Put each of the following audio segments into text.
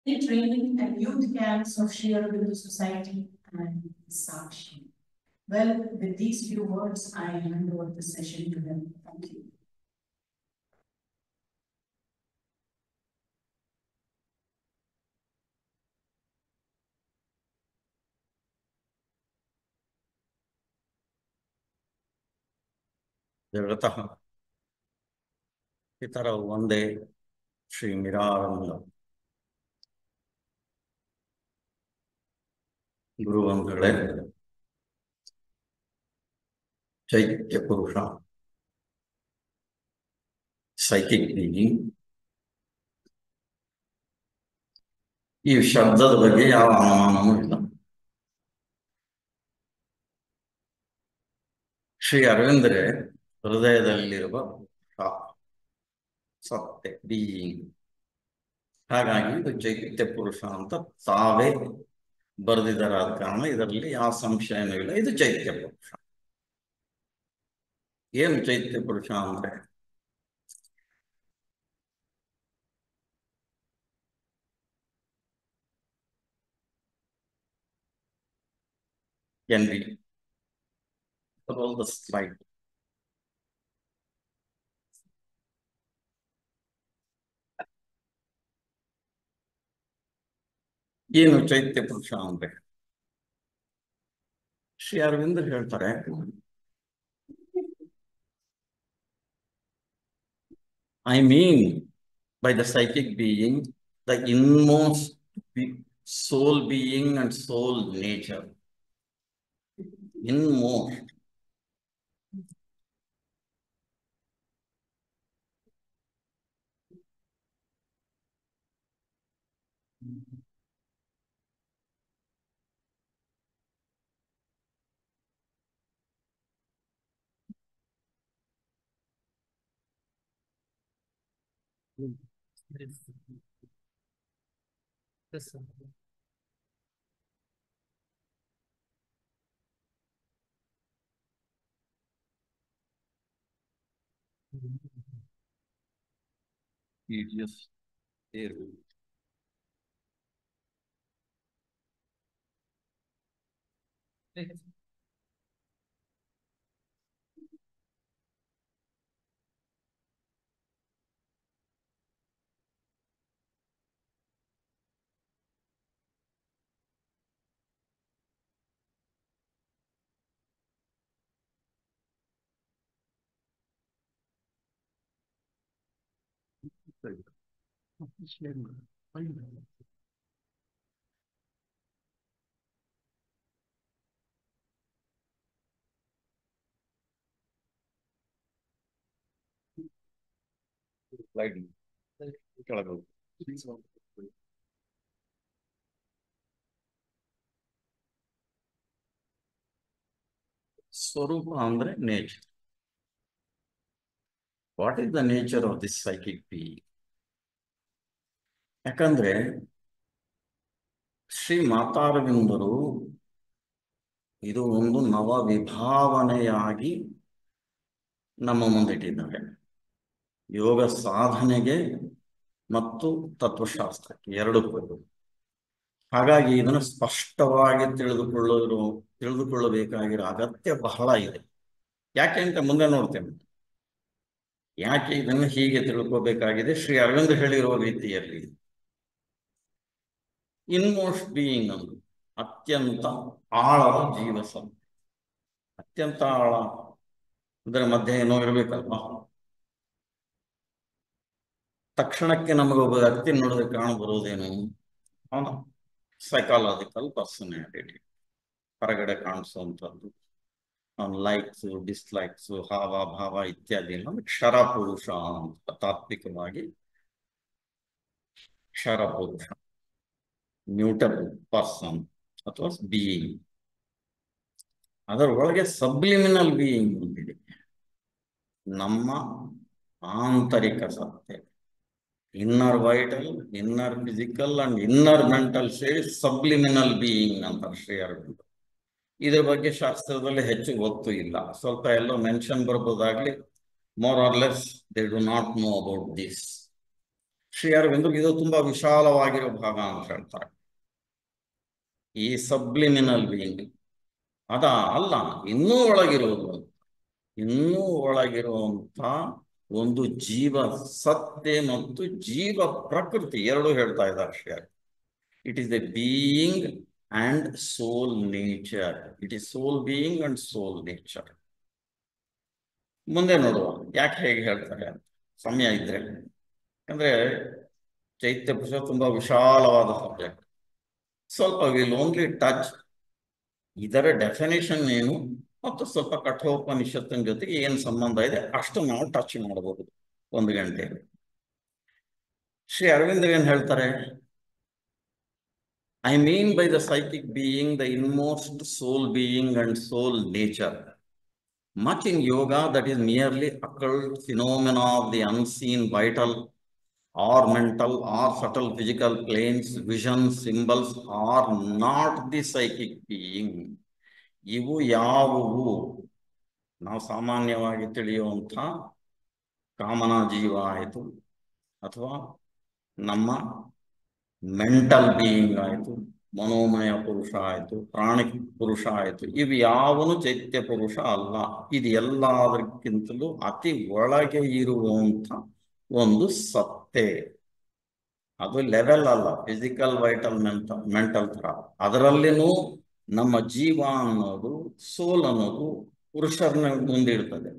the training and youth camps of Sri Aurobindo Society and Sakshi. Well, with these few words, I hand over the session to them. Thank you. ಜಗತಃ ಇತರ ಒಂದೇ ಶ್ರೀ ಮಿರಾರಂಗ ಗುರುವಂತಗಳೇ, ಚೈತ್ಯ ಪುರುಷ, psychic being, ಈ ಶಬ್ದದ ಬಗ್ಗೆ ಯಾವ ಅನುಮಾನವೂ ಇಲ್ಲ. ಶ್ರೀ ಅರವಿಂದರೆ ಹೃದಯದಲ್ಲಿರುವ ಸತ್ಯ ಬೀಯಿಂಗ್. ಹಾಗಾಗಿ ಇದು ಚೈತ್ಯ ಪುರುಷ ಅಂತ ತಾವೇ ಬರೆದಿದ್ದರಾದ ಕಾರಣ ಇದರಲ್ಲಿ ಯಾವ ಸಂಶಯನೂ ಇಲ್ಲ. ಇದು ಚೈತ್ಯ ಪುರುಷ. ಏನು ಚೈತ್ಯ ಪುರುಷ ಅಂದ್ರೆ can be all the slide. ಏನು ಚೈತ್ಯ ಪುರುಷ ಅಂದ್ರೆ ಶ್ರೀ ಅರವಿಂದ ಹೇಳ್ತಾರೆ, I mean by the psychic being the inmost soul being and soul nature. Inmost. Just there. ಸ್ವರೂಪ ಅಂದ್ರೆ nature. What is the nature of this psychic being? ಯಾಕಂದ್ರೆ ಶ್ರೀ ಮಾತಾರವಿಂದರು ಇದು ಒಂದು ನವ ವಿಭಾವನೆಯಾಗಿ ನಮ್ಮ ಮುಂದಿಟ್ಟಿದ್ದಾರೆ. ಯೋಗ ಸಾಧನೆಗೆ ಮತ್ತು ತತ್ವಶಾಸ್ತ್ರಕ್ಕೆ ಎರಡಕ್ಕೂ. ಹಾಗಾಗಿ ಇದನ್ನು ಸ್ಪಷ್ಟವಾಗಿ ತಿಳಿದುಕೊಳ್ಳಬೇಕಾಗಿರೋ ಅಗತ್ಯ ಬಹಳ ಇದೆ. ಯಾಕೆ ಅಂತ ಮುಂದೆ ನೋಡ್ತೇನೆ. ಯಾಕೆ ಇದನ್ನು ಹೀಗೆ ತಿಳ್ಕೋಬೇಕಾಗಿದೆ? ಶ್ರೀ ಅರವಿಂದ ಹೇಳಿರುವ ರೀತಿಯಲ್ಲಿ ಇನ್ಮೋಸ್ಟ್ ಬೀಯಿಂಗ್ ಅಂದು ಅತ್ಯಂತ ಆಳದ ಜೀವಸತ್ವ. ಅತ್ಯಂತ ಆಳ ಇದರ ಮಧ್ಯೆ ಏನೋ ಇರಬೇಕಲ್ವಾ? ತಕ್ಷಣಕ್ಕೆ ನಮಗೊಬ್ಬ ವ್ಯಕ್ತಿ ನೋಡಿದ್ರೆ ಕಾಣಬರುವುದೇನು? ಅವನ ಸೈಕಾಲಜಿಕಲ್ ಪರ್ಸನಾಲಿಟಿ ಹೊರಗಡೆ ಕಾಣಿಸುವಂಥದ್ದು, ಅವನ ಲೈಕ್ಸು ಡಿಸ್ಲೈಕ್ಸು ಹಾವ ಭಾವ ಇತ್ಯಾದಿ ಎಲ್ಲ ಕ್ಷರ ಪುರುಷ ಅಂತ ತಾತ್ವಿಕವಾಗಿ ಕ್ಷರ ಪುರುಷ, ನ್ಯೂಟಲ್ ಪರ್ಸನ್ ಅಥವಾ ಬೀಯಿಂಗ್. ಅದರೊಳಗೆ ಸಬ್ಲಿಮಿನಲ್ ಬೀಯಿಂಗ್ ಅಂತಿದೆ. ನಮ್ಮ ಆಂತರಿಕ ಸತ್ಯ, inner vital, inner physical and inner mental ಸೇರಿ ಸಬ್ಲಿಮಿನಲ್ ಬೀಯಿಂಗ್ ಅಂತ ಶ್ರೀ ಅರವಿಂದ. ಇದ್ರ ಬಗ್ಗೆ ಶಾಸ್ತ್ರದಲ್ಲಿ ಹೆಚ್ಚು ಗೊತ್ತು ಇಲ್ಲ. ಸ್ವಲ್ಪ ಎಲ್ಲೋ ಮೆನ್ಷನ್ ಬರ್ಬೋದಾಗ್ಲಿ, more or less they do not know about this. Shri ಅರವಿಂದರು ಇದು ತುಂಬಾ ವಿಶಾಲವಾಗಿರೋ ಭಾಗ ಅಂತ ಹೇಳ್ತಾರೆ. ಈ ಸಬ್ಲಿಮಿನಲ್ ಬೀಯಿಂಗ್ ಅದ ಅಲ್ಲ, ಇನ್ನೂ ಒಳಗಿರುವುದು, ಇನ್ನೂ ಒಳಗಿರುವಂತ ಒಂದು ಜೀವ ಸತ್ಯ ಮತ್ತು ಜೀವ ಪ್ರಕೃತಿ ಎರಡು ಹೇಳ್ತಾ ಇದ್ದಾರೆ ಶ್ರೀ ಅರವಿಂದರು. It is the being and soul nature. It is soul being and soul nature. ಮುಂದೆ ನೋಡುವ ಯಾಕೆ ಹೇಗೆ ಹೇಳ್ತಾರೆ ಅಂತ, ಸಮಯ ಇದ್ರೆ. ಅಂದ್ರೆ ಚೈತ್ಯ ಪುರುಷ ತುಂಬಾ ವಿಶಾಲವಾದ ಸಬ್ಜೆಕ್ಟ್. ಸ್ವಲ್ಪ ವಿಲ್ ಓನ್ಲಿ ಟಚ್ ಇದರ ಡೆಫಿನೇಷನ್ ಏನು ಮತ್ತು ಸ್ವಲ್ಪ ಕಠೋಪನಿಷತ್ತಿನ ಜೊತೆಗೆ ಏನು ಸಂಬಂಧ ಇದೆ ಅಷ್ಟು ನಾವು ಟಚ್ ಮಾಡಬಹುದು 1 ಗಂಟೆ. ಶ್ರೀ ಅರವಿಂದ್ರ ಏನ್ ಹೇಳ್ತಾರೆ? I mean by the psychic being the inmost soul being and soul nature. Much in yoga that is merely occult phenomena of the unseen vital or mental or subtle physical planes, visions, symbols are not the psychic being. ಇವು ಯಾವುವು ನಾವು ಸಾಮಾನ್ಯವಾಗಿ ತಿಳಿಯುವಂಥ ಕಾಮನಾ ಜೀವ ಆಯಿತು, ಅಥವಾ ನಮ್ಮ mental being ಆಯಿತು, ಮನೋಮಯ ಪುರುಷ ಆಯಿತು, ಪ್ರಾಣಿಕ ಪುರುಷ ಆಯಿತು, ಇವು ಯಾವನು ಚೈತ್ಯ ಪುರುಷ ಅಲ್ಲ. ಇದು ಎಲ್ಲದಕ್ಕಿಂತಲೂ ಅತಿ ಒಳಗೆ ಇರುವಂಥ ಒಂದು ಸತ್ತೆ. ಅದು ಲೆವೆಲ್ ಅಲ್ಲ, ಫಿಸಿಕಲ್ ವೈಟಲ್ ಮೆಂಟಲ್ ಥರ. ಅದರಲ್ಲಿನೂ ನಮ್ಮ ಜೀವ ಅನ್ನೋದು, ಸೋಲ್ ಅನ್ನೋದು ಪುರುಷರನ್ನ ಮುಂದಿರ್ತದೆ.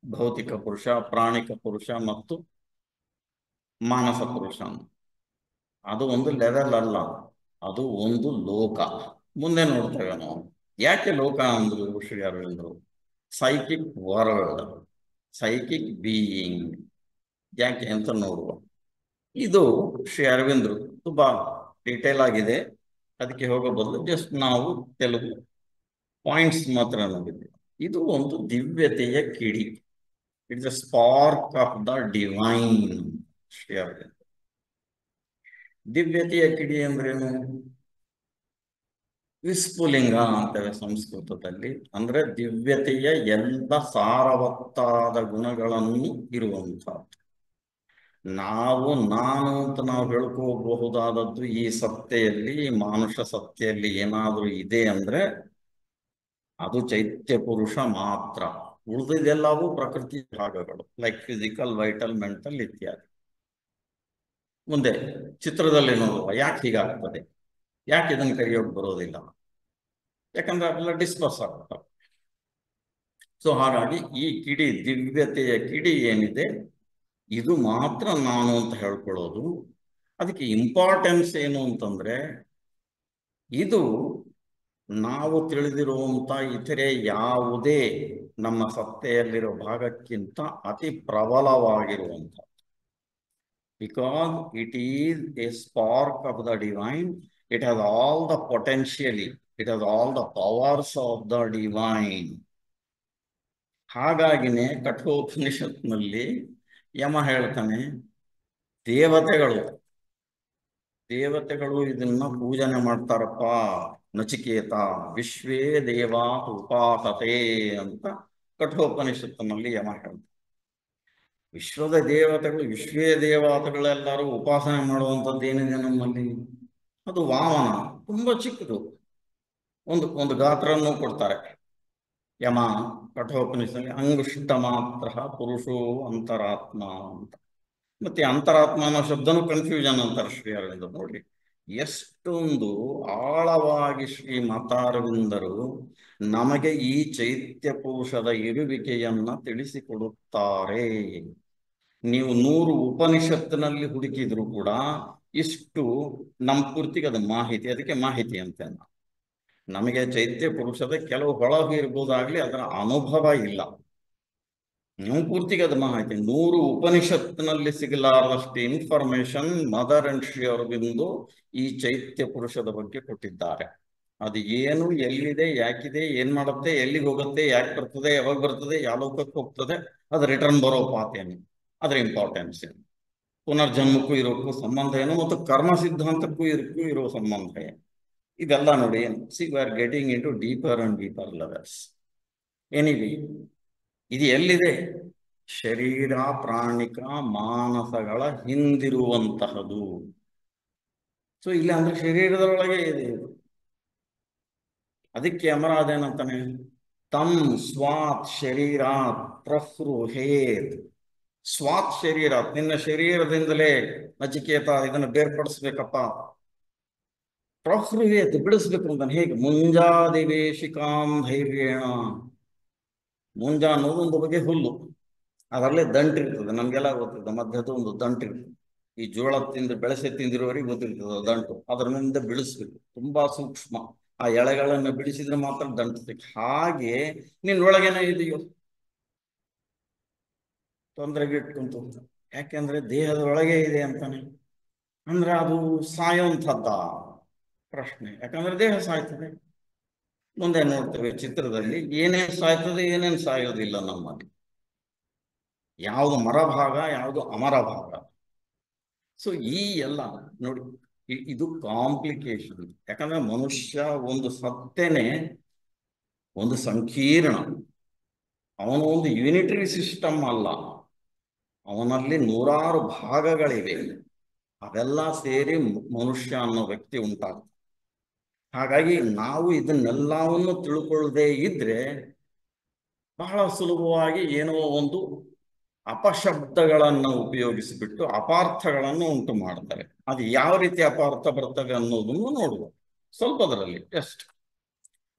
ಭೌತಿಕ ಪುರುಷ, ಪ್ರಾಣಿಕ ಪುರುಷ ಮತ್ತು ಮಾನಸ ಪುರುಷ. ಅದು ಒಂದು ಲೆವೆಲ್ ಅಲ್ಲ, ಅದು ಒಂದು ಲೋಕ. ಮುಂದೆ ನೋಡ್ತೇವೆ ನಾವು ಯಾಕೆ ಲೋಕ ಅಂದ್ರು ಶ್ರೀ ಅರವಿಂದರು. ಸೈಕಿಕ್ ವರ್ಲ್ಡ್, ಸೈಕಿಕ್ ಬೀಯಿಂಗ್ ಯಾಕೆ ಅಂತ ನೋಡುವ. ಇದು ಶ್ರೀ ಅರವಿಂದರು ತುಂಬಾ ಡೀಟೇಲ್ ಆಗಿದೆ, ಅದಕ್ಕೆ ಹೋಗೋ ಬದಲು ಜಸ್ಟ್ ನಾವು ಕೆಲವು ಪಾಯಿಂಟ್ಸ್ ಮಾತ್ರ ನೋಡಿದ್ವಿ. ಇದು ಒಂದು ದಿವ್ಯತೆಯ ಕಿಡಿ. It's a spark of the divine. Shri Aurobindo ದಿವ್ಯತೆಯ ಕಿಡಿ ಅಂದ್ರೇನು? ವಿಸ್ಫುಲಿಂಗ ಅಂತೇವೆ ಸಂಸ್ಕೃತದಲ್ಲಿ. ಅಂದ್ರೆ ದಿವ್ಯತೆಯ ಎಲ್ಲ ಸಾರವತ್ತಾದ ಗುಣಗಳನ್ನು ಇರುವಂತಹದ್ದು. ನಾನು ಅಂತ ನಾವು ಹೇಳ್ಕೋಬಹುದಾದದ್ದು ಈ ಸತ್ತೆಯಲ್ಲಿ, ಮಾನುಷ ಸತ್ತೆಯಲ್ಲಿ ಏನಾದ್ರೂ ಇದೆ ಅಂದ್ರೆ ಅದು ಚೈತ್ಯ ಪುರುಷ ಮಾತ್ರ. ಉಳಿದಿದೆಲ್ಲವೂ ಪ್ರಕೃತಿ ಭಾಗಗಳು, ಲೈಕ್ ಫಿಸಿಕಲ್, ವೈಟಲ್, ಮೆಂಟಲ್ ಇತ್ಯಾದಿ. ಮುಂದೆ ಚಿತ್ರದಲ್ಲಿ ನೋಡುವ ಯಾಕೆ ಹೀಗಾಗ್ತದೆ, ಯಾಕೆ ಇದನ್ನು ಕರೆಯೋಕೆ ಬರೋದಿಲ್ಲ? ಯಾಕಂದ್ರೆ ಅದೆಲ್ಲ ಡಿಸ್ಕಸ್ ಆಗ್ತವೆ. ಸೊ ಹಾಗಾಗಿ ಈ ಕಿಡಿ, ದಿವ್ಯತೆಯ ಕಿಡಿ ಏನಿದೆ, ಇದು ಮಾತ್ರ ನಾನು ಅಂತ ಹೇಳ್ಕೊಳ್ಳೋದು. ಅದಕ್ಕೆ ಇಂಪಾರ್ಟೆನ್ಸ್ ಏನು ಅಂತಂದ್ರೆ, ಇದು ನಾವು ತಿಳಿದಿರುವಂತ ಇತರೆ ಯಾವುದೇ ನಮ್ಮ ಸತ್ತೆಯಲ್ಲಿರೋ ಭಾಗಕ್ಕಿಂತ ಅತಿ ಪ್ರಬಲವಾಗಿರುವಂತ. Because it is a spark of the divine, it has all the potentially, it has all the powers of the divine. ಹಾಗಾಗಿನೇ ಕಠೋಪನಿಷತ್ನಲ್ಲಿ ಯಮ ಹೇಳ್ತಾನೆ, ದೇವತೆಗಳು ಇದನ್ನ ಪೂಜನೆ ಮಾಡ್ತಾರಪ್ಪ ನಚಿಕೇತ, ವಿಶ್ವೇ ದೇವಾ ಉಪಾಸತೆ ಅಂತ ಕಠೋಪನಿಷತ್ತಿನಲ್ಲಿ ಯಮ ಹೇಳ್ತಾನೆ. ವಿಶ್ವದ ದೇವತೆಗಳು, ವಿಶ್ವೇ ದೇವತೆಗಳೆಲ್ಲರೂ ಉಪಾಸನೆ ಮಾಡುವಂಥದ್ದು ಏನಿದೆ ನಮ್ಮಲ್ಲಿ, ಅದು ವಾಮನ, ತುಂಬಾ ಚಿಕ್ಕದು. ಒಂದು ಗಾತ್ರನ್ನು ಕೊಡ್ತಾರೆ ಯಮ ಕಠೋಪನಿಷತ್ತಲ್ಲಿ. ಅಂಗುಷ್ಟ ಮಾತ್ರ ಪುರುಷೋ ಅಂತರಾತ್ಮ ಅಂತ. ಮತ್ತೆ ಅಂತರಾತ್ಮ ಅನ್ನೋ ಶಬ್ದನೂ ಕನ್ಫ್ಯೂಷನ್ ಅಂತಾರೆ ಶ್ರೀ ಅರವಿಂದರು. ನೋಡಿ ಎಷ್ಟೊಂದು ಆಳವಾಗಿ ಶ್ರೀ ಮಾತಾರವಿಂದರು ನಮಗೆ ಈ ಚೈತ್ಯ ಪುರುಷದ ಇರುವಿಕೆಯನ್ನ ತಿಳಿಸಿಕೊಡುತ್ತಾರೆ. ನೀವು 100 ಉಪನಿಷತ್ತಿನಲ್ಲಿ ಹುಡುಕಿದ್ರು ಕೂಡ ಇಷ್ಟು ನಮ್ಮ ಪೂರ್ತಿಗೆ ಅದು ಮಾಹಿತಿ. ಅದಕ್ಕೆ ಮಾಹಿತಿ ಅಂತ. ನಮಗೆ ಚೈತ್ಯ ಪುರುಷದ ಕೆಲವು ಹೊಳಗು ಇರ್ಬೋದಾಗ್ಲಿ, ಅದರ ಅನುಭವ ಇಲ್ಲ. ನೀವು ಪೂರ್ತಿಗೆ ಅದು ಮಾಹಿತಿ. 100 ಉಪನಿಷತ್ತಿನಲ್ಲಿ ಸಿಗಲಾರದಷ್ಟು ಇನ್ಫಾರ್ಮೇಶನ್ ಮದರ್ ಅಂಡ್ ಶ್ರೀ ಅರವಿಂದರು ಈ ಚೈತ್ಯ ಪುರುಷದ ಬಗ್ಗೆ ಕೊಟ್ಟಿದ್ದಾರೆ. ಅದು ಏನು, ಎಲ್ಲಿದೆ, ಯಾಕಿದೆ, ಏನ್ ಮಾಡುತ್ತೆ, ಎಲ್ಲಿಗೆ ಹೋಗುತ್ತೆ, ಯಾಕೆ ಬರ್ತದೆ, ಯಾವಾಗ ಬರ್ತದೆ, ಯಾವ ಲೋಕಕ್ಕೆ ಹೋಗ್ತದೆ, ಅದು ರಿಟರ್ನ್ ಬರೋ ಪಾತ್ ಏನು, ಅದರ ಇಂಪಾರ್ಟೆನ್ಸ್ ಏನು, ಪುನರ್ಜನ್ಮಕ್ಕೂ ಇರೋಕ್ಕೂ ಸಂಬಂಧ ಏನು, ಮತ್ತು ಕರ್ಮ ಸಿದ್ಧಾಂತಕ್ಕೂ ಇರೋ ಸಂಬಂಧ ಏನು, ಇದೆಲ್ಲ ನೋಡಿ. See we are getting into deeper and deeper levels. Anyway, ಇದು ಎಲ್ಲಿದೆ? ಶರೀರ ಪ್ರಾಣಿಕ ಮಾನಸಗಳ ಹಿಂದಿರುವಂತಹದು. ಸೊ ಇಲ್ಲಿ ಅಂದ್ರೆ ಶರೀರದೊಳಗೆ ಇದೆ ಇದು. ಅದಕ್ಕೆ ಯಮರಾಜ ಏನಂತಾನೆ, ತಮ್ ಸ್ವಾತ್ ಶರೀರಾತ್ ಪ್ರಸೃಹೇತ್. ಸ್ವಾತ್ ಶರೀರಾತ್, ನಿನ್ನ ಶರೀರದಿಂದಲೇ ನಚಿಕೇತ ಇದನ್ನು ಬೇರ್ಪಡಿಸ್ಬೇಕಪ್ಪ. ಪ್ರಸೃಹೇತ್, ಬಿಡಿಸ್ಬೇಕು ಅಂತಾನೆ. ಹೇಗೆ? ಮುಂಜಾದಿವೇಶಿಕಾಂ ಧೈರ್ಯೇಣ. ಮುಂಜ ಅನ್ನೋದು ಒಂದು ಬಗೆ ಹುಲ್ಲು, ಅದರಲ್ಲೇ ದಂಟಿರ್ತದೆ, ನಮ್ಗೆಲ್ಲ ಗೊತ್ತಿರ್ತದೆ. ಮಧ್ಯದ ಒಂದು ದಂಟಿರ್ತದೆ. ಈ ಜೋಳ ತಿಂದು ಬೆಳೆಸಿ ತಿಂದಿರೋರಿಗೆ ಗೊತ್ತಿರ್ತದೆ ದಂಟು. ಅದರಿಂದ ಬಿಡಿಸ್ಬೇಕು, ತುಂಬಾ ಸೂಕ್ಷ್ಮ. ಆ ಎಳೆಗಳನ್ನು ಬಿಡಿಸಿದ್ರೆ ಮಾತ್ರ ದಂಟಿಸ್ಬೇಕು. ಹಾಗೆ ನಿನ್ನೊಳಗೇನೋ ಇದೆಯೋ ತೊಂದರೆಗೆ ಇಟ್ಕೊಂತು. ಯಾಕೆಂದ್ರೆ ದೇಹದ ಒಳಗೆ ಇದೆ ಅಂತಾನೆ. ಅಂದ್ರೆ ಅದು ಸಾಯುವಂಥದ್ದ ಪ್ರಶ್ನೆ. ಯಾಕಂದ್ರೆ ದೇಹ ಸಾಯ್ತದೆ. ಮುಂದೆ ನೋಡ್ತೇವೆ ಚಿತ್ರದಲ್ಲಿ ಏನೇನು ಸಾಯ್ತದೆ, ಏನೇನು ಸಾಯೋದಿಲ್ಲ ನಮ್ಮಲ್ಲಿ. ಯಾವುದು ಮರ ಭಾಗ, ಯಾವುದು ಅಮರ ಭಾಗ. ಸೊ ಈ ಎಲ್ಲ ನೋಡಿ, ಇದು ಕಾಂಪ್ಲಿಕೇಶನ್. ಯಾಕಂದ್ರೆ ಮನುಷ್ಯ ಒಂದು ಸತ್ತೇನೆ ಒಂದು ಸಂಕೀರ್ಣ. ಅವನು ಒಂದು ಯೂನಿಟರಿ ಸಿಸ್ಟಮ್ ಅಲ್ಲ, ಅವನಲ್ಲಿ ನೂರಾರು ಭಾಗಗಳಿವೆ. ಅವೆಲ್ಲ ಸೇರಿ ಮನುಷ್ಯ ಅನ್ನೋ ವ್ಯಕ್ತಿ ಉಂಟಾಗ್ತದೆ. ಹಾಗಾಗಿ ನಾವು ಇದನ್ನೆಲ್ಲವನ್ನು ತಿಳ್ಕೊಳ್ಳದೆ ಇದ್ರೆ ಬಹಳ ಸುಲಭವಾಗಿ ಏನೋ ಒಂದು ಅಪಶಬ್ದಗಳನ್ನು ಉಪಯೋಗಿಸಿಬಿಟ್ಟು ಅಪಾರ್ಥಗಳನ್ನು ಉಂಟು ಮಾಡ್ತಾರೆ. ಅದು ಯಾವ ರೀತಿ ಅಪಾರ್ಥ ಬರ್ತವೆ ಅನ್ನೋದನ್ನು ನೋಡುವ ಸ್ವಲ್ಪದರಲ್ಲಿ ಟೆಸ್ಟ್.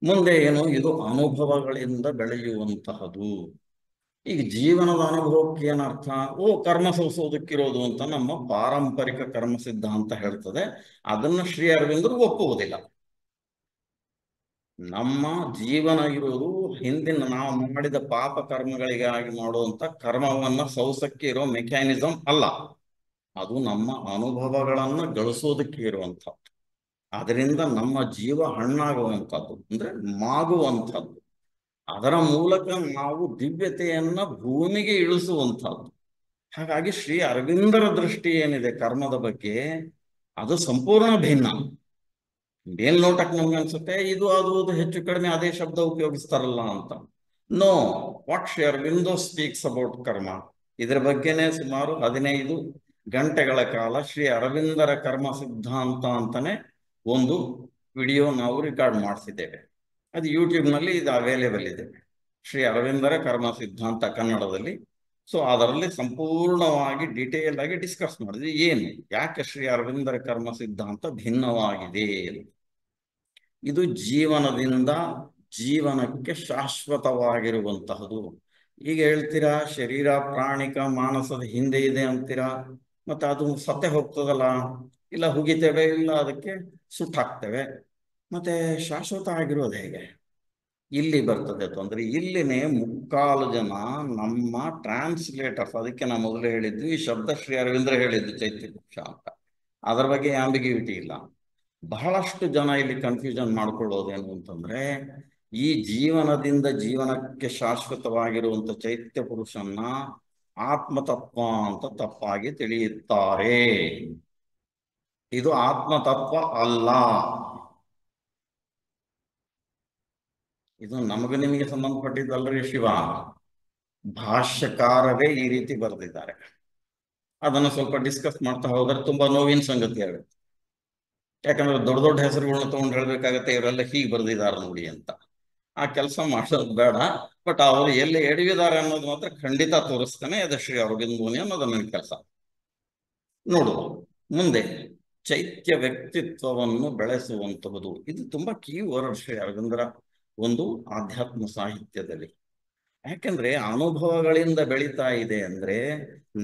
ಮುಂದೆ ಏನು, ಇದು ಅನುಭವಗಳಿಂದ ಬೆಳೆಯುವಂತಹದು. ಈಗ ಜೀವನದ ಅನುಭವಕ್ಕೆ ಏನರ್ಥ? ಕರ್ಮ ಸಲ್ಲಿಸೋದಕ್ಕಿರೋದು ಅಂತ ನಮ್ಮ ಪಾರಂಪರಿಕ ಕರ್ಮ ಸಿದ್ಧಾಂತ ಹೇಳ್ತದೆ. ಅದನ್ನು ಶ್ರೀ ಅರವಿಂದರು ಒಪ್ಪುವುದಿಲ್ಲ. ನಮ್ಮ ಜೀವನ ಇರೋದು ಹಿಂದಿನ ನಾವು ಮಾಡಿದ ಪಾಪ ಕರ್ಮಗಳಿಗಾಗಿ ಮಾಡುವಂತ ಕರ್ಮವನ್ನ ಸೌಸಕ್ಕೆ ಇರೋ ಮೆಕ್ಯಾನಿಸಮ್ ಅಲ್ಲ, ಅದು ನಮ್ಮ ಅನುಭವಗಳನ್ನ ಗಳಿಸೋದಕ್ಕೆ ಇರುವಂಥದ್ದು. ಅದರಿಂದ ನಮ್ಮ ಜೀವ ಹಣ್ಣಾಗುವಂಥದ್ದು, ಅಂದ್ರೆ ಮಾಗುವಂಥದ್ದು. ಅದರ ಮೂಲಕ ನಾವು ದಿವ್ಯತೆಯನ್ನ ಭೂಮಿಗೆ ಇಳಿಸುವಂಥದ್ದು. ಹಾಗಾಗಿ ಶ್ರೀ ಅರವಿಂದರ ದೃಷ್ಟಿ ಏನಿದೆ ಕರ್ಮದ ಬಗ್ಗೆ, ಅದು ಸಂಪೂರ್ಣ ಭಿನ್ನ. ಮೇಲ್ನೋಟಕ್ಕೆ ನಮ್ಗೆ ಅನ್ಸುತ್ತೆ ಇದು ಅದು ಹೆಚ್ಚು ಕಡಿಮೆ ಅದೇ ಶಬ್ದ ಉಪಯೋಗಿಸ್ತಾರಲ್ಲ ಅಂತ. No, what Shri Aurobindo speaks about karma, ಇದರ ಬಗ್ಗೆನೇ ಸುಮಾರು 15 ಗಂಟೆಗಳ ಕಾಲ ಶ್ರೀ ಅರವಿಂದರ ಕರ್ಮ ಸಿದ್ಧಾಂತ ಅಂತಾನೆ ಒಂದು ವಿಡಿಯೋ ನಾವು ರೆಕಾರ್ಡ್ ಮಾಡಿಸಿದ್ದೇವೆ. ಅದು ಯೂಟ್ಯೂಬ್ನಲ್ಲಿ ಇದು ಅವೈಲೇಬಲ್ ಇದೆ, ಶ್ರೀ ಅರವಿಂದರ ಕರ್ಮ ಸಿದ್ಧಾಂತ ಕನ್ನಡದಲ್ಲಿ. ಸೊ ಅದರಲ್ಲಿ ಸಂಪೂರ್ಣವಾಗಿ ಡೀಟೇಲ್ ಆಗಿ ಡಿಸ್ಕಸ್ ಮಾಡಿದ್ವಿ, ಏನು ಯಾಕೆ ಶ್ರೀ ಅರವಿಂದರ ಕರ್ಮ ಸಿದ್ಧಾಂತ ಭಿನ್ನವಾಗಿದೆ. ಇದು ಜೀವನದಿಂದ ಜೀವನಕ್ಕೆ ಶಾಶ್ವತವಾಗಿರುವಂತಹದು. ಈಗ ಹೇಳ್ತೀರಾ ಶರೀರ ಪ್ರಾಣಿಕ ಮಾನಸದ ಹಿಂದೆ ಇದೆ ಅಂತೀರಾ, ಮತ್ತೆ ಅದು ಸತ್ತೆ ಹೋಗ್ತದಲ್ಲ, ಇಲ್ಲ ಹುಗಿತೇವೆ, ಇಲ್ಲ ಅದಕ್ಕೆ ಸುಟ್ಟಾಕ್ತೇವೆ, ಮತ್ತೆ ಶಾಶ್ವತ ಆಗಿರೋದು ಹೇಗೆ? ಇಲ್ಲಿ ಬರ್ತದೆ ತೊಂದರೆ. ಇಲ್ಲಿನೇ ಮುಕ್ಕಾಲು ಜನ ನಮ್ಮ ಟ್ರಾನ್ಸ್ಲೇಟರ್ಸ್, ಅದಕ್ಕೆ ನಾವು ಮೊದಲು ಹೇಳಿದ್ವಿ ಈ ಶಬ್ದ ಶ್ರೀ ಅರವಿಂದ್ರ ಹೇಳಿದ್ದು ಚೈತ್ಯ ಪುರುಷ ಅಂತ, ಅದರ ಬಗ್ಗೆ ಆಂಬಿಗ್ಯೂಟಿ ಇಲ್ಲ. ಬಹಳಷ್ಟು ಜನ ಇಲ್ಲಿ ಕನ್ಫ್ಯೂಷನ್ ಮಾಡ್ಕೊಳ್ಳೋದೇನು ಅಂತಂದ್ರೆ, ಈ ಜೀವನದಿಂದ ಜೀವನಕ್ಕೆ ಶಾಶ್ವತವಾಗಿರುವಂತ ಚೈತ್ಯ ಪುರುಷನ್ನ ಆತ್ಮತತ್ವ ಅಂತ ತಪ್ಪಾಗಿ ತಿಳಿಯುತ್ತಾರೆ. ಇದು ಆತ್ಮತತ್ವ ಅಲ್ಲ. ಇದು ನಮಗೆ ನಿಮಗೆ ಸಂಬಂಧಪಟ್ಟಿದ್ದಲ್ರಿ ಶಿವ. ಭಾಷ್ಯಕಾರರೇ ಈ ರೀತಿ ಬರೆದಿದ್ದಾರೆ. ಅದನ್ನು ಸ್ವಲ್ಪ ಡಿಸ್ಕಸ್ ಮಾಡ್ತಾ ಹೋದ್ರೆ ತುಂಬಾ ನೋವಿನ ಸಂಗತಿ ಆಗುತ್ತೆ. ಯಾಕಂದ್ರೆ ದೊಡ್ಡ ದೊಡ್ಡ ಹೆಸರುಗಳನ್ನ ತಗೊಂಡು ಹೇಳ್ಬೇಕಾಗತ್ತೆ, ಇವರೆಲ್ಲ ಹೀಗೆ ಬರೆದಿದ್ದಾರೆ ನೋಡಿ ಅಂತ. ಆ ಕೆಲಸ ಮಾಡೋದು ಬೇಡ. ಬಟ್ ಅವರು ಎಲ್ಲಿ ಎಡವಿದ್ದಾರೆ ಅನ್ನೋದು ಮಾತ್ರ ಖಂಡಿತ ತೋರಿಸ್ತಾನೆ. ಅದು ಶ್ರೀ ಅರವಿಂದ ಮುನಿ ಅನ್ನೋದು ನನ್ನ ಕೆಲಸ. ನೋಡುವ ಮುಂದೆ ಚೈತ್ಯ ವ್ಯಕ್ತಿತ್ವವನ್ನು ಬೆಳೆಸುವಂತಹುದು, ಇದು ತುಂಬಾ ಕೀ ವರ್ಡ್ ಶ್ರೀ ಅರವಿಂದರ ಒಂದು ಆಧ್ಯಾತ್ಮ ಸಾಹಿತ್ಯದಲ್ಲಿ. ಯಾಕೆಂದ್ರೆ ಅನುಭವಗಳಿಂದ ಬೆಳೀತಾ ಇದೆ ಅಂದ್ರೆ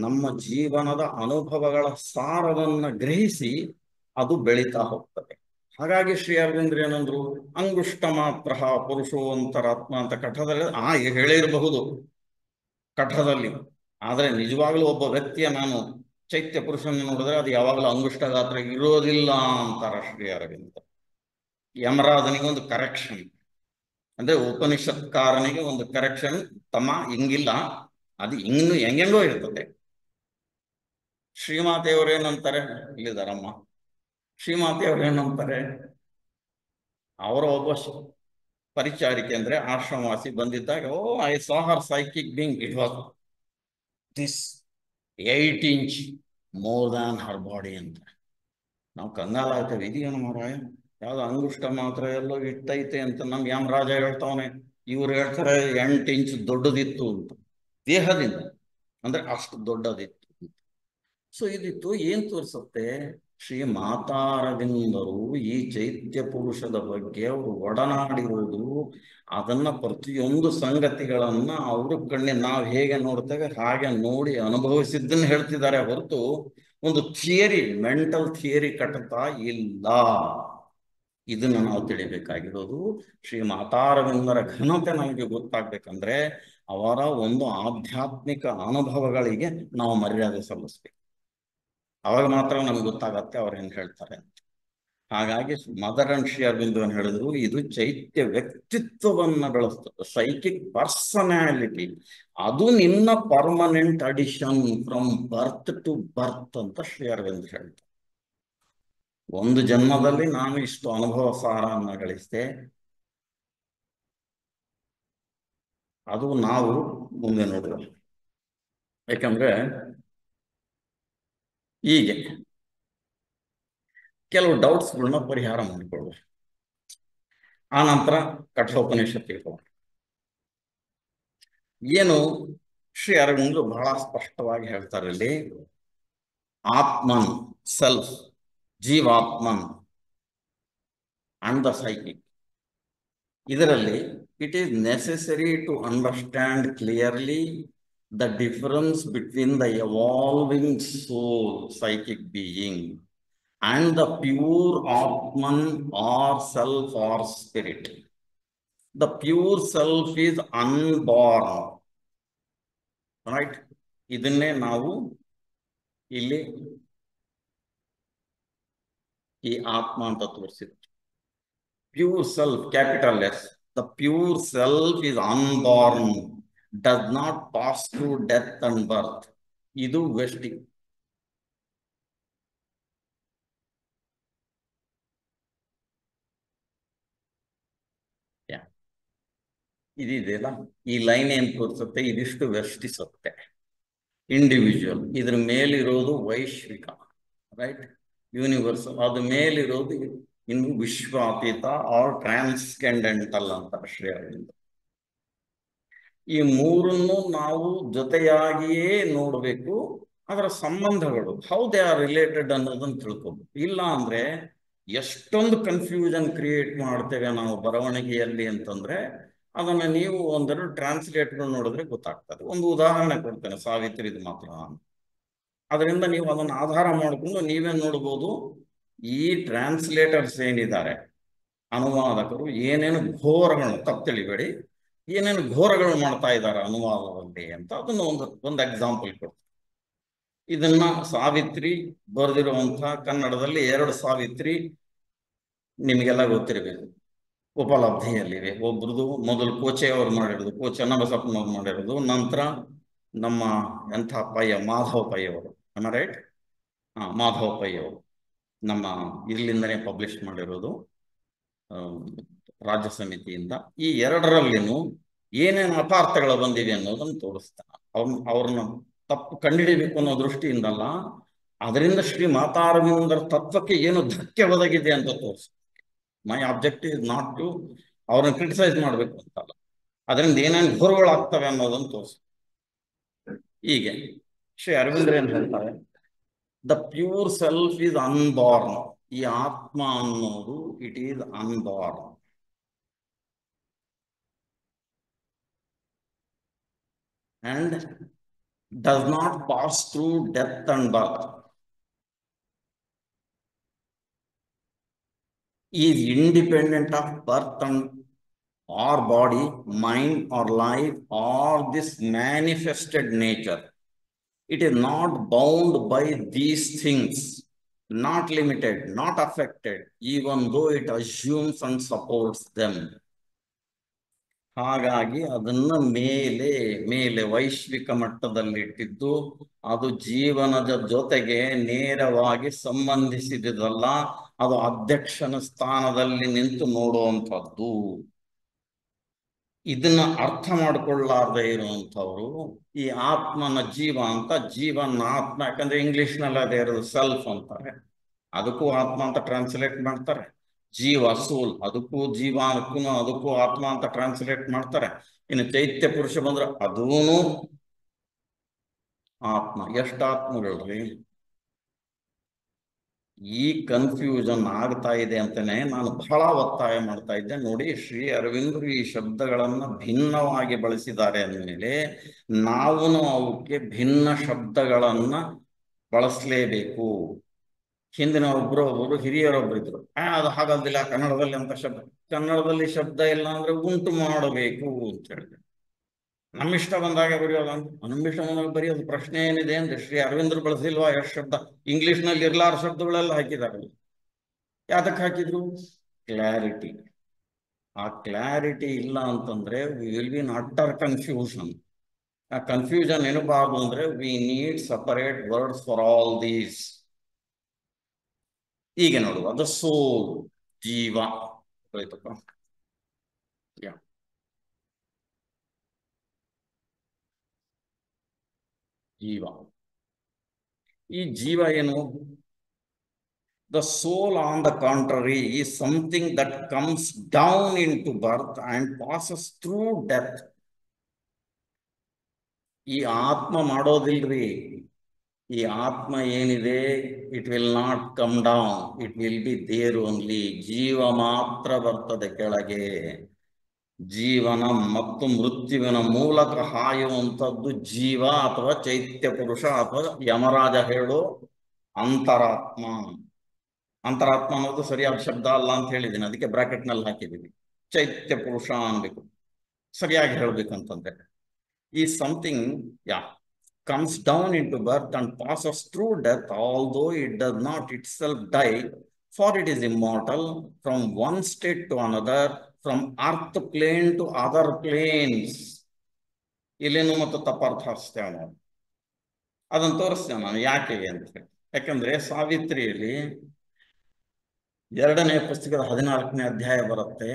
ನಮ್ಮ ಜೀವನದ ಅನುಭವಗಳ ಸಾರವನ್ನ ಗ್ರಹಿಸಿ ಅದು ಬೆಳೀತಾ ಹೋಗ್ತದೆ. ಹಾಗಾಗಿ ಶ್ರೀ ಅರವಿಂದ್ರ ಏನಂದ್ರು, ಅಂಗುಷ್ಟ ಮಾತ್ರ ಪುರುಷೋಂತರಾತ್ಮ ಅಂತ ಕಠದಲ್ಲಿ ಹೇಳಿರಬಹುದು ಕಠದಲ್ಲಿ. ಆದ್ರೆ ನಿಜವಾಗ್ಲೂ ಒಬ್ಬ ವ್ಯಕ್ತಿಯ ನಾನು ಚೈತ್ಯ ಪುರುಷನ ನೋಡಿದ್ರೆ ಅದು ಯಾವಾಗಲೂ ಅಂಗುಷ್ಟ ಗಾತ್ರ ಇರೋದಿಲ್ಲ ಅಂತಾರ ಶ್ರೀ ಅರವಿಂದ. ಯಮರಾಜನಿಗೆ ಒಂದು ಕರೆಕ್ಷನ್, ಅಂದ್ರೆ ಉಪನಿಷತ್ಕಾರನಿಗೆ ಒಂದು ಕರೆಕ್ಷನ್, ತಮ್ಮ ಹಿಂಗಿಲ್ಲ, ಅದು ಇನ್ನು ಹೆಂಗೆಂಗೋ ಇರ್ತದೆ. ಶ್ರೀಮಾತೆಯವರೇನಂತಾರೆ, ಇಲ್ಲಿದಾರಮ್ಮ, ಶ್ರೀಮಾತೆಯವ್ರೇನಂತಾರೆ, ಅವರ ಒಬ್ಬ ಪರಿಚಾರಿಕೆ ಅಂದ್ರೆ ಆಶ್ರಮವಾಸಿ ಬಂದಿದ್ದಾಗ, I saw Har psychic being, it was this 8 inch more than Har body ಅಂತ. ನಾವು ಕಂಗಾಲ ಆಗ್ತೇವೆ, ಇದೇನು ಮಾರಾಯ, ಯಾವ್ದು ಅಂಗುಷ್ಟ ಮಾತ್ರ ಎಲ್ಲೋ ಇಟ್ಟೈತೆ ಅಂತ ನಮ್ಗೆ ರಾಜ ಹೇಳ್ತಾವನೆ. ಇವ್ರು ಹೇಳ್ತಾರೆ 8 inch ದೊಡ್ಡದಿತ್ತು ಅಂತ, ದೇಹದಿಂದ ಅಂದ್ರೆ ಅಷ್ಟು ದೊಡ್ಡದಿತ್ತು. ಸೊ ಇದಿತ್ತು ಏನ್ ತೋರಿಸುತ್ತೆ, ಶ್ರೀ ಮಾತಾರವಿಂದರು ಈ ಚೈತ್ಯ ಪುರುಷದ ಬಗ್ಗೆ ಅವರು ಒಡನಾಡಿರುವುದು, ಅದನ್ನ ಪ್ರತಿಯೊಂದು ಸಂಗತಿಗಳನ್ನ ಅವರು ನಾವು ಹೇಗೆ ನೋಡ್ತೇವೆ ಹಾಗೆ ನೋಡಿ ಅನುಭವಿಸಿದ್ದನ್ನು ಹೇಳ್ತಿದ್ದಾರೆ ಹೊರತು ಒಂದು ಥಿಯರಿ, ಮೆಂಟಲ್ ಥಿಯರಿ ಕಟ್ತಾ ಇಲ್ಲ. ಇದನ್ನ ನಾವು ತಿಳಿಬೇಕಾಗಿರೋದು. ಶ್ರೀ ಮಾತಾರವಿಂದರ ಘನತೆ ನಮಗೆ ಗೊತ್ತಾಗ್ಬೇಕಂದ್ರೆ ಅವರ ಒಂದು ಆಧ್ಯಾತ್ಮಿಕ ಅನುಭವಗಳಿಗೆ ನಾವು ಮರ್ಯಾದೆ ಸಲ್ಲಿಸ್ಬೇಕು. ಅವಾಗ ಮಾತ್ರ ನಮ್ಗೆ ಗೊತ್ತಾಗತ್ತೆ ಅವ್ರು ಏನ್ ಹೇಳ್ತಾರೆ ಅಂತ. ಹಾಗಾಗಿ ಮದರ್ ಅಂಡ್ ಶ್ರೀ ಅರವಿಂದ ಹೇಳಿದ್ರು, ಇದು ಚೈತ್ಯ ವ್ಯಕ್ತಿತ್ವವನ್ನ ಬೆಳೆಸ್ತದೆ, ಸೈಕಿಕ್ ಪರ್ಸನಾಲಿಟಿ. ಅದು ನಿನ್ನ permanent addition from birth to birth ಅಂತ ಶ್ರೀ ಅರವಿಂದ್ ಹೇಳ್ತಾರೆ. ಒಂದು ಜನ್ಮದಲ್ಲಿ ನಾನು ಇಷ್ಟು ಅನುಭವ ಸಾರನ್ನ ಗಳಿಸಿದೆ, ಅದು ನಾವು ಮುಂದೆ ನೋಡುವ. ಯಾಕಂದ್ರೆ ಹೀಗೆ ಕೆಲವು ಡೌಟ್ಸ್ಗಳನ್ನ ಪರಿಹಾರ ಮಾಡಿಕೊಳ್ಳುವ. ಆ ನಂತರ ಕಠೋಪನಿಷತ್ತಿಗೆ ಹೋಗೋಣ. ಏನು ಶ್ರೀ ಅರವಿಂದರು ಬಹಳ ಸ್ಪಷ್ಟವಾಗಿ ಹೇಳ್ತಾರೆ ಇಲ್ಲಿ, Atman, self, Jivatman and the psychic. ಇದರಲ್ಲಿ it is necessary to understand clearly the difference between the evolving soul, psychic being, and the pure Atman or self or spirit. The pure self is unborn, right? ಇದನ್ನೇ ನಾವು ಇಲ್ಲಿ ಈ ಆತ್ಮ ಅಂತ ತೋರಿಸಿದ್ವಿ. Pure self, capital S. The pure self is unborn, does not pass through death and birth. ಇದು vesting. ಇದಿದೆಯಲ್ಲ, ಈ line ಏನ್ ತೋರಿಸುತ್ತೆ, ಇದಿಷ್ಟು ವೆಷ್ಟಿಸುತ್ತೆ ಇಂಡಿವಿಜುವಲ್. ಇದ್ರ ಮೇಲಿರೋದು ವೈಶ್ವಿಕ, ರೈಟ್, ಯೂನಿವರ್ಸಲ್. ಅದ್ರ ಮೇಲಿರೋದು ಇನ್ನು ವಿಶ್ವಾತೀತ ಆರ್ ಟ್ರಾನ್ಸ್ಕೆಂಡೆಂಟಲ್ ಅಂತ ಶ್ರೀ ಅರವಿಂದ. ಈ ಮೂರನ್ನು ನಾವು ಜೊತೆಯಾಗಿಯೇ ನೋಡಬೇಕು. ಅದರ ಸಂಬಂಧಗಳು, ಹೌ ದೇ ಆರ್ ರಿಲೇಟೆಡ್ ಅನ್ನೋದನ್ನು ತಿಳ್ಕೊಬೇಕು. ಇಲ್ಲ ಅಂದ್ರೆ ಎಷ್ಟೊಂದು ಕನ್ಫ್ಯೂಷನ್ ಕ್ರಿಯೇಟ್ ಮಾಡ್ತೇವೆ ನಾವು ಬರವಣಿಗೆಯಲ್ಲಿ ಅಂತಂದ್ರೆ ಅದನ್ನ ನೀವು ಒಂದೆರಡು ಟ್ರಾನ್ಸ್ಲೇಟ್ಗಳು ನೋಡಿದ್ರೆ ಗೊತ್ತಾಗ್ತದೆ. ಒಂದು ಉದಾಹರಣೆ ಕೊಡ್ತೇನೆ, ಸಾವಿತ್ರಿದು ಮಾತ್ರ. ಅದರಿಂದ ನೀವು ಅದನ್ನು ಆಧಾರ ಮಾಡಿಕೊಂಡು ನೀವೇ ನೋಡ್ಬೋದು. ಈ ಟ್ರಾನ್ಸ್ಲೇಟರ್ಸ್ ಏನಿದ್ದಾರೆ, ಅನುವಾದಕರು, ಏನೇನು ಘೋರಗಳು, ತಪ್ಪು ತಿಳಿಬೇಡಿ, ಏನೇನು ಘೋರಗಳು ಮಾಡ್ತಾ ಇದ್ದಾರೆ ಅನುವಾದದಲ್ಲಿ ಅಂತ ಅದನ್ನು ಒಂದು ಎಕ್ಸಾಂಪಲ್ ಕೊಡ್ತಾರೆ. ಇದನ್ನ ಸಾವಿತ್ರಿ ಬರೆದಿರುವಂತಹ ಕನ್ನಡದಲ್ಲಿ 2 ಸಾವಿತ್ರಿ ನಿಮಗೆಲ್ಲ ಗೊತ್ತಿರಬೇಕು, ಉಪಲಬ್ಧಿಯಲ್ಲಿವೆ. ಒಬ್ರದು ಮೊದಲು ಕೋಚೆ ಅವರು ಮಾಡಿರೋದು, ಕೋಚೆ ಚನ್ನಬಸಪ್ಪನವ್ರು ಮಾಡಿರೋದು, ನಂತರ ನಮ್ಮ ಎಂಥ ಪಯ್ಯ ಮಾಧವ ಪೈ ಅವರು, ರೈಟ್, ಮಾಧವ ಪೈ ಅವರು ನಮ್ಮ ಇಲ್ಲಿಂದನೇ ಪಬ್ಲಿಷ್ ಮಾಡಿರೋದು ರಾಜ್ಯ ಸಮಿತಿಯಿಂದ. ಈ 2ರಲ್ಲಿನೂ ಏನೇನು ಅಪಾರ್ಥಗಳು ಬಂದಿವೆ ಅನ್ನೋದನ್ನು ತೋರಿಸ್ತಾನೆ. ಅವ್ರನ್ನ ತಪ್ಪು ಕಂಡುಹಿಡಿಬೇಕು ಅನ್ನೋ ದೃಷ್ಟಿಯಿಂದಲ್ಲ, ಅದರಿಂದ ಶ್ರೀ ಮಾತಾರವಿಂದರ ತತ್ವಕ್ಕೆ ಏನು ಧಕ್ಕೆ ಒದಗಿದೆ ಅಂತ ತೋರಿಸ್ತಾರೆ. ಮೈ ಆಬ್ಜೆಕ್ಟಿವ್ ಇಸ್ ನಾಟ್ ಟು ಅವ್ರನ್ನ ಕ್ರಿಟಿಸೈಸ್ ಮಾಡ್ಬೇಕು ಅಂತಲ್ಲ, ಅದರಿಂದ ಏನೇನು ಘೋರಗಳಾಗ್ತವೆ ಅನ್ನೋದನ್ನು ತೋರಿಸ್ತಾರೆ. ಹೀಗೆ ಶ್ರೀ ಅರವಿಂದ್ರ ಏನ್ ಹೇಳ್ತಾರೆ, the pure self is unborn. ಈ ಆತ್ಮ ಅನ್ನೋದು it is unborn and does not pass through death and birth. Is independent of birth and or body, mind or life or this manifested nature. It is not bound by these things, not limited, not affected, even though it assumes and supports them. ಹಾಗಾಗಿ ಅದನ್ನ ಮೇಲೆ ವೈಶ್ವಿಕ ಮಟ್ಟದಲ್ಲಿಟ್ಟಿದ್ದು, ಅದು ಜೀವನದ ಜೊತೆಗೆ ನೇರವಾಗಿ ಸಂಬಂಧಿಸಿದಲ್ಲ, ಅದು ಅಧ್ಯಕ್ಷನ ಸ್ಥಾನದಲ್ಲಿ ನಿಂತು ನೋಡುವಂಥದ್ದು. ಇದನ್ನ ಅರ್ಥ ಮಾಡಿಕೊಳ್ಳಾರ್ದೆ ಇರುವಂಥವ್ರು ಈ ಆತ್ಮನ ಜೀವ ಅಂತ, ಜೀವನ ಆತ್ಮ, ಯಾಕಂದ್ರೆ ಇಂಗ್ಲಿಷ್ನಲ್ಲಿ ಅದೇ ಇರೋದು ಸೆಲ್ಫ್ ಅಂತಾರೆ, ಅದಕ್ಕೂ ಆತ್ಮ ಅಂತ ಟ್ರಾನ್ಸ್ಲೇಟ್ ಮಾಡ್ತಾರೆ. ಜೀವ ಸೋಲ್, ಅದಕ್ಕೂ ಜೀವ ಅದಕ್ಕೂ ಆತ್ಮ ಅಂತ ಟ್ರಾನ್ಸ್ಲೇಟ್ ಮಾಡ್ತಾರೆ. ಇನ್ನು ಚೈತ್ಯ ಪುರುಷ ಬಂದ್ರೆ ಅದೂನು ಆತ್ಮ. ಎಷ್ಟು ಆತ್ಮಗಳ್ರಿ? ಈ ಕನ್ಫ್ಯೂಷನ್ ಆಗ್ತಾ ಇದೆ ಅಂತಾನೆ ನಾನು ಬಹಳ ಒತ್ತಾಯ ಮಾಡ್ತಾ ಇದ್ದೆ. ನೋಡಿ, ಶ್ರೀ ಅರವಿಂದರು ಈ ಶಬ್ದಗಳನ್ನ ಭಿನ್ನವಾಗಿ ಬಳಸಿದ್ದಾರೆ ಅಂದಮೇಲೆ ನಾವು ಅವಕ್ಕೆ ಭಿನ್ನ ಶಬ್ದಗಳನ್ನ ಬಳಸಲೇಬೇಕು. ಹಿಂದಿನ ಒಬ್ಬರು ಹಿರಿಯರೊಬ್ರು ಇದ್ರು, ಅದು ಹಾಗಲ್ದಿಲ್ಲ ಕನ್ನಡದಲ್ಲಿ ಅಂತ ಶಬ್ದ. ಕನ್ನಡದಲ್ಲಿ ಶಬ್ದ ಇಲ್ಲ ಅಂದ್ರೆ ಉಂಟು ಮಾಡಬೇಕು ಅಂತ ಹೇಳಿದೆ. ನಮ್ಮಿಷ್ಟ ಬಂದಾಗ ಬರೆಯೋದು, ನಮ್ಮಿಷ್ಟ ಬಂದಾಗ ಬರೆಯೋದು. ಪ್ರಶ್ನೆ ಏನಿದೆ ಅಂದ್ರೆ ಶ್ರೀ ಅರವಿಂದರು ಬಳಸಿಲ್ವಾ ಎಷ್ಟು ಶಬ್ದ? ಇಂಗ್ಲಿಷ್ನಲ್ಲಿ ಇರ್ಲಾರ ಶಬ್ದಗಳೆಲ್ಲ ಹಾಕಿದಾರಲ್ಲ. ಯಾತಕ್ಕೆ ಹಾಕಿದ್ರು? ಕ್ಲಾರಿಟಿ. ಆ ಕ್ಲಾರಿಟಿ ಇಲ್ಲ ಅಂತಂದ್ರೆ we will be in utter confusion. ಆ ಕನ್ಫ್ಯೂಷನ್ ಏನಬಾರ್ದು ಅಂದ್ರೆ we need separate words for all these. ಈಗ ನೋಡುವ, ಅದು ಸೋಲ್, ಜೀವ ಆಯ್ತಪ್ಪ. ಜೀವ, ಈ ಜೀವ ಏನು? The soul, on the contrary, is something that comes down into birth and passes through death. ಈ ಆತ್ಮ ಮಾಡೋದಿಲ್ರಿ. ಈ ಆತ್ಮ ಏನಿದೆ, it will not come down, it will be there only. ಜೀವ ಮಾತ್ರ ಬರ್ತದೆ ಕೆಳಗೆ. ಜೀವನ ಮತ್ತು ಮೃತ್ಯುವಿನ ಮೂಲಕ ಹಾಯುವಂಥದ್ದು ಜೀವ ಅಥವಾ ಚೈತ್ಯ ಪುರುಷ ಅಥವಾ ಯಮರಾಜ ಹೇಳೋ ಅಂತರಾತ್ಮ. ಅಂತರಾತ್ಮ ಅನ್ನೋದು ಸರಿಯಾದ ಶಬ್ದ ಅಲ್ಲ ಅಂತ ಹೇಳಿದ್ದೀನಿ, ಅದಕ್ಕೆ ಬ್ರಾಕೆಟ್ ನಲ್ಲಿ ಹಾಕಿದ್ದೀನಿ. ಚೈತ್ಯ ಪುರುಷ ಅನ್ಬೇಕು, ಸರಿಯಾಗಿ ಹೇಳ್ಬೇಕಂತಂದ್ರೆ. ಈ something comes down into birth and passes through death, although it does not itself die, for it is immortal from one state to another, from earth plane to other planes. ಇಲ್ಲೇನು ಮತ್ತು ತಪ್ಪಾರ್ಥ ಹರಿಸ್ತೇವೆ ನಾವು. ಅದನ್ನು ತೋರಿಸ್ತೇವೆ ನಾನು ಯಾಕೆ ಅಂತ. ಯಾಕಂದ್ರೆ ಸಾವಿತ್ರಿಯಲ್ಲಿ 2ನೇ ಪುಸ್ತಕದ 14ನೇ ಅಧ್ಯಾಯ ಬರುತ್ತೆ.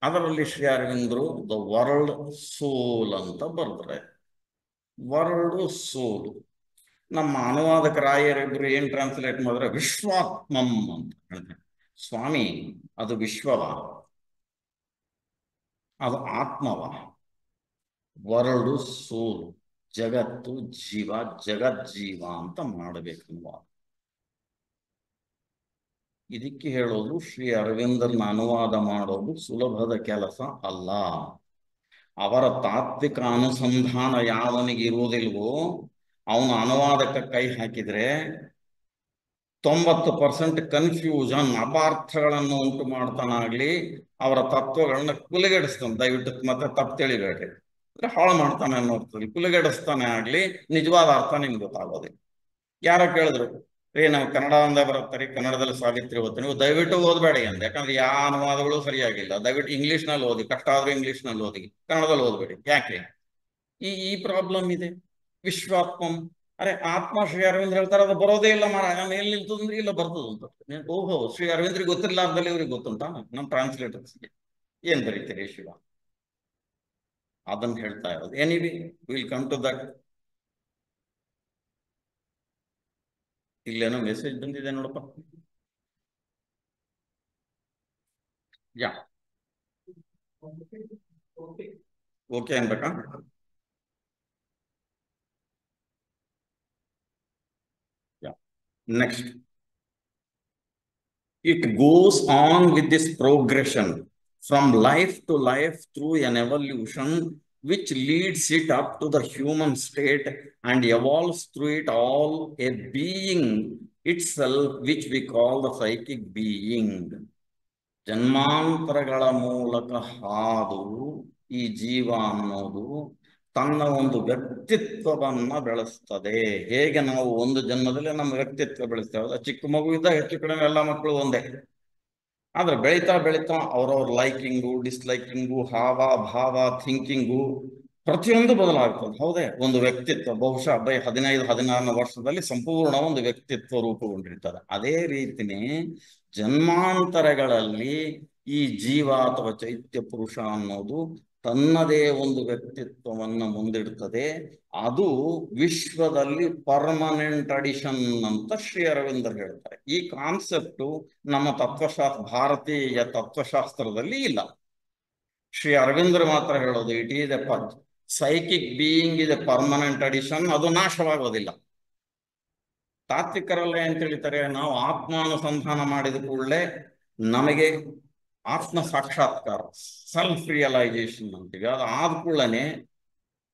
ಅದರಲ್ಲಿ ಶ್ರೀ ಅರವಿಂದರು ದ ವರ್ಲ್ಡ್ ಸೋಲ್ ಅಂತ ಬರೆದ್ರೆ, ವರ್ಲ್ಡ್ ಸೋಲ್. ನಮ್ಮ ಅನುವಾದಕರಾಯರಿಬ್ರು ಏನ್ ಟ್ರಾನ್ಸ್ಲೇಟ್ ಮಾಡಿದ್ರೆ ವಿಶ್ವಾತ್ಮಂ ಅಂತ ಹೇಳ್ತಾರೆ. ಸ್ವಾಮಿ, ಅದು ವಿಶ್ವವ? ಅದು ಆತ್ಮವ? ವರ್ಲ್ಡ್ ಸೋಲ್, ಜಗತ್ತು ಜೀವ, ಜಗಜ್ಜೀವ ಅಂತ ಮಾಡಬೇಕನ್ನುವ. ಇದಕ್ಕೆ ಹೇಳೋದು ಶ್ರೀ ಅರವಿಂದರನ್ನ ಅನುವಾದ ಮಾಡೋದು ಸುಲಭದ ಕೆಲಸ ಅಲ್ಲ. ಅವರ ತಾತ್ವಿಕ ಅನುಸಂಧಾನ ಯಾವನಿಗೆ ಇರುವುದಿಲ್ವೋ ಅವನ ಅನುವಾದಕ್ಕೆ ಕೈ ಹಾಕಿದ್ರೆ 90% ಕನ್ಫ್ಯೂಷನ್, ಅಪಾರ್ಥಗಳನ್ನು ಉಂಟು ಮಾಡ್ತಾನಾಗ್ಲಿ, ಅವರ ತತ್ವಗಳನ್ನ ಕುಲಗೆಡಿಸ್ತಾನೆ. ದಯವಿಟ್ಟು ಮತ್ತೆ ತಪ್ಪು ತಿಳಿಬೇಡ್ರಿ, ಅಂದ್ರೆ ಹಾಳು ಮಾಡ್ತಾನೆ ಅನ್ನೋರ್ಥದಲ್ಲಿ ಕುಲಗೆಡಿಸ್ತಾನೆ ಆಗ್ಲಿ, ನಿಜವಾದ ಅರ್ಥ ನಿಮ್ಗೆ ಗೊತ್ತಾಗೋದಿಲ್ಲ. ಯಾರೋ ಕೇಳಿದ್ರು, ನಾವು ಕನ್ನಡ ಒಂದೇ ಬರುತ್ತಾರೆ, ಕನ್ನಡದಲ್ಲಿ ಸಾವಿತ್ರಿ ಓದ್ತೀನಿ, ನೀವು ದಯವಿಟ್ಟು ಓದಬೇಡಿ ಅಂದೆ. ಯಾಕಂದ್ರೆ ಯಾವ ಅನುವಾದಗಳು ಸರಿಯಾಗಿಲ್ಲ. ದಯವಿಟ್ಟು ಇಂಗ್ಲಿಷ್ನಲ್ಲಿ ಓದಿ, ಕಷ್ಟ ಆದ್ರೂ ಇಂಗ್ಲಿಷ್ನಲ್ಲಿ ಓದಿ, ಕನ್ನಡದಲ್ಲಿ ಓದ್ಬೇಡಿ. ಯಾಕೆ? ಈ ಪ್ರಾಬ್ಲಮ್ ಇದೆ. ವಿಶ್ವಾತ್ಮಂ, ಅರೆ ಆತ್ಮ ಶ್ರೀ ಅರವಿಂದ್ರ ಹೇಳ್ತಾರೆ, ಅದು ಬರೋದೇ ಇಲ್ಲ ಮಾರಾಯ, ನಾನು ಎಲ್ಲಿ ನಿಲ್ತದಂದ್ರೆ ಇಲ್ಲ ಬರ್ತದಂತ. ಓಹೋ, ಶ್ರೀ ಅರವಿಂದ್ರಿಗೆ ಗೊತ್ತಿರ್ಲಾರ್ದಲ್ಲಿ ಇವ್ರಿಗೆ ಗೊತ್ತುಂಟಾ? ನಮ್ಮ ಟ್ರಾನ್ಸ್ಲೇಟರ್ಸ್ಗೆ ಏನ್ ಬರೀತೀರಿ ಶಿವ? ಅದನ್ನ ಹೇಳ್ತಾ ಇರೋದು. Anyway, will come to that. ಇಲ್ಲೇನೋ ಮೆಸೇಜ್ ಬಂದಿದೆ ನೋಡಪ್ಪ. ಯಾ ಓಕೆ ಅನ್ಬೇಕಾ? Next, it goes on with this progression from life to life through an evolution which leads it up to the human state and evolves through it all a being itself, which we call the psychic being. ಜನ್ಮಾಂತರಗಳ ಮೂಲಕ ಹಾದು ಈ ಜೀವ ಅನ್ನೋದು ತನ್ನ ಒಂದು ವ್ಯಕ್ತಿತ್ವವನ್ನ ಬೆಳೆಸ್ತದೆ. ಹೇಗೆ ನಾವು ಒಂದು ಜನ್ಮದಲ್ಲಿ ನಮ್ಮ ವ್ಯಕ್ತಿತ್ವ ಬೆಳೆಸ್ತೇವೆ. ಚಿಕ್ಕ ಮಗುವಿಂದ ಹೆಚ್ಚು ಕಡಿಮೆ ಎಲ್ಲ ಮಕ್ಕಳು ಒಂದೇ. ಆದ್ರೆ ಬೆಳೀತಾ ಬೆಳೀತಾ ಅವ್ರವ್ರ ಲೈಕಿಂಗು, ಡಿಸ್ಲೈಕಿಂಗು, ಹಾವ ಭಾವ, ಥಿಂಕಿಂಗು ಪ್ರತಿಯೊಂದು ಬದಲಾಗ್ತದೆ. ಹೌದೇ? ಒಂದು ವ್ಯಕ್ತಿತ್ವ ಬಹುಶಃ 15-16 ವರ್ಷದಲ್ಲಿ ಸಂಪೂರ್ಣ ಒಂದು ವ್ಯಕ್ತಿತ್ವ ರೂಪುಗೊಂಡಿರ್ತದೆ. ಅದೇ ರೀತಿನೇ ಜನ್ಮಾಂತರಗಳಲ್ಲಿ ಈ ಜೀವ ಅಥವಾ ಚೈತ್ಯ ಪುರುಷ ಅನ್ನೋದು ತನ್ನದೇ ಒಂದು ವ್ಯಕ್ತಿತ್ವವನ್ನು ಮುಂದಿಡ್ತದೆ. ಅದು ವಿಶ್ವದಲ್ಲಿ ಪರ್ಮನೆಂಟ್ ಅಡಿಷನ್ ಅಂತ ಶ್ರೀ ಅರವಿಂದರು ಹೇಳ್ತಾರೆ. ಈ ಕಾನ್ಸೆಪ್ಟು ನಮ್ಮ ಭಾರತೀಯ ತತ್ವಶಾಸ್ತ್ರದಲ್ಲಿ ಇಲ್ಲ. ಶ್ರೀ ಅರವಿಂದರು ಮಾತ್ರ ಹೇಳೋದು it is A psychic being is A permanent addition, ಅದು ನಾಶವಾಗೋದಿಲ್ಲ. ತಾತ್ವಿಕರಲ್ಲ ಏನ್ ತಿಳಿತಾರೆ, ನಾವು ಆತ್ಮಾನುಸಂಧಾನ ಮಾಡಿದ ಕೂಡಲೇ ನಮಗೆ ಆತ್ಮ ಸಾಕ್ಷಾತ್ಕಾರ, ಸೆಲ್ಫ್ ರಿಯಲೈಸೇಷನ್ ಅಂತೀವಿ, ಅದು ಆದ ಕೂಡಲೇ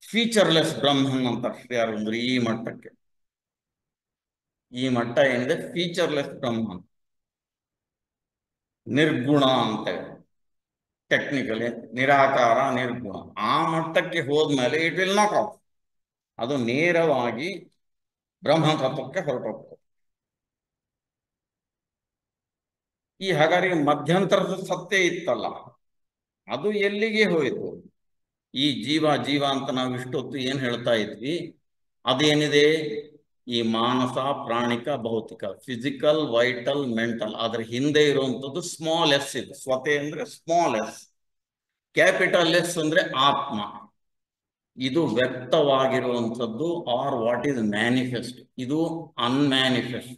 ಫೀಚರ್ಲೆಸ್ ಬ್ರಹ್ಮನ್ ಅಂತ ಶ್ರೀ ಅರವಿಂದರು ಈ ಮಟ್ಟಕ್ಕೆ. ಈ ಮಟ್ಟ ಏನಿದೆ ಫೀಚರ್ಲೆಸ್ ಬ್ರಹ್ಮನ್, ನಿರ್ಗುಣ ಅಂತೇವೆ ಟೆಕ್ನಿಕಲಿ, ನಿರಾಕಾರ ನಿರ್ಗುಣ. ಆ ಮಟ್ಟಕ್ಕೆ ಹೋದ್ಮೇಲೆ ಇಟ್ ವಿಲ್ ನಾಟ್ ಆಫ್, ಅದು ನೇರವಾಗಿ ಬ್ರಹ್ಮತತ್ವಕ್ಕೆ ಹೊರಟೋಗ್ತದೆ. ಈ ಹಾಗಾದ್ರೆ ಮಧ್ಯಂತರದ ಸತ್ಯ ಇತ್ತಲ್ಲ, ಅದು ಎಲ್ಲಿಗೆ ಹೋಯಿತು? ಈ ಜೀವ ಅಂತ ನಾವು ಇಷ್ಟೊತ್ತು ಏನ್ ಹೇಳ್ತಾ ಇದ್ವಿ, ಅದೇನಿದೆ, ಈ ಮಾನಸ, ಪ್ರಾಣಿಕ, ಭೌತಿಕ, ಫಿಸಿಕಲ್, ವೈಟಲ್, ಮೆಂಟಲ್, ಅದ್ರ ಹಿಂದೆ ಇರುವಂತದ್ದು ಸ್ಮಾಲ್ ಎಸ್ ಇದೆ. ಸ್ವತೆ ಅಂದ್ರೆ ಸ್ಮಾಲ್ ಎಸ್, ಕ್ಯಾಪಿಟಲ್ ಎಸ್ ಅಂದ್ರೆ ಆತ್ಮ. ಇದು ವ್ಯಕ್ತವಾಗಿರುವಂಥದ್ದು ಆರ್ ವಾಟ್ ಈಸ್ ಮ್ಯಾನಿಫೆಸ್ಟ್, ಇದು ಅನ್ಮ್ಯಾನಿಫೆಸ್ಟ್.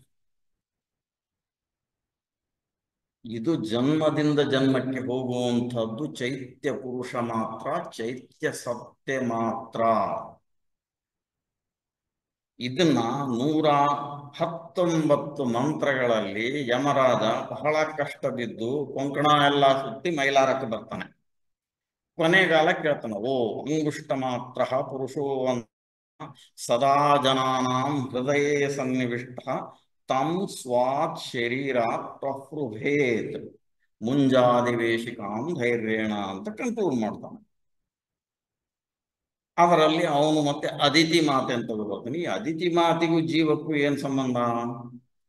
ಇದು ಜನ್ಮದಿಂದ ಜನ್ಮಕ್ಕೆ ಹೋಗುವಂಥದ್ದು ಚೈತ್ಯ ಪುರುಷ ಮಾತ್ರ, ಚೈತ್ಯ ಸತ್ಯ ಮಾತ್ರ. ಇದನ್ನ 119 ಮಂತ್ರಗಳಲ್ಲಿ ಯಮರಾಜ ಬಹಳ ಕಷ್ಟ ಬಿದ್ದು ಕೊಂಕಣ ಎಲ್ಲ ಸುತ್ತಿ ಮೈಲಾರಕ್ಕೆ ಬರ್ತಾನೆ. ಕೊನೆಗಾಲ ಕೇಳ್ತಾನೆ, ಓ ಅಂಗುಷ್ಟ ಮಾತ್ರ ಪುರುಷೋ ಸದಾ ಜನಾನಾಂ ಹೃದಯ ಸನ್ನಿವಿಷ್ಟ ತಂ ಸ್ವಾತ್ ಶರೀರಾತ್ ಪ್ರಹೃಭೇತ್ ಮುಂಜಾದಿವೇಶಿಕಾಂ ಧೈರ್ಯೇಣ ಅಂತ ಕನ್ಕ್ಲೂಡ್ ಮಾಡ್ತಾನೆ. ಅದರಲ್ಲಿ ಅವನು ಮತ್ತೆ ಅದಿತಿ ಮಾತೆ ಅಂತ ಬರ್ತಾನೆ. ಈ ಅದಿತಿ ಮಾತಿಗೂ ಜೀವಕ್ಕೂ ಏನ್ ಸಂಬಂಧ,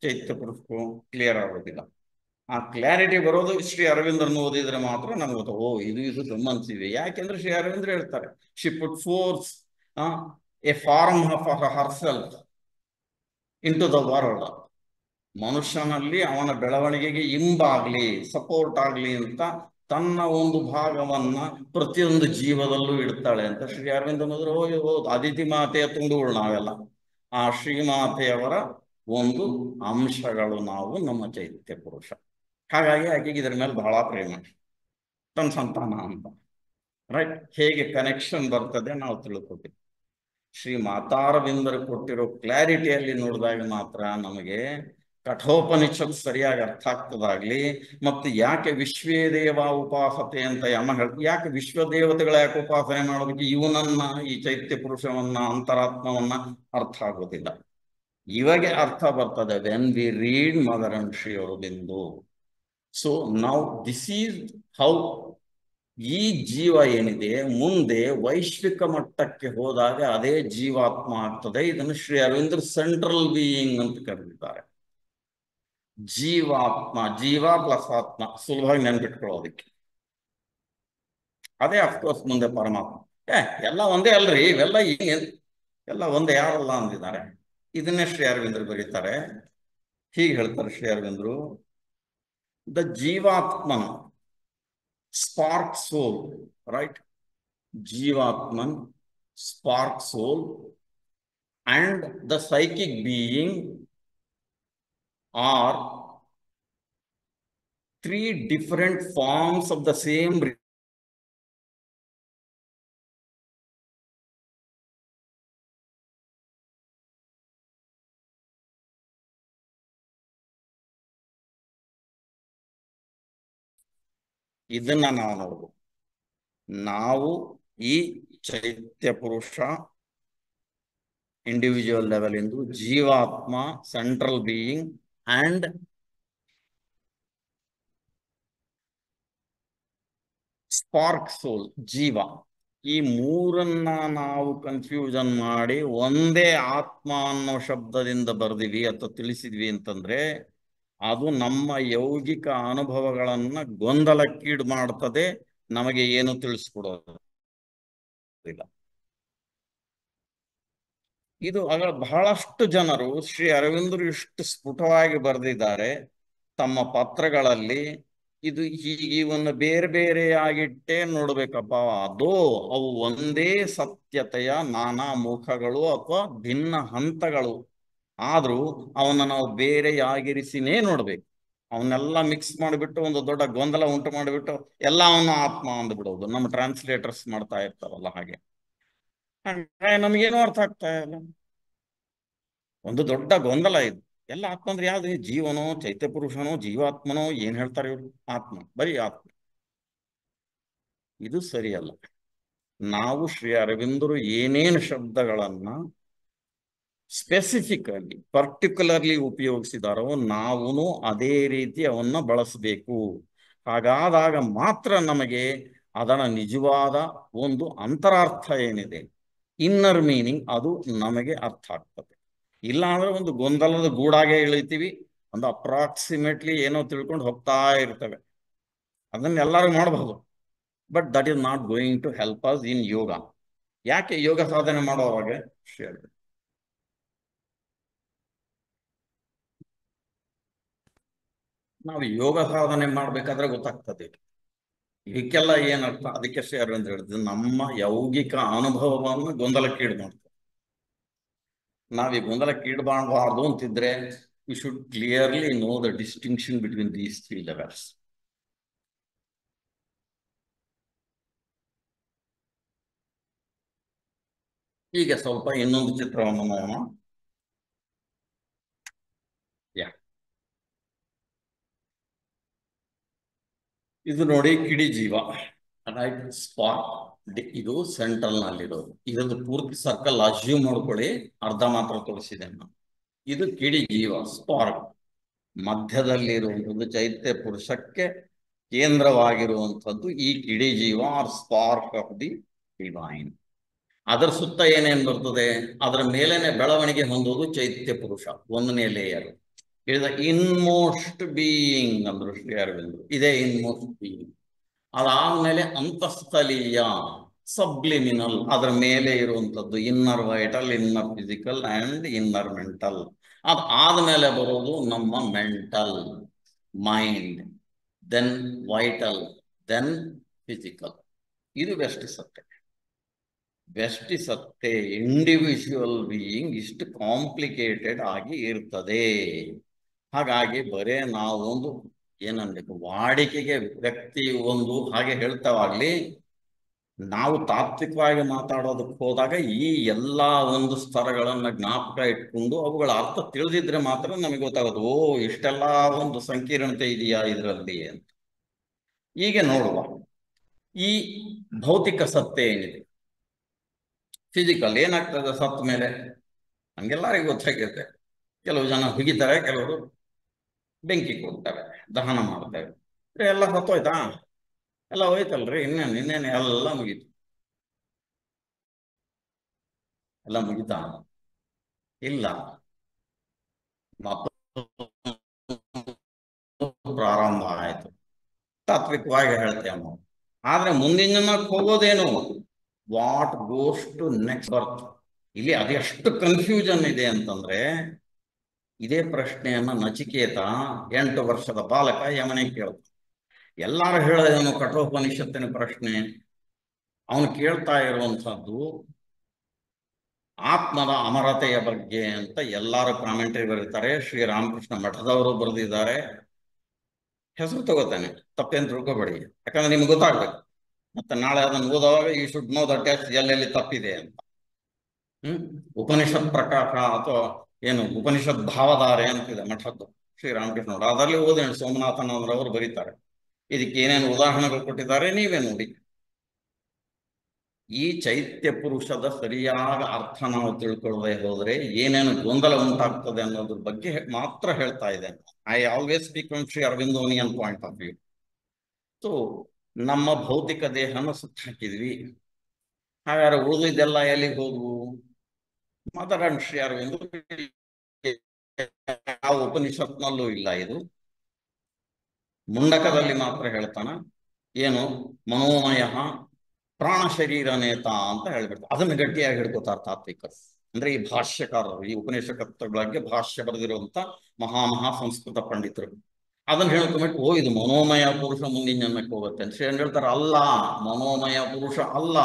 ಚೈತ್ಯ ಪುರುಷಕ್ಕೂ ಕ್ಲಿಯರ್ ಆಗೋದಿಲ್ಲ. ಆ ಕ್ಲಾರಿಟಿ ಬರೋದು ಶ್ರೀ ಅರವಿಂದರನ್ನು ಓದಿದ್ರೆ ಮಾತ್ರ ನಮ್ಗೆ ಗೊತ್ತ, ಓ ಇದು ಗಮನಿಸಿವೆ. ಯಾಕೆಂದ್ರೆ ಶ್ರೀ ಅರವಿಂದ್ರ ಹೇಳ್ತಾರೆ, she put forth a form of herself into the world. ಮನುಷ್ಯನಲ್ಲಿ ಅವನ ಬೆಳವಣಿಗೆಗೆ ಇಂಬಾಗ್ಲಿ, ಸಪೋರ್ಟ್ ಆಗ್ಲಿ ಅಂತ ತನ್ನ ಒಂದು ಭಾಗವನ್ನ ಪ್ರತಿಯೊಂದು ಜೀವದಲ್ಲೂ ಇಡ್ತಾಳೆ ಅಂತ ಶ್ರೀ ಅರವಿಂದ ಅದಿತಿ ಮಾತೆಯ ತುಂಡುಗಳು ನಾವೆಲ್ಲ. ಆ ಶ್ರೀಮಾತೆಯವರ ಒಂದು ಅಂಶಗಳು ನಾವು, ನಮ್ಮ ಚೈತ್ಯ ಪುರುಷ. ಹಾಗಾಗಿ ಆಕೆಗೆ ಇದರ ಮೇಲೆ ಬಹಳ ಪ್ರೇಮ, ತನ್ನ ಸಂತಾನ ಅಂತ. ರೈಟ್, ಹೇಗೆ ಕನೆಕ್ಷನ್ ಬರ್ತದೆ ನಾವು ತಿಳ್ಕೊತೀವಿ. ಶ್ರೀ ಮಾತಾರವಿಂದರು ಕೊಟ್ಟಿರೋ ಕ್ಲಾರಿಟಿಯಲ್ಲಿ ನೋಡಿದಾಗ ಮಾತ್ರ ನಮಗೆ ಕಠೋಪನಿಷತ್ ಸರಿಯಾಗಿ ಅರ್ಥ ಆಗ್ತದಾಗ್ಲಿ. ಮತ್ತು ಯಾಕೆ ವಿಶ್ವೇ ದೇವ ಉಪಾಸತೆ ಅಂತ ಯಾಕೆ ವಿಶ್ವದೇವತೆಗಳ ಯಾಕೆ ಉಪಾಸನೆ ಮಾಡೋದಕ್ಕೆ ಇವನನ್ನ, ಈ ಚೈತ್ಯ ಪುರುಷವನ್ನ, ಅಂತರಾತ್ಮವನ್ನ ಅರ್ಥ ಆಗೋದಿಲ್ಲ. ಇವಾಗ ಅರ್ಥ ಬರ್ತದೆ when we read mother and Shri Aurobindo. So now this is how ಈ ಜೀವ ಏನಿದೆ ಮುಂದೆ ವೈಶ್ವಿಕ ಮಟ್ಟಕ್ಕೆ ಹೋದಾಗ ಅದೇ ಜೀವಾತ್ಮ ಆಗ್ತದೆ. ಇದನ್ನು ಶ್ರೀ ಅರವಿಂದ್ರ ಸೆಂಟ್ರಲ್ ಬೀಯಿಂಗ್ ಅಂತ ಕರೆದಿದ್ದಾರೆ. ಜೀವಾತ್ಮ, ಜೀವ ಪ್ಲಸ್ ಆತ್ಮ, ಸುಲಭವಾಗಿ ನೆನ್ಪಿಟ್ಕೊಳ್ಳೋದಕ್ಕೆ. ಅದೇ ಅಫ್ಕೋರ್ಸ್ ಮುಂದೆ ಪರಮಾತ್ಮ. ಎಲ್ಲ ಒಂದೇ ಅಲ್ರಿ, ಇವೆಲ್ಲ ಎಲ್ಲ ಒಂದೇ, ಯಾರಲ್ಲ ಅಂದಿದ್ದಾರೆ. ಇದನ್ನೇ ಶ್ರೀ ಅರವಿಂದರು ಬರೀತಾರೆ. ಹೀಗೆ ಹೇಳ್ತಾರೆ ಶ್ರೀ ಅರವಿಂದರು, the jivatman spark soul, right? Jivatman, spark soul, and the psychic being are three different forms of the same. ಇದನ್ನ ನಾವು ನೋಡ್ಬೋದು. ನಾವು ಈ ಚೈತ್ಯ ಪುರುಷ ಇಂಡಿವಿಜುವಲ್ ಲೆವೆಲ್ ಇಂದು, ಜೀವಾತ್ಮ ಸೆಂಟ್ರಲ್ ಬೀಯಿಂಗ್ ಅಂಡ್ ಸ್ಪಾರ್ಕ್ ಸೋಲ್ ಜೀವ, ಈ ಮೂರನ್ನ ನಾವು ಕನ್ಫ್ಯೂಷನ್ ಮಾಡಿ ಒಂದೇ ಆತ್ಮ ಅನ್ನೋ ಶಬ್ದದಿಂದ ಬರ್ದಿವಿ ಅಥವಾ ತಿಳಿಸಿದ್ವಿ ಅಂತಂದ್ರೆ ಅದು ನಮ್ಮ ಯೌಗಿಕ ಅನುಭವಗಳನ್ನ ಗೊಂದಲಕ್ಕೀಡು ಮಾಡ್ತದೆ, ನಮಗೆ ಏನು ತಿಳಿಸ್ಕೊಡೋದಿಲ್ಲ. ಇದು ಬಹಳಷ್ಟು ಜನರು ಶ್ರೀ ಅರವಿಂದರು ಇಷ್ಟು ಸ್ಫುಟವಾಗಿ ಬರೆದಿದ್ದಾರೆ ತಮ್ಮ ಪತ್ರಗಳಲ್ಲಿ. ಇದು ಇವನ್ನ ಬೇರೆ ಬೇರೆಯಾಗಿಟ್ಟೇ ನೋಡ್ಬೇಕಪ್ಪ. ಅದು ಅವು ಒಂದೇ ಸತ್ಯತೆಯ ನಾನಾ ಮುಖಗಳು ಅಥವಾ ಭಿನ್ನ ಹಂತಗಳು. ಆದ್ರೂ ಅವನ್ನ ನಾವು ಬೇರೆಯಾಗಿರಿಸಿನೇ ನೋಡ್ಬೇಕು. ಅವನ್ನೆಲ್ಲ ಮಿಕ್ಸ್ ಮಾಡಿಬಿಟ್ಟು ಒಂದು ದೊಡ್ಡ ಗೊಂದಲ ಉಂಟು ಮಾಡಿಬಿಟ್ಟು ಎಲ್ಲ ಅವನ ಆತ್ಮ ಅಂದ್ಬಿಡೋದು. ನಮ್ಮ ಟ್ರಾನ್ಸ್ಲೇಟರ್ಸ್ ಮಾಡ್ತಾ ಇರ್ತಾರಲ್ಲ ಹಾಗೆ. ನಮಗೇನು ಅರ್ಥ ಆಗ್ತಾ ಇಲ್ಲ. ಒಂದು ದೊಡ್ಡ ಗೊಂದಲ ಇದು. ಎಲ್ಲ ಆತ್ಮ ಅಂದ್ರೆ ಯಾವ್ದು? ಜೀವನೋ, ಚೈತ್ಯ ಪುರುಷನೋ, ಜೀವಾತ್ಮನೋ, ಏನ್ ಹೇಳ್ತಾರೆ ಇವರು? ಆತ್ಮ, ಬರೀ ಆತ್ಮ. ಇದು ಸರಿಯಲ್ಲ. ನಾವು ಶ್ರೀ ಅರವಿಂದರು ಏನೇನು ಶಬ್ದಗಳನ್ನ ಸ್ಪೆಸಿಫಿಕಲಿ ಪರ್ಟಿಕ್ಯುಲರ್ಲಿ ಉಪಯೋಗಿಸಿದಾರೋ ನಾವು ಅದೇ ರೀತಿ ಅವನ್ನ ಬಳಸಬೇಕು. ಹಾಗಾದಾಗ ಮಾತ್ರ ನಮಗೆ ಅದರ ನಿಜವಾದ ಒಂದು ಅಂತರಾರ್ಥ ಏನಿದೆ, ಇನ್ನರ್ ಮೀನಿಂಗ್, ಅದು ನಮಗೆ ಅರ್ಥ ಆಗ್ತದೆ. ಇಲ್ಲ ಅಂದ್ರೆ ಒಂದು ಗೊಂದಲದ ಗೂಡಾಗೆ ಇಳಿತೀವಿ, ಒಂದು ಅಪ್ರಾಕ್ಸಿಮೇಟ್ಲಿ ಏನೋ ತಿಳ್ಕೊಂಡು ಹೋಗ್ತಾ ಇರ್ತವೆ. ಅದನ್ನ ಎಲ್ಲರೂ ಮಾಡಬಹುದು, but that is not going to help us in yoga. ಯಾಕೆ ಯೋಗ ಸಾಧನೆ ಮಾಡುವಾಗ ನಾವು ಯೋಗ ಸಾಧನೆ ಮಾಡ್ಬೇಕಾದ್ರೆ ಗೊತ್ತಾಗ್ತದೆ ಇದಕ್ಕೆಲ್ಲ ಏನರ್ಥ. ಅದಕ್ಕೆ ಶ್ರೀ ಅರವಿಂದ ಹೇಳಿದ್ರು, ನಮ್ಮ ಯೌಗಿಕ ಅನುಭವವನ್ನು ಗೊಂದಲಕ್ಕೀಡು ಮಾಡ್ತಾರೆ. ನಾವು ಈ ಗೊಂದಲಕ್ಕೀಡಬಾರದು ಅಂತಿದ್ರೆ we should clearly know the distinction between these three levels. ಈಗ ಸ್ವಲ್ಪ ಇನ್ನೊಂದು ಚಿತ್ರವನ್ನು ನೋಡೋಣ. ಇದು ನೋಡಿ, ಕಿಡಿ ಜೀವ, ರೈಟ್? ಸ್ಪಾರ್ಕ್. ಇದು ಸೆಂಟ್ರಲ್ ನಲ್ಲಿರೋದು. ಇದೊಂದು ಪೂರ್ತಿ ಸರ್ಕಲ್ ಅಸ್ಯೂಮ್ ಮಾಡ್ಕೊಳ್ಳಿ, ಅರ್ಧ ಮಾತ್ರ ತೋರಿಸಿದೆ ನಾನು. ಇದು ಕಿಡಿ ಜೀವ, ಸ್ಪಾರ್ಕ್. ಮಧ್ಯದಲ್ಲಿರುವಂಥದ್ದು ಚೈತ್ಯ ಪುರುಷಕ್ಕೆ ಕೇಂದ್ರವಾಗಿರುವಂಥದ್ದು ಈ ಕಿಡಿ ಜೀವ, or spark of the divine. ಅದರ ಸುತ್ತ ಏನೇನು ಬರ್ತದೆ, ಅದರ ಮೇಲೇನೆ ಬೆಳವಣಿಗೆ ಹೊಂದೋದು ಚೈತ್ಯ ಪುರುಷ, ಒಂದನೇ ಲೇಯರ್. ಇಸ್ ದ ಇನ್ಮೋಸ್ಟ್ ಬೀಯಿಂಗ್ ಅಂದ್ರು ಶ್ರೀ ಅರವಿಂದರು. ಇದೇ ಇನ್ಮೋಸ್ಟ್ ಬೀಯಿಂಗ್. ಅದಾದ್ಮೇಲೆ ಅಂತಸ್ಥಲೀಯ, ಸಬ್ಲಿಮಿನಲ್, ಅದರ ಮೇಲೆ ಇರುವಂಥದ್ದು inner vital, inner physical and inner mental. ಅದು ಆದ್ಮೇಲೆ ಬರೋದು ನಮ್ಮ mental, mind, then vital, then physical. ಇದು ವ್ಯಷ್ಟಿಸತ್ತೆ. ವ್ಯಷ್ಟಿಸತ್ತೆ ಇಂಡಿವಿಜುವಲ್ ಬೀಯಿಂಗ್ ಇಷ್ಟು ಕಾಂಪ್ಲಿಕೇಟೆಡ್ ಆಗಿ ಇರ್ತದೆ. ಹಾಗಾಗಿ ಬರೇ ನಾವೊಂದು ಏನನ್ಬೇಕು, ವಾಡಿಕೆಗೆ ವ್ಯಕ್ತಿ ಒಂದು ಹಾಗೆ ಹೇಳ್ತಾವಾಗ್ಲಿ, ನಾವು ತಾತ್ವಿಕವಾಗಿ ಮಾತಾಡೋದಕ್ಕೆ ಹೋದಾಗ ಈ ಎಲ್ಲ ಒಂದು ಸ್ತರಗಳನ್ನ ಜ್ಞಾಪಕ ಇಟ್ಕೊಂಡು ಅವುಗಳ ಅರ್ಥ ತಿಳಿದಿದ್ರೆ ಮಾತ್ರ ನಮಗೆ ಗೊತ್ತಾಗೋದು, ಓ ಇಷ್ಟೆಲ್ಲ ಒಂದು ಸಂಕೀರ್ಣತೆ ಇದೆಯಾ ಇದರಲ್ಲಿ ಅಂತ. ಈಗ ನೋಡುವ, ಈ ಭೌತಿಕ ಸತ್ಯ ಏನಿದೆ, ಫಿಸಿಕಲ್, ಏನಾಗ್ತದೆ ಸತ್ತ ಮೇಲೆ ಹಂಗೆಲ್ಲರಿಗೂ ಗೊತ್ತಾಗಿರುತ್ತೆ. ಕೆಲವು ಜನ ಹುಗಿತಾರೆ, ಕೆಲವರು ಬೆಂಕಿ ಕೊಡ್ತಾರೆ, ದಹನ ಮಾಡ್ತೇವೆ. ಎಲ್ಲ ಸತ್ತೋಯ್ತಾ? ಎಲ್ಲ ಹೋಯ್ತಲ್ರಿ, ಇನ್ನೇನು ಎಲ್ಲ ಮುಗೀತು. ಎಲ್ಲ ಮುಗಿತಾ? ಇಲ್ಲ, ಪ್ರಾರಂಭ ಆಯ್ತು. ತಾತ್ವಿಕವಾಗಿ ಹೇಳ್ತೇವೆ ನಾವು. ಆದ್ರೆ ಮುಂದಿನ ಜನಕ್ಕೆ ಹೋಗೋದೇನು, what goes to next birth. ಇಲ್ಲಿ ಅದೆಷ್ಟು ಕನ್ಫ್ಯೂಷನ್ ಇದೆ ಅಂತಂದ್ರೆ, ಇದೇ ಪ್ರಶ್ನೆಯನ್ನ ನಚಿಕೇತ 8 ವರ್ಷದ ಬಾಲಕ ಯಮನಿಗೆ ಕೇಳ್ತಾನೆ. ಎಲ್ಲಾರು ಹೇಳೋದೇನು, ಕಠೋಪನಿಷತ್ತಿನ ಪ್ರಶ್ನೆ. ಅವನು ಕೇಳ್ತಾ ಇರುವಂತಹದ್ದು ಆತ್ಮದ ಅಮರತೆಯ ಬಗ್ಗೆ ಅಂತ ಎಲ್ಲಾರು ಕಾಮೆಂಟ್ರಿ ಬರೀತಾರೆ. ಶ್ರೀರಾಮಕೃಷ್ಣ ಮಠದವರು ಬರೆದಿದ್ದಾರೆ. ಹೆಸರು ತಗೋತಾನೆ, ತಪ್ಪೇನು ತಿಳ್ಕೊಬೇಡಿ, ಯಾಕಂದ್ರೆ ನಿಮ್ಗೆ ಗೊತ್ತಾಗ್ಬೇಕು. ಮತ್ತೆ ನಾಳೆ ಅದನ್ನು ಓದುವಾಗ ಈ ಶುಡ್ ನೋ ದಟ್ ಎಲ್ಲೆಲ್ಲಿ ತಪ್ಪಿದೆ ಅಂತ. ಉಪನಿಷತ್ ಪ್ರಕಾಶ ಅಥವಾ ಏನು ಉಪನಿಷತ್ ಭಾವಧಾರೆ ಅಂತಿದೆ ಮಠದ್ದು ಶ್ರೀರಾಮಕೃಷ್ಣವರು, ಅದರಲ್ಲಿ ಓದೇನು ಸೋಮನಾಥನ್ ಅವರು ಬರೀತಾರೆ. ಇದಕ್ಕೆ ಏನೇನು ಉದಾಹರಣೆಗಳು ಕೊಟ್ಟಿದ್ದಾರೆ ನೀವೇ ನೋಡಿ. ಈ ಚೈತ್ಯ ಪುರುಷದ ಸರಿಯಾದ ಅರ್ಥ ನಾವು ತಿಳ್ಕೊಳ್ಳದೆ ಹೋದ್ರೆ ಏನೇನು ಗೊಂದಲ ಉಂಟಾಗ್ತದೆ ಅನ್ನೋದ್ರ ಬಗ್ಗೆ ಮಾತ್ರ ಹೇಳ್ತಾ ಇದ್ದೇನೆ. I always speak from Shri Aurobindonian point of view. So ನಮ್ಮ ಭೌತಿಕ ದೇಹನ ಸುತ್ತ ಹಾಕಿದ್ವಿ, ಹಾಗಾದ್ರೆ ಉಳಿದಿದ್ದೆಲ್ಲ ಎಲ್ಲಿಗೆ ಹೋದ್ವು? ಮಾತಾಡೋಣ. ಶ್ರೀ ಅರವಿಂದ ಯಾವ ಉಪನಿಷತ್ನಲ್ಲೂ ಇಲ್ಲ. ಇದು ಮುಂಡಕದಲ್ಲಿ ಮಾತ್ರ ಹೇಳ್ತಾನ. ಏನು, ಮನೋಮಯ ಪ್ರಾಣ ಶರೀರ ನೇತ ಅಂತ ಹೇಳ್ಬಿಡ್ತಾರೆ. ಅದನ್ನು ಗಟ್ಟಿಯಾಗಿ ಹಿಡ್ಕೋತಾರೆ ತಾತ್ವಿಕರು. ಅಂದ್ರೆ ಈ ಭಾಷ್ಯಕಾರರು, ಈ ಉಪನಿಷತ್ತುಗಳಿಗೆ ಭಾಷ್ಯ ಬರೆದಿರುವಂತ ಮಹಾ ಸಂಸ್ಕೃತ ಪಂಡಿತರು ಅದನ್ನ ಹೇಳ್ಕೊಂಬಿಟ್ಟು ಓ ಇದು ಮನೋಮಯ ಪುರುಷ ಮುಂದಿನ ಜನ್ಮಕ್ಕೆ ಹೋಗುತ್ತೆ ಅಂತ ಶ್ರೀ ಹೇಳ್ತಾರೆ. ಅಲ್ಲ, ಮನೋಮಯ ಪುರುಷ ಅಲ್ಲ.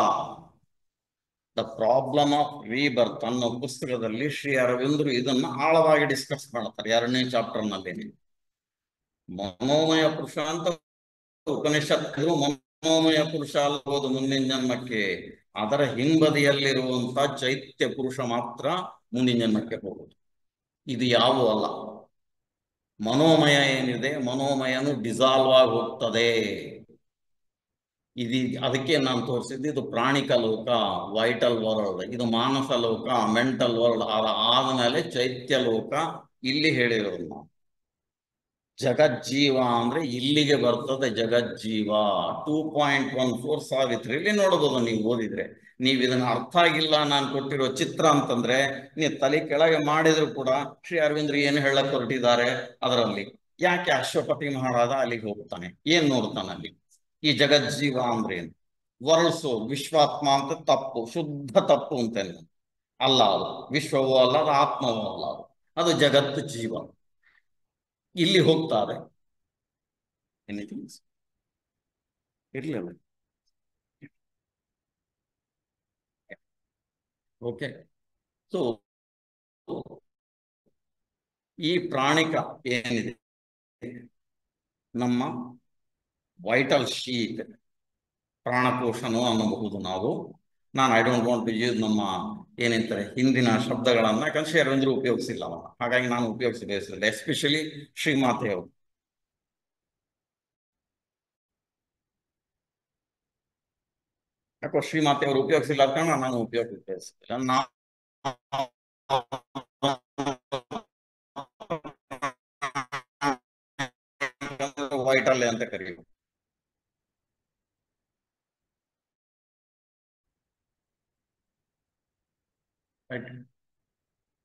ದ ಪ್ರಾಬ್ಲಮ್ ಆಫ್ ರೀಬರ್ತ್ ಅನ್ನೋ ಪುಸ್ತಕದಲ್ಲಿ ಶ್ರೀ ಅರವಿಂದರು ಇದನ್ನ ಆಳವಾಗಿ ಡಿಸ್ಕಸ್ ಮಾಡ್ತಾರೆ 2ನೇ ಚಾಪ್ಟರ್ನಲ್ಲಿ. ಮನೋಮಯ ಪುರುಷ ಅಂತ ಉಪನಿಷತ್ತು ಮನೋಮಯ ಪುರುಷ ಅಲ್ಲಬಹುದು ಮುಂದಿನ ಜನ್ಮಕ್ಕೆ. ಅದರ ಹಿಂಬದಿಯಲ್ಲಿರುವಂತ ಚೈತ್ಯ ಪುರುಷ ಮಾತ್ರ ಮುಂದಿನ ಜನ್ಮಕ್ಕೆ ಹೋಗುದು. ಇದು ಯಾವೂ ಅಲ್ಲ. ಮನೋಮಯ ಏನಿದೆ, ಮನೋಮಯನು ಡಿಸಾಲ್ವ್ ಆಗಿ ಹೋಗ್ತದೆ. ಅದಕ್ಕೆ ನಾನು ತೋರಿಸಿದ್ದು ಇದು ಪ್ರಾಣಿಕ ಲೋಕ, ವೈಟಲ್ ವರ್ಲ್ಡ್, ಇದು ಮಾನಸ ಲೋಕ, ಮೆಂಟಲ್ ವರ್ಲ್ಡ್. ಆದ್ಮೇಲೆ ಚೈತ್ಯ ಲೋಕ ಇಲ್ಲಿ ಹೇಳಿರೋದು ನಾವು. ಜಗಜ್ಜೀವ ಅಂದ್ರೆ ಇಲ್ಲಿಗೆ ಬರ್ತದೆ ಜಗಜ್ಜೀವ. 2.14 ಸಾವಿತ್ರಿಯಲ್ಲಿ ನೋಡಬಹುದು ನೀವು ಓದಿದ್ರೆ. ನೀವು ಇದನ್ನ ಅರ್ಥ ಆಗಿಲ್ಲ ನಾನು ಕೊಟ್ಟಿರೋ ಚಿತ್ರ ಅಂತಂದ್ರೆ ನೀವು ತಲೆ ಕೆಳಗೆ ಮಾಡಿದ್ರು ಕೂಡ ಶ್ರೀ ಅರವಿಂದ್ರ ಏನು ಹೇಳಕ್ ಹೊರಟಿದ್ದಾರೆ ಅದರಲ್ಲಿ. ಯಾಕೆ ಅಶ್ವಪತಿ ಮಹಾರಾಜ ಅಲ್ಲಿಗೆ ಹೋಗ್ತಾನೆ, ಏನ್ ನೋಡ್ತಾನೆ ಅಲ್ಲಿ? ಈ ಜಗಜ್ಜೀವ ಅಂದ್ರೆ ಏನು? ವರ್ಲ್ಸು ವಿಶ್ವಾತ್ಮ ಅಂತ ತಪ್ಪು, ಶುದ್ಧ ತಪ್ಪು ಅಂತೇನೆ ಅಲ್ಲ. ಅದು ವಿಶ್ವವೂ ಅಲ್ಲ, ಅದು ಆತ್ಮವೂ ಅಲ್ಲ. ಅದು ಜಗತ್ತು ಜೀವ. ಇಲ್ಲಿ ಹೋಗ್ತಾರೆ ಇರ್ಲಿಲ್ಲ. ಓಕೆ, ಸೊ ಈ ಪ್ರಾಣಿಕ ಏನಿದೆ ನಮ್ಮ ವೈಟಲ್ ಶೀಟ್, ಪ್ರಾಣಕೋಶನು ಅನ್ನಬಹುದು ನಾವು. ನಾನು I don't want to use ನಮ್ಮ ಏನಂತಾರೆ ಹಿಂದಿನ ಶಬ್ದಗಳನ್ನ, ಯಾಕಂದ್ರೆ ಶ್ರೀ ಅರವಿಂದರು ಉಪಯೋಗಿಸಿಲ್ಲ ಅವನ್ನ, ಹಾಗಾಗಿ ನಾನು ಉಪಯೋಗಿಸಿ ಬಯಸಿಲ್ಲ. ಎಸ್ಪೆಷಲಿ ಶ್ರೀಮಾತೆಯವರು. ಯಾಕೋ ಶ್ರೀಮಾತೆಯವರು ಉಪಯೋಗಿಸಿಲ್ಲ ಕಾರಣ ನಾನು ಉಪಯೋಗಿಸಿಲ್ಲ. ವೈಟಲ್ ಅಂತ ಕರೆಯುವುದು.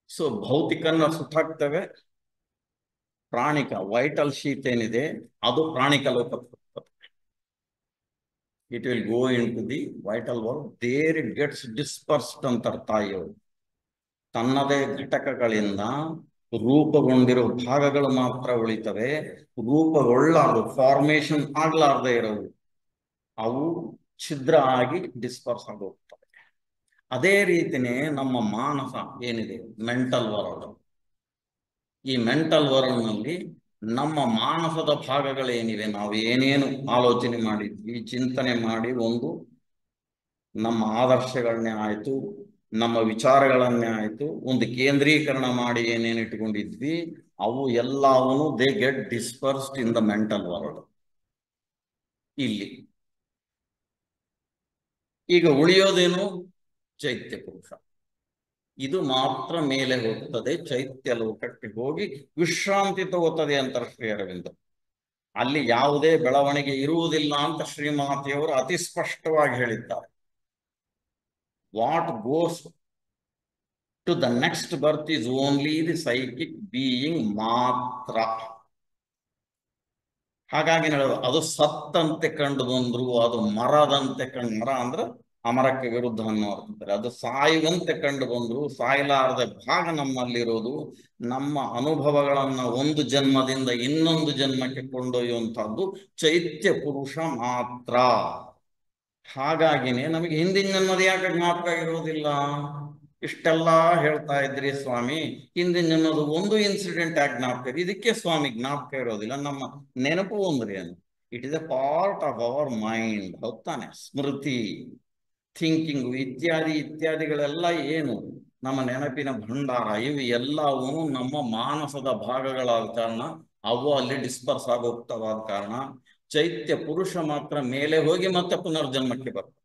ಸೊ ಭೌತಿಕನ್ನ ಸುಟ್ಟಾಕ್ತವೆ. ಪ್ರಾಣಿಕ ವೈಟಲ್ ಶೀಟ್ ಏನಿದೆ ಅದು ಪ್ರಾಣಿಕ ಲೋಕ. It will go into the vital world. There it gets dispersed ಅಂತಾರೆ ತಾಯಿಯವರು. ತನ್ನದೇ ಘಟಕಗಳಿಂದ ರೂಪಗೊಂಡಿರೋ ಭಾಗಗಳು ಮಾತ್ರ ಉಳಿತವೆ. ರೂಪಗೊಳ್ಳಾರ್ದು, ಫಾರ್ಮೇಶನ್ ಆಗ್ಲಾರ್ದೇ ಇರೋವು ಅವು ಛಿದ್ರ ಆಗಿ ಡಿಸ್ಪರ್ಸ್ ಆಗಿ ಹೋಗ್ತವೆ. ಅದೇ ರೀತಿನೇ ನಮ್ಮ ಮಾನಸ ಏನಿದೆ, ಮೆಂಟಲ್ ವರ್ಲ್ಡ್. ಈ ಮೆಂಟಲ್ ವರ್ಲ್ಡ್ ನಲ್ಲಿ ನಮ್ಮ ಮಾನಸದ ಭಾಗಗಳೇನಿವೆ, ನಾವು ಏನೇನು ಆಲೋಚನೆ ಮಾಡಿದ್ವಿ, ಚಿಂತನೆ ಮಾಡಿ ಒಂದು ನಮ್ಮ ಆದರ್ಶಗಳನ್ನೇ ಆಯ್ತು, ನಮ್ಮ ವಿಚಾರಗಳನ್ನೇ ಆಯ್ತು, ಒಂದು ಕೇಂದ್ರೀಕರಣ ಮಾಡಿ ಏನೇನು ಇಟ್ಕೊಂಡಿದ್ವಿ, ಅವು ಎಲ್ಲವೂ they get dispersed in the mental world. ಇಲ್ಲಿ ಈಗ ಉಳಿಯೋದೇನು? ಚೈತ್ಯ ಪುರುಷ. ಇದು ಮಾತ್ರ ಮೇಲೆ ಹೋಗ್ತದೆ, ಚೈತ್ಯ ಲೋಕಕ್ಕೆ ಹೋಗಿ ವಿಶ್ರಾಂತಿ ತಗೋತದೆ ಅಂತಾರೆ ಶ್ರೀ ಅರವಿಂದ. ಅಲ್ಲಿ ಯಾವುದೇ ಬೆಳವಣಿಗೆ ಇರುವುದಿಲ್ಲ ಅಂತ ಶ್ರೀಮಾತೆಯವರು ಅತಿ ಸ್ಪಷ್ಟವಾಗಿ ಹೇಳಿದ್ದಾರೆ. What goes to the next birth is only the psychic being ಮಾತ್ರ. ಹಾಗಾಗಿ ಹೇಳೋದು ಅದು ಸತ್ತಂತೆ ಕಂಡು ಬಂದ್ರು, ಅದು ಮರದಂತೆ ಕಂಡು, ಮರ ಅಂದ್ರೆ ಅಮರಕ್ಕೆ ವಿರುದ್ಧ ಅನ್ನೋ ಅರ್ಥದಲ್ಲಿ, ಅದು ಸಾಯುವಂತೆ ಕಂಡು ಬಂದ್ರು, ಸಾಯಲಾರದ ಭಾಗ ನಮ್ಮಲ್ಲಿರೋದು. ನಮ್ಮ ಅನುಭವಗಳನ್ನ ಒಂದು ಜನ್ಮದಿಂದ ಇನ್ನೊಂದು ಜನ್ಮಕ್ಕೆ ಕೊಂಡೊಯ್ಯುವಂತಹದ್ದು ಚೈತ್ಯ ಪುರುಷ ಮಾತ್ರ. ಹಾಗಾಗಿನೇ ನಮಗೆ ಹಿಂದಿನ ಜನ್ಮದ ಯಾಕೆ ಜ್ಞಾಪಕ ಇರೋದಿಲ್ಲ? ಇಷ್ಟೆಲ್ಲ ಹೇಳ್ತಾ ಇದ್ರಿ ಸ್ವಾಮಿ, ಹಿಂದಿನ ಜನ್ಮದ ಒಂದು ಇನ್ಸಿಡೆಂಟ್ ಯಾಕೆ ಜ್ಞಾಪಕ? ಇದಕ್ಕೆ ಸ್ವಾಮಿ ಜ್ಞಾಪಕ ಇರೋದಿಲ್ಲ. ನಮ್ಮ ನೆನಪು ಅಂದ್ರೆ ಏನು? It is a part of our mind. ಹೌದಾನೆ? ಸ್ಮೃತಿ, ಥಿಂಕಿಂಗ್ ಇತ್ಯಾದಿ ಇತ್ಯಾದಿಗಳೆಲ್ಲ ಏನು ನಮ್ಮ ನೆನಪಿನ ಭಂಡಾರ. ಇವು ಎಲ್ಲವೂ ನಮ್ಮ ಮಾನಸದ ಭಾಗಗಳಾದ ಕಾರಣ ಅವು ಅಲ್ಲಿ ಡಿಸ್ಪರ್ಸ್ ಆಗೋಗ್ತವಾದ ಕಾರಣ ಚೈತ್ಯ ಪುರುಷ ಮಾತ್ರ ಮೇಲೆ ಹೋಗಿ ಮತ್ತೆ ಪುನರ್ಜನ್ಮಕ್ಕೆ ಬರ್ತದೆ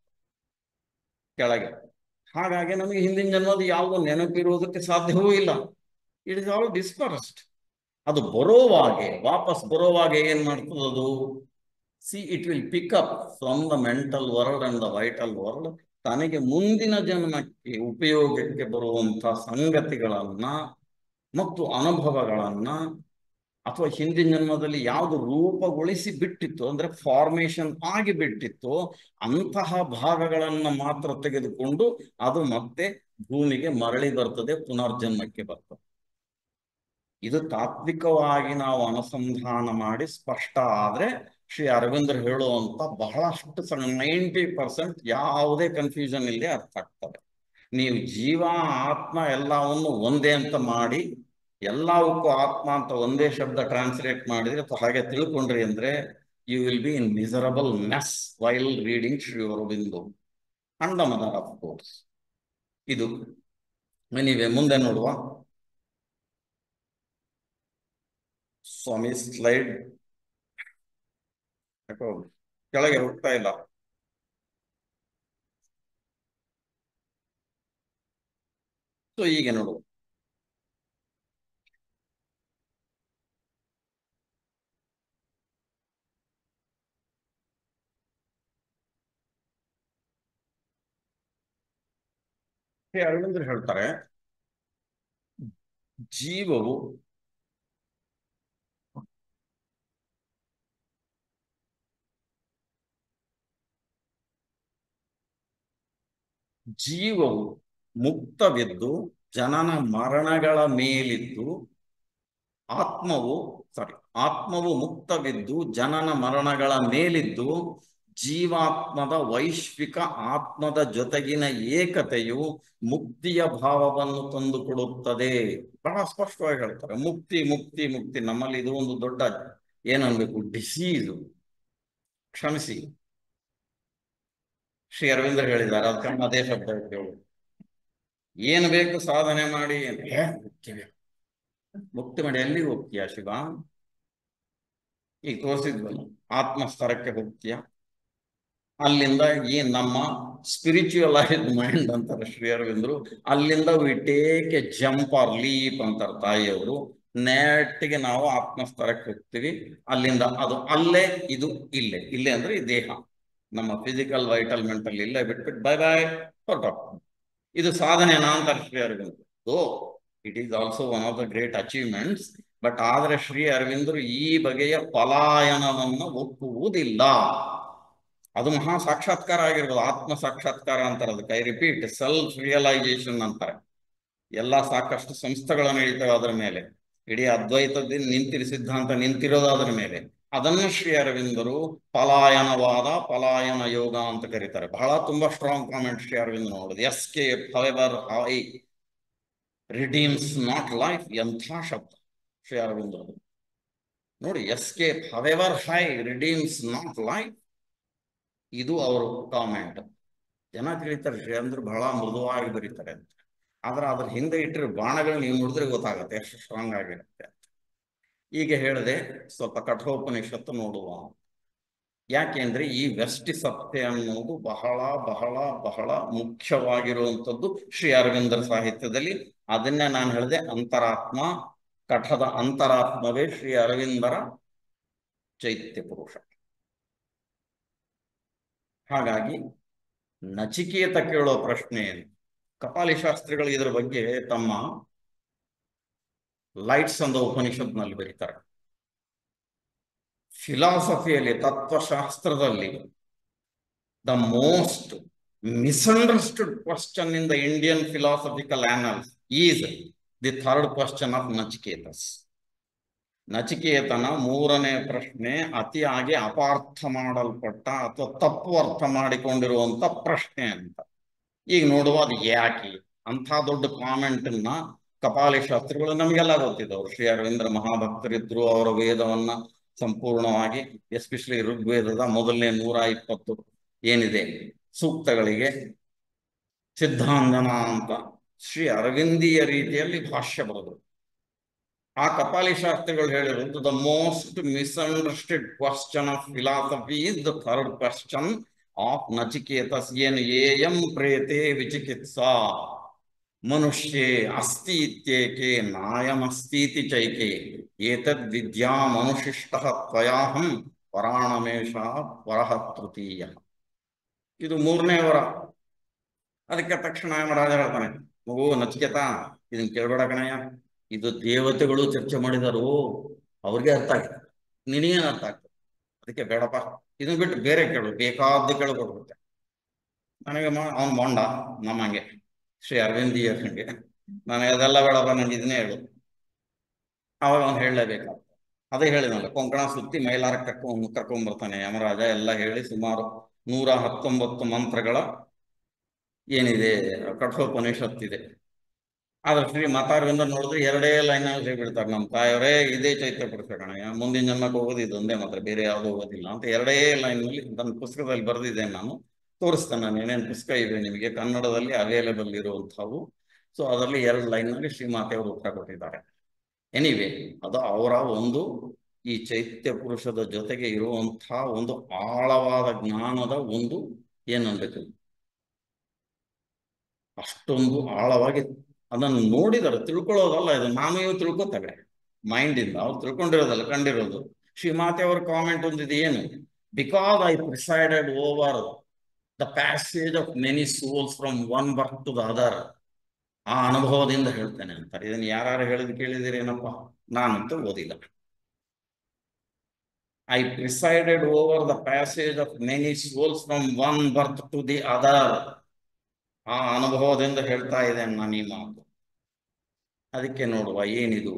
ಕೆಳಗೆ. ಹಾಗಾಗಿ ನಮಗೆ ಹಿಂದಿನ ಜನ್ಮದ ಯಾವುದೋ ನೆನಪಿರುವುದಕ್ಕೆ ಸಾಧ್ಯವೂ ಇಲ್ಲ. It is all dispersed. ಅದು ಬರೋವಾಗೆ, ವಾಪಸ್ ಬರೋವಾಗೆ ಏನ್ ಮಾಡ್ತದದು? See, it will pick up from the mental world and the vital world. ತನಗೆ ಮುಂದಿನ ಜನ್ಮಕ್ಕೆ ಉಪಯೋಗಕ್ಕೆ ಬರುವಂತಹ ಸಂಗತಿಗಳನ್ನ ಮತ್ತು ಅನುಭವಗಳನ್ನ, ಅಥವಾ ಹಿಂದಿನ ಜನ್ಮದಲ್ಲಿ ಯಾವುದು ರೂಪಗೊಳಿಸಿ ಬಿಟ್ಟಿತ್ತು ಅಂದ್ರೆ ಫಾರ್ಮೇಶನ್ ಆಗಿ ಬಿಟ್ಟಿತ್ತು, ಅಂತಹ ಭಾಗಗಳನ್ನ ಮಾತ್ರ ತೆಗೆದುಕೊಂಡು ಅದು ಮತ್ತೆ ಭೂಮಿಗೆ ಮರಳಿ ಬರ್ತದೆ, ಪುನರ್ಜನ್ಮಕ್ಕೆ ಬರ್ತದೆ. ಇದು ತಾತ್ವಿಕವಾಗಿ ನಾವು ಅನುಸಂಧಾನ ಮಾಡಿ ಸ್ಪಷ್ಟ ಆದ್ರೆ ಶ್ರೀ ಅರವಿಂದರು ಹೇಳುವಂತ ಬಹಳಷ್ಟು 90% ಯಾವುದೇ ಕನ್ಫ್ಯೂಷನ್ ಇಲ್ಲದೆ ಅರ್ಥ ಆಗ್ತದೆ. ನೀವು ಜೀವ ಆತ್ಮ ಎಲ್ಲವನ್ನು ಒಂದೇ ಅಂತ ಮಾಡಿ ಎಲ್ಲವಕ್ಕೂ ಆತ್ಮ ಅಂತ ಒಂದೇ ಶಬ್ದ ಟ್ರಾನ್ಸ್ಲೇಟ್ ಮಾಡಿದ್ರೆ ಅಥವಾ ಹಾಗೆ ತಿಳ್ಕೊಂಡ್ರಿ ಅಂದ್ರೆ you will be in miserable mess while reading Shri Aurobindo and the mother of course. ಇದು ನೀವೇ ಮುಂದೆ ನೋಡುವ. ಸ್ವಾಮಿ ಸ್ಲೈಡ್ ಯಾಕೋ ಕೆಳಗೆ ಹೋಗ್ತಾ ಇಲ್ಲ. ಸೊ ಹೀಗೆ ನೋಡುವ. ಅರವಿಂದರು ಹೇಳ್ತಾರೆ ಜೀವವು ಮುಕ್ತವಿದ್ದು ಜನನ ಮರಣಗಳ ಮೇಲಿದ್ದು ಆತ್ಮವು ಮುಕ್ತವಿದ್ದು ಜನನ ಮರಣಗಳ ಮೇಲಿದ್ದು ಜೀವಾತ್ಮದ ವೈಶ್ವಿಕ ಆತ್ಮದ ಜೊತೆಗಿನ ಏಕತೆಯು ಮುಕ್ತಿಯ ಭಾವವನ್ನು ತಂದುಕೊಡುತ್ತದೆ. ಬಹಳ ಸ್ಪಷ್ಟವಾಗಿ ಹೇಳ್ತಾರೆ ಮುಕ್ತಿ ಮುಕ್ತಿ ಮುಕ್ತಿ. ನಮ್ಮಲ್ಲಿ ಇದು ಒಂದು ದೊಡ್ಡ ಏನನ್ಬೇಕು ಡಿಸೀಸು. ಕ್ಷಮಿಸಿ, ಶ್ರೀ ಅರವಿಂದರು ಹೇಳಿದ್ದಾರೆ ಅದಕ್ಕೆ ಅದೇ ಶಬ್ದ ಹೇಳು. ಏನು ಬೇಕು ಸಾಧನೆ ಮಾಡಿ ಮುಕ್ತಿ ಮಾಡಿ ಎಲ್ಲಿಗೆ ಹೋಗ್ತೀಯ ಶಿವ? ಈಗ ತೋರಿಸಿದ್ವಲ್ಲ ಆತ್ಮಸ್ತರಕ್ಕೆ ಹೋಗ್ತೀಯ. ಅಲ್ಲಿಂದ ಈ ನಮ್ಮ ಸ್ಪಿರಿಚುವಲೈಸ್ಡ್ ಮೈಂಡ್ ಅಂತಾರೆ ಶ್ರೀ ಅರವಿಂದರು. ಅಲ್ಲಿಂದ we take a jump or leap ಅಂತಾರೆ ತಾಯಿಯವರು. ನೆಟ್ಟಿಗೆ ನಾವು ಆತ್ಮಸ್ತರಕ್ಕೆ ಹೋಗ್ತೀವಿ. ಅಲ್ಲಿಂದ ಅದು ಅಲ್ಲೇ, ಇದು ಇಲ್ಲೇ. ಇಲ್ಲೇ ಅಂದ್ರೆ ಈ ದೇಹ, ನಮ್ಮ ಫಿಸಿಕಲ್ ವೈಟಲ್ ಮೆಂಟಲ್ ಇಲ್ಲೇ ಬಿಟ್ಬಿಟ್ಟು ಬೈ ಬೈ ಹೊರಟು. ಇದು ಸಾಧನೆನಾ ಅಂತಾರೆ ಶ್ರೀ ಅರವಿಂದರು. It is also one of the great achievements. But ಆದ್ರೆ ಶ್ರೀ ಅರವಿಂದರು ಈ ಬಗೆಯ ಪಲಾಯನವನ್ನು ಒಪ್ಪುವುದಿಲ್ಲ. ಅದು ಮಹಾ ಸಾಕ್ಷಾತ್ಕಾರ ಆಗಿರ್ಬೋದು, ಆತ್ಮ ಸಾಕ್ಷಾತ್ಕಾರ ಅಂತಾರೆ ಅದಕ್ಕೆ. ಐ ರಿಪೀಟ್, ಸೆಲ್ಫ್ ರಿಯಲೈಸೇಷನ್ ಅಂತಾರೆ. ಎಲ್ಲ ಸಾಕಷ್ಟು ಸಂಸ್ಥೆಗಳು ನಡೀತವೆ ಅದರ ಮೇಲೆ. ಇಡೀ ಅದ್ವೈತದಿಂದ ನಿಂತಿರೋ ಸಿದ್ಧಾಂತ ನಿಂತಿರೋದು ಅದರ ಮೇಲೆ. ಅದನ್ನು ಶ್ರೀ ಅರವಿಂದರು ಪಲಾಯನವಾದ, ಪಲಾಯನ ಯೋಗ ಅಂತ ಕರೀತಾರೆ. ಬಹಳ ತುಂಬಾ ಸ್ಟ್ರಾಂಗ್ ಕಾಮೆಂಟ್ ಶ್ರೀ ಅರವಿಂದ ನೋಡುದು. Escape however he redeems not life. ಎಂಥ ಶಬ್ದ ಶ್ರೀ ಅರವಿಂದರು ನೋಡಿ. Escape however he redeems not life. ಇದು ಅವರು ಕಾಮೆಂಟ್. ಜನ ತಿಳಿತಾರೆ ಶ್ರೀ ಅಂದ್ರೆ ಬಹಳ ಮೃದುವಾಗಿ ಬರೀತಾರೆ ಅಂತ. ಆದ್ರೆ ಅದ್ರ ಹಿಂದೆ ಇಟ್ಟರೆ ಬಾಣಗಳು ನೀವು ನೋಡಿದ್ರೆ ಗೊತ್ತಾಗುತ್ತೆ ಎಷ್ಟು ಸ್ಟ್ರಾಂಗ್ ಆಗಿರುತ್ತೆ ಅಂತ. ಈಗ ಹೇಳಿದೆ ಸ್ವಲ್ಪ ಕಠೋಪನಿಷತ್ತು ನೋಡುವ. ಯಾಕೆಂದ್ರೆ ಈ ವ್ಯಷ್ಟಿ ಸತ್ಯ ಅನ್ನೋದು ಬಹಳ ಬಹಳ ಬಹಳ ಮುಖ್ಯವಾಗಿರುವಂಥದ್ದು ಶ್ರೀ ಅರವಿಂದರ ಸಾಹಿತ್ಯದಲ್ಲಿ. ಅದನ್ನೇ ನಾನು ಹೇಳಿದೆ, ಅಂತರಾತ್ಮ, ಕಠದ ಅಂತರಾತ್ಮವೇ ಶ್ರೀ ಅರವಿಂದರ ಚೈತ್ಯ ಪುರುಷ. ಹಾಗಾಗಿ ನಚಿಕೇತ ಕೇಳೋ ಪ್ರಶ್ನೆ ಏನು? ಕಪಾಲಿ ಶಾಸ್ತ್ರಿಗಳು ಇದರ ಬಗ್ಗೆ ತಮ್ಮ ಲೈಟ್ಸ್ ಅಂದ ಉಪನಿಷತ್ನಲ್ಲಿ ಬರೀತಾರೆ. ಫಿಲಾಸಫಿಯಲ್ಲಿ, ತತ್ವಶಾಸ್ತ್ರದಲ್ಲಿ the most misunderstood question in the Indian philosophical annals is the third question of Nachiketas. ನಚಿಕೇತನ ಮೂರನೇ ಪ್ರಶ್ನೆ ಅತಿಯಾಗಿ ಅಪಾರ್ಥ ಮಾಡಲ್ಪಟ್ಟ ಅಥವಾ ತಪ್ಪು ಅರ್ಥ ಮಾಡಿಕೊಂಡಿರುವಂತ ಪ್ರಶ್ನೆ ಅಂತ. ಈಗ ನೋಡುವ ಅದು ಯಾಕೆ ಅಂಥ ದೊಡ್ಡ ಕಾಮೆಂಟನ್ನ ಕಪಾಲಿ ಶಾಸ್ತ್ರಿಗಳು ನಮಗೆಲ್ಲ ಗೊತ್ತಿದ್ದವರು. ಶ್ರೀ ಅರವಿಂದ್ರ ಮಹಾಭಕ್ತರಿದ್ರು. ಅವರ ವೇದವನ್ನ ಸಂಪೂರ್ಣವಾಗಿ, ಎಸ್ಪೆಷಲಿ ಋಗ್ವೇದದ ಮೊದಲನೇ 120 ಏನಿದೆ ಸೂಕ್ತಗಳಿಗೆ ಸಿದ್ಧಾಂಗನ ಅಂತ ಶ್ರೀ ಅರವಿಂದೀಯ ರೀತಿಯಲ್ಲಿ ಭಾಷ್ಯ ಬರೆದರು. ಆ ಕಪಾಲಿ ಶಾಸ್ತ್ರಿಗಳು ಹೇಳಿರೋದು the most misunderstood question of philosophy is the third question of Nachiketas. ಏನು ಏಯಂ ಪ್ರೇತೆ ವಿಚಿಕಿತ್ಸಾ ಮನುಷ್ಯೇ ಅಸ್ತಿ ಇತ್ಯೇಕೆ ನಾಯಮಸ್ತೀತಿ ಚೈಕೆ ಏತದ್ ವಿದ್ಯಾಮನುಶಿಷ್ಟಃ ತ್ವಯಾಹಂ ವರಾಣಮೇಷ ವರಹ ತೃತೀಯ. ಇದು ಮೂರನೇ ವರ. ಅದಕ್ಕೆ ತಕ್ಷಣ ಯಮರಾಜ ಹೇಳ್ತಾನೆ, ಮಗು ನಚಿಕೇತ ಇದನ್ನ ಕೇಳ್ಬೇಡ ಕಣಯ್ಯ, ಇದು ದೇವತೆಗಳು ಚರ್ಚೆ ಮಾಡಿದರು, ಅವ್ರಿಗೆ ಅರ್ಥ ಆಗಿದೆ, ನಿನಗೇನು ಅರ್ಥ ಆಗ್ತದೆ, ಅದಕ್ಕೆ ಬೇಡಪ್ಪ, ಇದನ್ನ ಬಿಟ್ಟು ಬೇರೆ ಕೇಳು, ಬೇಕಾದ್ದು ಕೇಳ್ಕೊಡ್ಬಿಟ್ಟೆ. ನನಗೆ ಅವ್ನು ಮೊಂಡ ನಮ್ಮಂಗೆ ಶ್ರೀ ಅರವಿಂದೀಯರಿಗೆ, ನನಗೆ ಅದೆಲ್ಲ ಬೇಡಪ್ಪ, ನನಗೆ ಇದನ್ನೇ ಹೇಳು. ಅವಾಗ ಅವನು ಹೇಳಲೇಬೇಕಾಗ್ತದೆ. ಅದೇ ಹೇಳಿದಲ್ಲ, ಕೊಂಕಣ ಸುತ್ತಿ ಮೈಲಾರ ಕರ್ಕೊಂಡ್ಬರ್ತಾನೆ ಯಮರಾಜ, ಎಲ್ಲ ಹೇಳಿ ಸುಮಾರು 119 ಮಂತ್ರಗಳ ಏನಿದೆ ಕಠೋಪನಿಷತ್ತಿದೆ. ಆದ್ರೆ ಶ್ರೀ ಮಾತಾರವಿಂದ ನೋಡಿದ್ರೆ 2 ಲೈನಲ್ಲಿ ಹೇಳ್ಬಿಡ್ತಾರೆ, ನಮ್ಮ ತಾಯವರೇ ಇದೇ ಚೈತ್ಯ ಪುರುಷ ಕಣಯ್ಯ, ಮುಂದಿನ ಜನ್ಮಕ್ಕೆ ಹೋಗೋದು ಇದೊಂದೇ ಮಾತ್ರ, ಬೇರೆ ಯಾವುದೂ ಓದಿಲ್ಲ ಅಂತ 2 ಲೈನಲ್ಲಿ ನನ್ನ ಪುಸ್ತಕದಲ್ಲಿ ಬರೆದಿದ್ದೇನೆ. ನಾನು ತೋರಿಸ್ತೇನೆ, ನಾನು ಏನೇನು ಪುಸ್ತಕ ಇದೆ ನಿಮಗೆ ಕನ್ನಡದಲ್ಲಿ ಅವೈಲೇಬಲ್ ಇರುವಂಥವು. ಸೊ ಅದರಲ್ಲಿ 2 ಲೈನ್ನಲ್ಲಿ ಶ್ರೀಮಾತೆಯವರು ಉತ್ತರ ಕೊಟ್ಟಿದ್ದಾರೆ. ಎನಿವೆ, ಅದು ಅವರ ಒಂದು ಈ ಚೈತ್ಯ ಪುರುಷದ ಜೊತೆಗೆ ಇರುವಂತಹ ಒಂದು ಆಳವಾದ ಜ್ಞಾನದ ಒಂದು ಏನನ್ಬೇಕು, ಅಷ್ಟೊಂದು ಆಳವಾಗಿ ಅದನ್ನು ನೋಡಿದರೆ ತಿಳ್ಕೊಳ್ಳೋದಲ್ಲ. ಇದು ನಾನು ಇವು ತಿಳ್ಕೊತೇವೆ ಮೈಂಡಿಂದ, ಅವ್ರು ತಿಳ್ಕೊಂಡಿರೋದಲ್ಲ, ಕಂಡಿರೋದು. ಶ್ರೀಮಾತೆ ಅವರ ಕಾಮೆಂಟ್ ಒಂದಿದೆ ಏನು, because I presided over the passage of many souls from one birth to the other. ಆ ಅನುಭವದಿಂದ ಹೇಳ್ತೇನೆ ಅಂತಾರೆ. ಇದನ್ನು ಯಾರು ಹೇಳಿದ್ ಕೇಳಿದಿರೇನಪ್ಪ? ನಾನಂತೂ ಓದಿಲ್ಲ. I presided over the passage of many souls from one birth to the other. ಆ ಅನುಭವದಿಂದ ಹೇಳ್ತಾ ಇದ್ದೇನೆ ನಾನು ಈ ಮಾತು. ಅದಕ್ಕೆ ನೋಡುವ ಏನಿದು,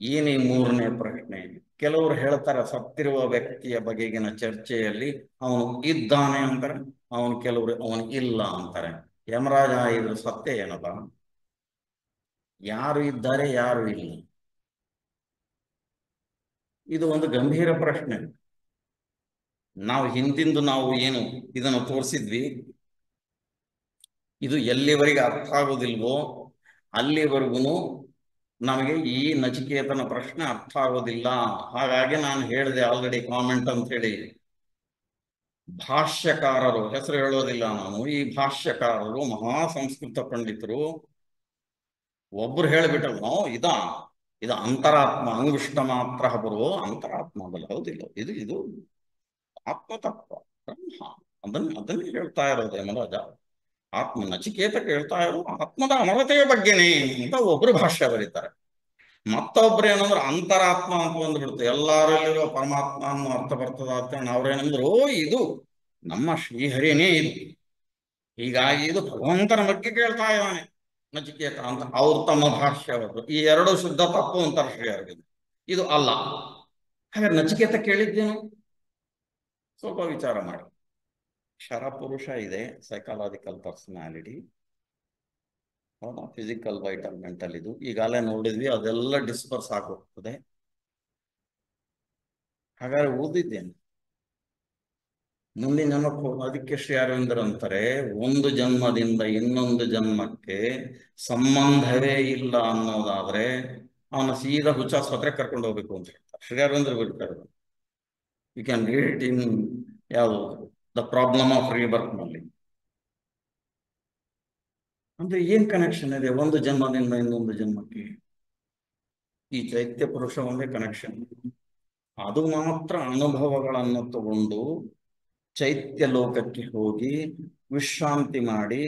ಏನೇ 3ನೇ ಪ್ರಶ್ನೆ. ಕೆಲವರು ಹೇಳ್ತಾರೆ ಸತ್ತಿರುವ ವ್ಯಕ್ತಿಯ ಬಗೆಗಿನ ಚರ್ಚೆಯಲ್ಲಿ ಅವನು ಇದ್ದಾನೆ ಅಂತಾರೆ, ಕೆಲವರು ಅವನು ಇಲ್ಲ ಅಂತಾರೆ. ಯಮರಾಜ ಇದು ಸತ್ಯ ಏನಪ್ಪ? ಯಾರು ಇದ್ದಾರೆ, ಯಾರು ಇಲ್ಲ? ಇದು ಒಂದು ಗಂಭೀರ ಪ್ರಶ್ನೆ. ನಾವು ಹಿಂದಿಂದು ನಾವು ಏನು ಇದನ್ನು ತೋರಿಸಿದ್ವಿ, ಇದು ಎಲ್ಲಿವರೆಗೆ ಅರ್ಥ ಆಗೋದಿಲ್ವೋ ಅಲ್ಲಿವರೆಗೂ ನಮಗೆ ಈ ನಚಿಕೇತನ ಪ್ರಶ್ನೆ ಅರ್ಥ ಆಗೋದಿಲ್ಲ. ಹಾಗಾಗಿ ನಾನು ಹೇಳಿದೆ ಆಲ್ರೆಡಿ ಕಾಮೆಂಟ್ ಅಂತ ಹೇಳಿ, ಭಾಷ್ಯಕಾರರು ಹೆಸರು ಹೇಳೋದಿಲ್ಲ ನಾನು, ಈ ಭಾಷ್ಯಕಾರರು ಮಹಾ ಸಂಸ್ಕೃತ ಪಂಡಿತರು ಒಬ್ರು ಹೇಳಿಬಿಟ್ಟರು, ಇದು ಅಂತರಾತ್ಮ, ಅಂಗುಷ್ಟ ಮಾತ್ರ ಬರುವ ಅಂತರಾತ್ಮ ಬಲ್ಲ. ಹೌದಿಲ್ಲ, ಇದು ಆತ್ಮತತ್ವ ಬ್ರಹ್ಮ. ಅದನ್ನೇ ಹೇಳ್ತಾ ಇರೋದು ಯಮರಾಜ. ಆತ್ಮ ನಚಿಕೇತಕ್ಕೆ ಹೇಳ್ತಾ ಇರೋ ಆತ್ಮದ ಅಮರತೆಯ ಬಗ್ಗೆನೇ ಅಂತ ಒಬ್ರು ಭಾಷ್ಯ ಬರೀತಾರೆ. ಮತ್ತೊಬ್ರು ಏನಂದ್ರೆ ಅಂತರಾತ್ಮ ಅಂತ ಬಂದ್ಬಿಡ್ತು, ಎಲ್ಲರಲ್ಲಿರೋ ಪರಮಾತ್ಮ ಅನ್ನೋ ಅರ್ಥ ಬರ್ತದ ಅಂತ ಅವ್ರೇನಂದ್ರು, ಇದು ನಮ್ಮ ಶ್ರೀಹರಿನೇ ಇದು, ಹೀಗಾಗಿ ಇದು ಭಗವಂತನ ಬಗ್ಗೆ ಕೇಳ್ತಾ ಇದ್ದಾನೆ ನಚಿಕೇತ ಅಂತ ಅವ್ರು ತಮ್ಮ ಭಾಷ್ಯವರು. ಈ 2 ಶುದ್ಧ ತಪ್ಪು ಅಂತಾರೆ ಶ್ರೀಹರಿಗೆ, ಇದು ಅಲ್ಲ. ಹಾಗಾದ್ರೆ ನಚಿಕೇತ ಕೇಳಿದ್ದೇನು? ಸ್ವಲ್ಪ ವಿಚಾರ ಮಾಡಿ. ಶರಪುರುಷ ಇದೆ, ಸೈಕಾಲಜಿಕಲ್ ಪರ್ಸನಾಲಿಟಿ, ಹೌದಾ, ಫಿಸಿಕಲ್ ವೈಟಲ್ ಮೆಂಟಲ್. ಇದು ಈಗಾಗಲೇ ನೋಡಿದ್ವಿ, ಅದೆಲ್ಲ ಡಿಸ್ಪರ್ಸ್ ಆಗೋಗ್ತದೆ. ಹಾಗಾದ್ರೆ ಓದಿದ್ದೇನೆ ಮುಂದಿನ ಜನ್ಮಕ್ಕೆ. ಅದಕ್ಕೆ ಶ್ರೀ ಅರವಿಂದರು ಅಂತಾರೆ, ಒಂದು ಜನ್ಮದಿಂದ ಇನ್ನೊಂದು ಜನ್ಮಕ್ಕೆ ಸಂಬಂಧವೇ ಇಲ್ಲ ಅನ್ನೋದಾದ್ರೆ ಅವನ ಸೀದಾ ಹುಚ್ಚಾಸ್ಪತ್ರೆ ಕರ್ಕೊಂಡು ಹೋಗ್ಬೇಕು ಅಂತ ಹೇಳ್ತಾರೆ ಶ್ರೀ ಅರವಿಂದರು ಬಿಡ್ತಾರೆ. You can read it in ಯಾವುದು ದ ಪ್ರಾಬ್ಲಮ್ ಆಫ್ ರೀಬರ್ತ್ ನಲ್ಲಿ. ಅಂದ್ರೆ ಏನ್ ಕನೆಕ್ಷನ್ ಇದೆ ಒಂದು ಜನ್ಮದಿಂದ ಇನ್ನೊಂದು ಜನ್ಮಕ್ಕೆ? ಈ ಚೈತ್ಯ ಪುರುಷ ಒಂದೇ ಕನೆಕ್ಷನ್. ಅದು ಮಾತ್ರ ಅನುಭವಗಳನ್ನು ತಗೊಂಡು ಚೈತ್ಯ ಲೋಕಕ್ಕೆ ಹೋಗಿ ವಿಶ್ರಾಂತಿ ಮಾಡಿ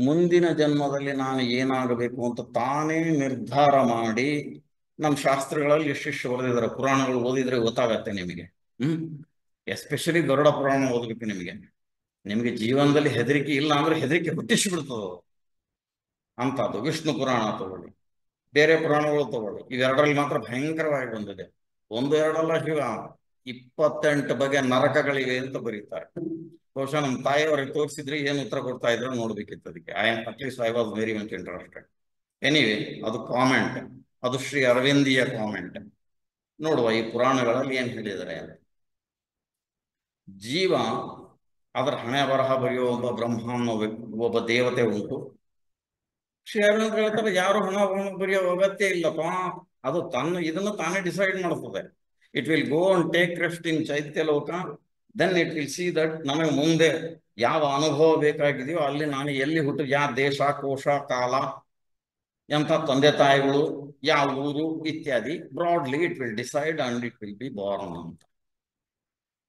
ಮುಂದಿನ ಜನ್ಮದಲ್ಲಿ ನಾನು ಏನಾಗಬೇಕು ಅಂತ ತಾನೇ ನಿರ್ಧಾರ ಮಾಡಿ, ನಮ್ಮ ಶಾಸ್ತ್ರಗಳಲ್ಲಿ ಎಷ್ಟೆಷ್ಟು ಬರೆದಿದ್ದಾರೆ, ಪುರಾಣಗಳು ಓದಿದ್ರೆ ಗೊತ್ತಾಗತ್ತೆ ನಿಮಗೆ. ಎಸ್ಪೆಷಲಿ ಗರುಡ ಪುರಾಣ ಓದಬೇಕು ನಿಮಗೆ ಜೀವನದಲ್ಲಿ ಹೆದರಿಕೆ ಇಲ್ಲ ಅಂದ್ರೆ ಹೆದರಿಕೆ ಹುಟ್ಟಿಸಿಬಿಡ್ತದ ಅಂತದ್ದು. ವಿಷ್ಣು ಪುರಾಣ ತಗೊಳ್ಳಿ, ಬೇರೆ ಪುರಾಣಗಳು ತಗೊಳ್ಳಿ, ಇವೆರಡರಲ್ಲಿ ಮಾತ್ರ ಭಯಂಕರವಾಗಿ ಬಂದಿದೆ. 1-2 ಅಲ್ಲ, 28 ಬಗೆಯ ನರಕಗಳಿವೆ ಅಂತ ಬರೀತಾರೆ. ಬಹುಶಃ ನಮ್ಮ ತಾಯಿಯವರಿಗೆ ತೋರಿಸಿದ್ರೆ ಏನು ಉತ್ತರ ಕೊಡ್ತಾ ಇದ್ರು ನೋಡ್ಬೇಕಿತ್ತು. ಅದಕ್ಕೆ at least I was very much interested. Anyway, ಅದು ಕಾಮೆಂಟ್, ಅದು ಶ್ರೀ ಅರವಿಂದಿಯ ಕಾಮೆಂಟ್. ನೋಡುವ ಈ ಪುರಾಣಗಳಲ್ಲಿ ಏನ್ ಹೇಳಿದ್ದಾರೆ. ಜೀವ ಅದರ ಹಣೆ ಬರಹ ಬರೆಯೋ ಒಬ್ಬ ಬ್ರಹ್ಮ ಅನ್ನೋ ಒಬ್ಬ ದೇವತೆ ಉಂಟು. ಶ್ರೀ ಅರವಿಂದ ಹೇಳ್ತಾರೆ, ಯಾರು ಹಣ ಬರೆಯೋ ಅಗತ್ಯ ಇಲ್ಲಪ್ಪ, ಅದು ಇದನ್ನು ತಾನೇ ಡಿಸೈಡ್ ಮಾಡ್ತದೆ. It will go and take rest in chaitya loka, then it will see that ನಮಗೆ ಮುಂದೆ ಯಾವ ಅನುಭವ ಬೇಕಾಗಿದೆಯೋ ಅಲ್ಲಿ ನಾನು ಎಲ್ಲಿ ಹುಟ್ಟು, ಯಾವ ದೇಶ, ಕೋಶ, ಕಾಲ, ಎಂಥ ತಂದೆ ತಾಯಿಗಳು, ಯಾವ ಊರು ಇತ್ಯಾದಿ, broadly it will decide and it will B Born ಅಂತ.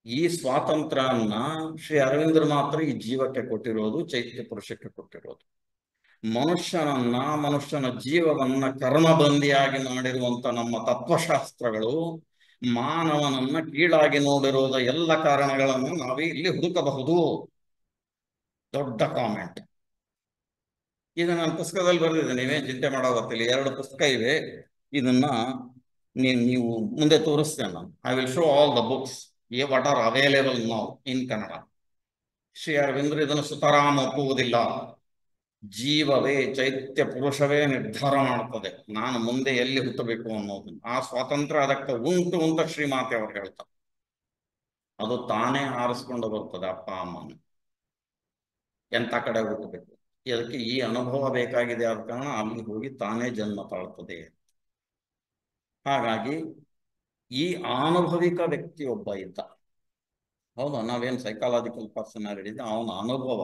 ಈ ಸ್ವಾತಂತ್ರ್ಯನ್ನ ಶ್ರೀ ಅರವಿಂದರು ಮಾತ್ರ ಈ ಜೀವಕ್ಕೆ ಕೊಟ್ಟಿರೋದು, ಚೈತ್ಯ ಪುರುಷಕ್ಕೆ ಕೊಟ್ಟಿರೋದು. ಮನುಷ್ಯನ ಜೀವವನ್ನ ಕರ್ಮಬಂದಿಯಾಗಿ ಮಾಡಿರುವಂತ ನಮ್ಮ ತತ್ವಶಾಸ್ತ್ರಗಳು ಮಾನವನನ್ನ ಕೀಳಾಗಿ ನೋಡಿರೋದ ಎಲ್ಲ ಕಾರಣಗಳನ್ನು ನಾವೇ ಇಲ್ಲಿ ಹುಡುಕಬಹುದು. ದೊಡ್ಡ ಕಾಮೆಂಟ್. ಈಗ ನಾನು ಪುಸ್ತಕದಲ್ಲಿ ಬರೆದಿದ್ದೆ, ನೀವೇ ಚಿಂತೆ ಮಾಡೋ ಗೊತ್ತಿಲ್ಲ. 2 ಪುಸ್ತಕ ಇವೆ, ಇದನ್ನ ನೀವು ಮುಂದೆ ತೋರಿಸ್ತೇನೆ ನಾನು. I will show all the books what are available now in Kannada. Shri ಅರವಿಂದ್ರ ಇದನ್ನು ಸುತರಾಮ್ ಒಪ್ಪುವುದಿಲ್ಲ. ಜೀವವೇ ಚೈತ್ಯ ಪುರುಷವೇ ನಿರ್ಧಾರ ಮಾಡ್ತದೆ ನಾನು ಮುಂದೆ ಎಲ್ಲಿ ಹುಟ್ಟಬೇಕು ಅನ್ನೋದು. ಆ ಸ್ವಾತಂತ್ರ್ಯ ಅದಕ್ಕೆ ಉಂಟು ಅಂತ ಶ್ರೀಮಾತೆ ಅವರು ಹೇಳ್ತಾರೆ. ಅದು ತಾನೇ ಆರಿಸ್ಕೊಂಡು ಬರ್ತದೆ ಅಪ್ಪ ಅಮ್ಮನ ಎಂಥ ಕಡೆ ಹುಟ್ಟಬೇಕು. ಅದಕ್ಕೆ ಈ ಅನುಭವ ಬೇಕಾಗಿದೆ ಆದ ಕಾರಣ ಅಲ್ಲಿ ಹೋಗಿ ತಾನೇ ಜನ್ಮ ತಾಳ್ತದೆ. ಹಾಗಾಗಿ ಈ ಅನುಭವಿಕ ವ್ಯಕ್ತಿಯೊಬ್ಬ ಇದ್ದ. ಹೌದಾ, ನಾವೇನು ಸೈಕಾಲಜಿಕಲ್ ಪರ್ಸನಾಲಿಟಿ ಇದೆ, ಅವನ ಅನುಭವ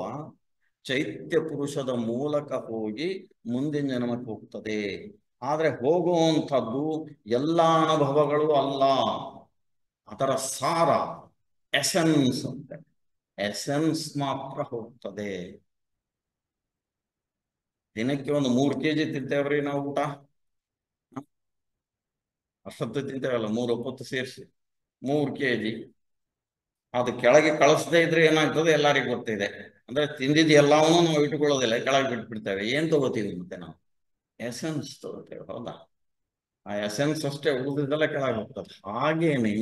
ಚೈತ್ಯ ಪುರುಷದ ಮೂಲಕ ಹೋಗಿ ಮುಂದಿನ ಜನ್ಮಕ್ಕೆ ಹೋಗ್ತದೆ. ಆದ್ರೆ ಹೋಗುವಂಥದ್ದು ಎಲ್ಲ ಅನುಭವಗಳು ಅಲ್ಲ, ಅದರ ಸಾರ ಎಸೆನ್ಸ್ ಅಂತ. ಎಸೆನ್ಸ್ ಮಾತ್ರ ಹೋಗ್ತದೆ. ದಿನಕ್ಕೆ ಒಂದು 3 kg ತಿಂತೇವ್ರಿ ನಾವು ಊಟ. ಅಷ್ಟೊತ್ತು ತಿಂತೇವಲ್ಲ, 3 ಹೊತ್ತು ಸೇರಿಸಿ 3 kg. ಅದು ಕೆಳಗೆ ಕಳಿಸದೇ ಇದ್ರೆ ಏನಾಗ್ತದೆ ಎಲ್ಲರಿಗೂ ಗೊತ್ತಿದೆ. ಅಂದ್ರೆ ತಿಂದಿದ್ದು ಎಲ್ಲವನ್ನೂ ನಾವು ಇಟ್ಕೊಳ್ಳೋದಿಲ್ಲ, ಕೆಳಗೆ ಬಿಟ್ಬಿಡ್ತೇವೆ. ಏನ್ ತಗೋತೀವಿ ಮತ್ತೆ ನಾವು? ಎಸೆನ್ಸ್ ತಗೋತೇವೆ. ಹೌದಾ? ಆ ಎಸೆನ್ಸ್ ಅಷ್ಟೇ, ಉಳಿದಿದ್ದೆಲ್ಲ ಕೆಳಗೆ ಹೋಗ್ತದೆ. ಹಾಗೇನೆ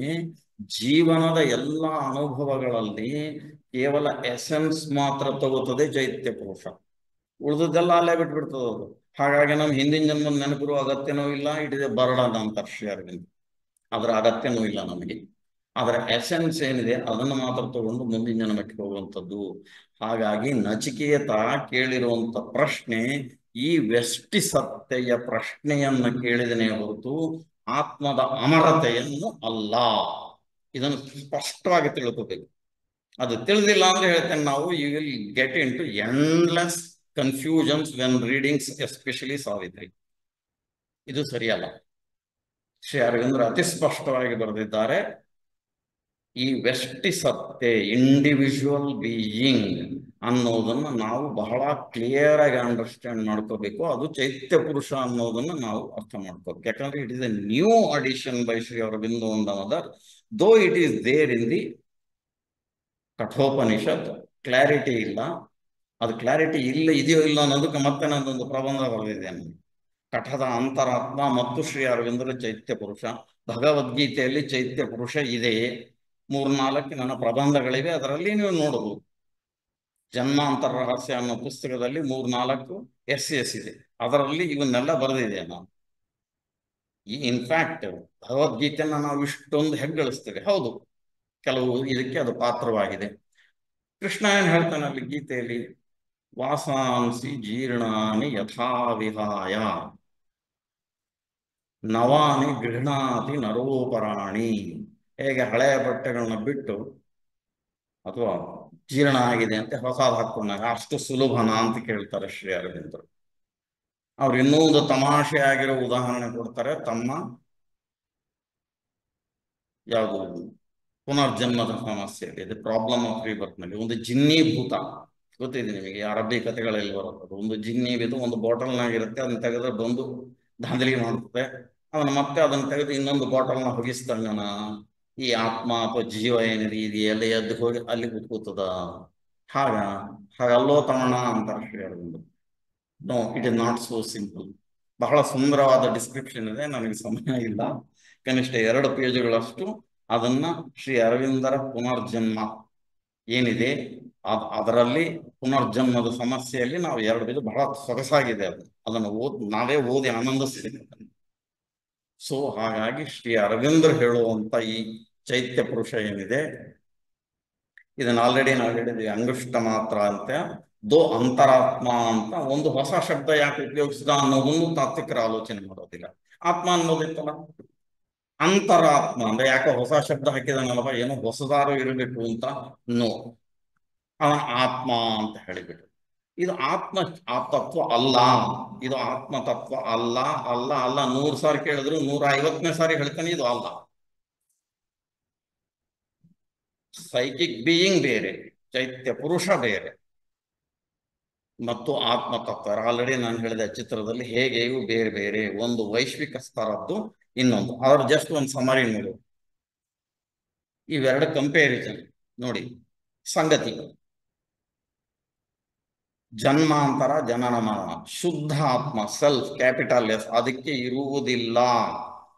ಜೀವನದ ಎಲ್ಲ ಅನುಭವಗಳಲ್ಲಿ ಕೇವಲ ಎಸೆನ್ಸ್ ಮಾತ್ರ ತಗೋತದೆ ಚೈತ್ಯ ಪುರುಷ, ಉಳಿದದ್ದೆಲ್ಲ ಅಲ್ಲೇ ಬಿಟ್ಬಿಡ್ತದೆ ಅದು. ಹಾಗಾಗಿ ನಮ್ ಹಿಂದಿನ ಜನ್ಮದ ನೆನಪಿರುವ ಅಗತ್ಯನೂ ಇಲ್ಲ. ಇಟ್ ಇಸ್ ಎ ಬರ್ಡನ್ ಅಂತ ಶ್ರೀ ಅರವಿಂದ್. ಅದರ ಅಗತ್ಯನೂ ಇಲ್ಲ ನಮಗೆ. ಅದರ ಎಸೆನ್ಸ್ ಏನಿದೆ ಅದನ್ನು ಮಾತ್ರ ತಗೊಂಡು ಮುಂದಿನ ಜನ್ಮಕ್ಕೆ ಹೋಗುವಂಥದ್ದು. ಹಾಗಾಗಿ ನಚಿಕೇತ ಕೇಳಿರುವಂತ ಪ್ರಶ್ನೆ ಈ ವ್ಯಷ್ಟಿ ಸತ್ತೆಯ ಪ್ರಶ್ನೆಯನ್ನ ಕೇಳಿದನೇ ಹೊರತು ಆತ್ಮದ ಅಮರತೆಯನ್ನು ಅಲ್ಲ. ಇದನ್ನು ಸ್ಪಷ್ಟವಾಗಿ ತಿಳ್ಕೋಬೇಕು. ಅದು ತಿಳಿದಿಲ್ಲ ಅಂದ್ರೆ ಹೇಳ್ತೇನೆ ನಾವು, you will get into endless confusions when readings, especially Savitri. ಇದು ಸರಿಯಲ್ಲ. ಶ್ರೀ ಅರವಿಂದ್ರ ಅತಿ ಸ್ಪಷ್ಟವಾಗಿ ಬರೆದಿದ್ದಾರೆ, ಈ ವ್ಯಷ್ಟಿ ಸತ್ತೆ ಇಂಡಿವಿಜುವಲ್ ಬೀಯಿಂಗ್ ಅನ್ನೋದನ್ನ ನಾವು ಬಹಳ ಕ್ಲಿಯರ್ ಆಗಿ ಅಂಡರ್ಸ್ಟ್ಯಾಂಡ್ ಮಾಡ್ಕೋಬೇಕು. ಅದು ಚೈತ್ಯ ಪುರುಷ ಅನ್ನೋದನ್ನ ನಾವು ಅರ್ಥ ಮಾಡ್ಕೋಬೇಕು. ಯಾಕಂದ್ರೆ it is a new addition by Shri Aurobindo other, though it is there in the Kathopanishad. Clarity ಇಲ್ಲ. ಅದು ಕ್ಲಾರಿಟಿ ಇದೆಯೋ ಇಲ್ಲ ಅನ್ನೋದಕ್ಕೆ ಮತ್ತೆ ನಾನೊಂದು ಪ್ರಬಂಧ ಬರೆದಿದ್ದೇನೆ, ಕಠದ ಅಂತರಾತ್ಮ ಮತ್ತು ಶ್ರೀ ಅರವಿಂದರ ಚೈತ್ಯ ಪುರುಷ. ಭಗವದ್ಗೀತೆಯಲ್ಲಿ ಚೈತ್ಯ ಪುರುಷ ಇದೆಯೇ? 3-4 ನನ್ನ ಪ್ರಬಂಧಗಳಿವೆ, ಅದರಲ್ಲಿ ನೀವು ನೋಡಬಹುದು. ಜನ್ಮಾಂತರ ರಹಸ್ಯ ಅನ್ನೋ ಪುಸ್ತಕದಲ್ಲಿ 3-4 ಎಸ್ ಇದೆ, ಅದರಲ್ಲಿ ಇವನ್ನೆಲ್ಲ ಬರೆದಿದೆ ನಾನು. ಇನ್ಫ್ಯಾಕ್ಟ್ ಭಗವದ್ಗೀತೆಯನ್ನ ನಾವು ಇಷ್ಟೊಂದು ಹೆಗ್ಗಳಿಸ್ತೇವೆ. ಹೌದು, ಕೆಲವು ಇದಕ್ಕೆ ಅದು ಪಾತ್ರವಾಗಿದೆ. ಕೃಷ್ಣ ಏನ್ ಹೇಳ್ತಾನೆ ಅಲ್ಲಿ ಗೀತೆಯಲ್ಲಿ? ವಾಸಾಂಸಿ ಜೀರ್ಣಾನಿ ಯಥಾ ವಿಹಾಯ ನವಾನಿ ಗೃಹಣಾತಿ ನರೋಪರಾಣಿ. ಹೇಗೆ ಹಳೆಯ ಬಟ್ಟೆಗಳನ್ನ ಬಿಟ್ಟು ಅಥವಾ ಜೀರ್ಣ ಆಗಿದೆ ಅಂತ ಹೊಸದು ಹಾಕೊಂಡಾಗ ಅಷ್ಟು ಸುಲಭನ ಅಂತ ಕೇಳ್ತಾರೆ ಶ್ರೀ ಅರವಿಂದರು. ಅವ್ರು ಇನ್ನೂ ಒಂದು ತಮಾಷೆ ಆಗಿರೋ ಉದಾಹರಣೆ ಕೊಡ್ತಾರೆ. ತಮ್ಮ ಯಾವುದು ಪುನರ್ಜನ್ಮದ ಸಮಸ್ಯೆ ಇದೆ, ಪ್ರಾಬ್ಲಮ್ ಆಫ್ ರೀಬರ್ತ್ ನಲ್ಲಿ ಒಂದು ಜಿನ್ನಿ ಭೂತ ಗೊತ್ತಿದೆ ನಿಮಗೆ, ಅರಬ್ಬಿ ಕಥೆಗಳಲ್ಲಿ ಬರುತ್ತದೆ. ಒಂದು ಜಿನ್ನಿ ಬಿದ್ದು ಒಂದು ಬಾಟಲ್ನಾಗಿರುತ್ತೆ, ಅದನ್ನ ತೆಗೆದ್ರೆ ಬಂದು ದಾಂಧಲಿ ಮಾಡುತ್ತೆ. ಅವನು ಮತ್ತೆ ಅದನ್ನ ತೆಗೆದು ಇನ್ನೊಂದು ಬಾಟಲ್ನ ಹೊಗಿಸ್ತಾನ. ಈ ಆತ್ಮ ಅಥವಾ ಜೀವ ಏನಿದೆ ಇದೆಯಲ್ಲ ಎದ್ದು ಹೋಗಿ ಅಲ್ಲಿ ಕೂತ್ಕೋತದ. ಹಾಗಲ್ಲೋ ತಮಣ ಅಂತಾರೆ Shri Aurobindo. No, it is not so simple. ಬಹಳ ಸುಂದರವಾದ ಡಿಸ್ಕ್ರಿಪ್ಷನ್ ಇದೆ, ನನಗೆ ಸಮಯ ಇಲ್ಲ. ಕನಿಷ್ಠ 2 ಪೇಜುಗಳಷ್ಟು ಅದನ್ನ ಶ್ರೀ ಅರವಿಂದರ ಪುನರ್ಜನ್ಮ ಏನಿದೆ ಅದರಲ್ಲಿ ಪುನರ್ಜನ್ಮದ ಸಮಸ್ಯೆಯಲ್ಲಿ ನಾವು 2 ಪೇಜ್ ಬಹಳ ಸೊಗಸಾಗಿದೆ. ಅದನ್ನು ನಾವೇ ಓದಿ ಆನಂದಿಸ್ತೀವಿ. ಸೊ ಹಾಗಾಗಿ ಶ್ರೀ ಅರವಿಂದರು ಹೇಳುವಂತ ಈ ಚೈತ್ಯ ಪುರುಷ ಏನಿದೆ ಇದನ್ನ ಆಲ್ರೆಡಿ ನಾವು ಹೇಳಿದ್ವಿ, ಅಂಗುಷ್ಟ ಮಾತ್ರ ಅಂತ, ದೋ ಅಂತರಾತ್ಮ ಅಂತ ಒಂದು ಹೊಸ ಶಬ್ದ ಯಾಕೆ ಉಪಯೋಗಿಸಿದ ಅನ್ನೋದನ್ನು ತಾತ್ವಿಕರ ಆಲೋಚನೆ ಮಾಡೋದಿಲ್ಲ. ಆತ್ಮ ಅನ್ನೋದಿತ್ತಲ್ಲ, ಅಂತರಾತ್ಮ ಅಂದ್ರೆ ಯಾಕೆ ಹೊಸ ಶಬ್ದ ಹಾಕಿದಾನಲ್ವ, ಏನೋ ಹೊಸದಾರು ಇರಬೇಕು ಅಂತ. ನೋ, ಆತ್ಮ ಅಂತ ಹೇಳಿಬಿಟ್ಟು ಇದು ಆ ತತ್ವ ಅಲ್ಲ. ಇದು ಆತ್ಮ ತತ್ವ ಅಲ್ಲ ಅಲ್ಲ ಅಲ್ಲ 100 ಸಾರಿ ಕೇಳಿದ್ರು 150ನೇ ಸಾರಿ ಹೇಳ್ತಾನೆ ಇದು ಅಲ್ಲ. ಸೈಕಿಕ್ ಬೀಯಿಂಗ್ ಬೇರೆ, ಚೈತ್ಯ ಪುರುಷ ಬೇರೆ ಮತ್ತು ಆತ್ಮ ತತ್ವ ಆಲ್ರೆಡಿ ನಾನು ಹೇಳಿದೆ ಚಿತ್ರದಲ್ಲಿ ಹೇಗೆ ಇವು ಬೇರೆ ಬೇರೆ. ಒಂದು ವೈಶ್ವಿಕ ಸ್ತರದ್ದು, ಇನ್ನೊಂದು. ಅವ್ರ ಜಸ್ಟ್ ಒಂದು ಸಮರಿ ನೋಡಿ, ಇವೆರಡು ಕಂಪ್ಯಾರಿಸನ್ ನೋಡಿ. ಸಂಗತಿ ಜನ್ಮಾಂತರ ಜನನ ಮರಣ. ಶುದ್ಧ ಆತ್ಮ ಸೆಲ್ಫ್ ಕ್ಯಾಪಿಟಲ್ ಎಸ್ ಅದಕ್ಕೆ ಇರುವುದಿಲ್ಲ,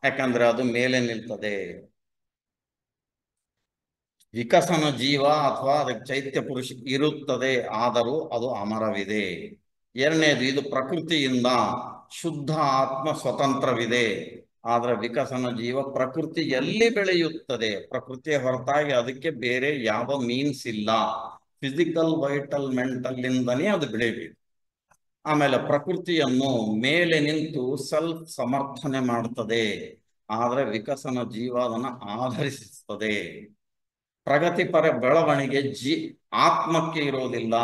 ಯಾಕಂದ್ರೆ ಅದು ಮೇಲೆ ನಿಲ್ತದೆ. ವಿಕಸನ ಜೀವ ಅಥವಾ ಅದಕ್ಕೆ ಚೈತ್ಯ ಪುರುಷ ಇರುತ್ತದೆ, ಆದರೂ ಅದು ಅಮರವಿದೆ. ಎರಡನೇದು, ಇದು ಪ್ರಕೃತಿಯಿಂದ ಶುದ್ಧ ಆತ್ಮ ಸ್ವತಂತ್ರವಿದೆ, ಆದ್ರೆ ವಿಕಸನ ಜೀವ ಪ್ರಕೃತಿಯಲ್ಲಿ ಬೆಳೆಯುತ್ತದೆ. ಪ್ರಕೃತಿಯ ಹೊರತಾಗಿ ಅದಕ್ಕೆ ಬೇರೆ ಯಾವ ಮೀನ್ಸ್ ಇಲ್ಲ. ಫಿಸಿಕಲ್, ವೈಟಲ್, ಮೆಂಟಲ್ ಇಂದನೇ ಅದು ಬೆಳೆಯಬೇಕು. ಆಮೇಲೆ ಪ್ರಕೃತಿಯನ್ನು ಮೇಲೆ ನಿಂತು ಸೆಲ್ಫ್ ಸಮರ್ಥನೆ ಮಾಡ್ತದೆ, ಆದ್ರೆ ವಿಕಸನ ಜೀವ ಅದನ್ನು ಆಧರಿಸುತ್ತದೆ. ಪ್ರಗತಿಪರ ಬೆಳವಣಿಗೆ ಆತ್ಮಕ್ಕೆ ಇರೋದಿಲ್ಲ,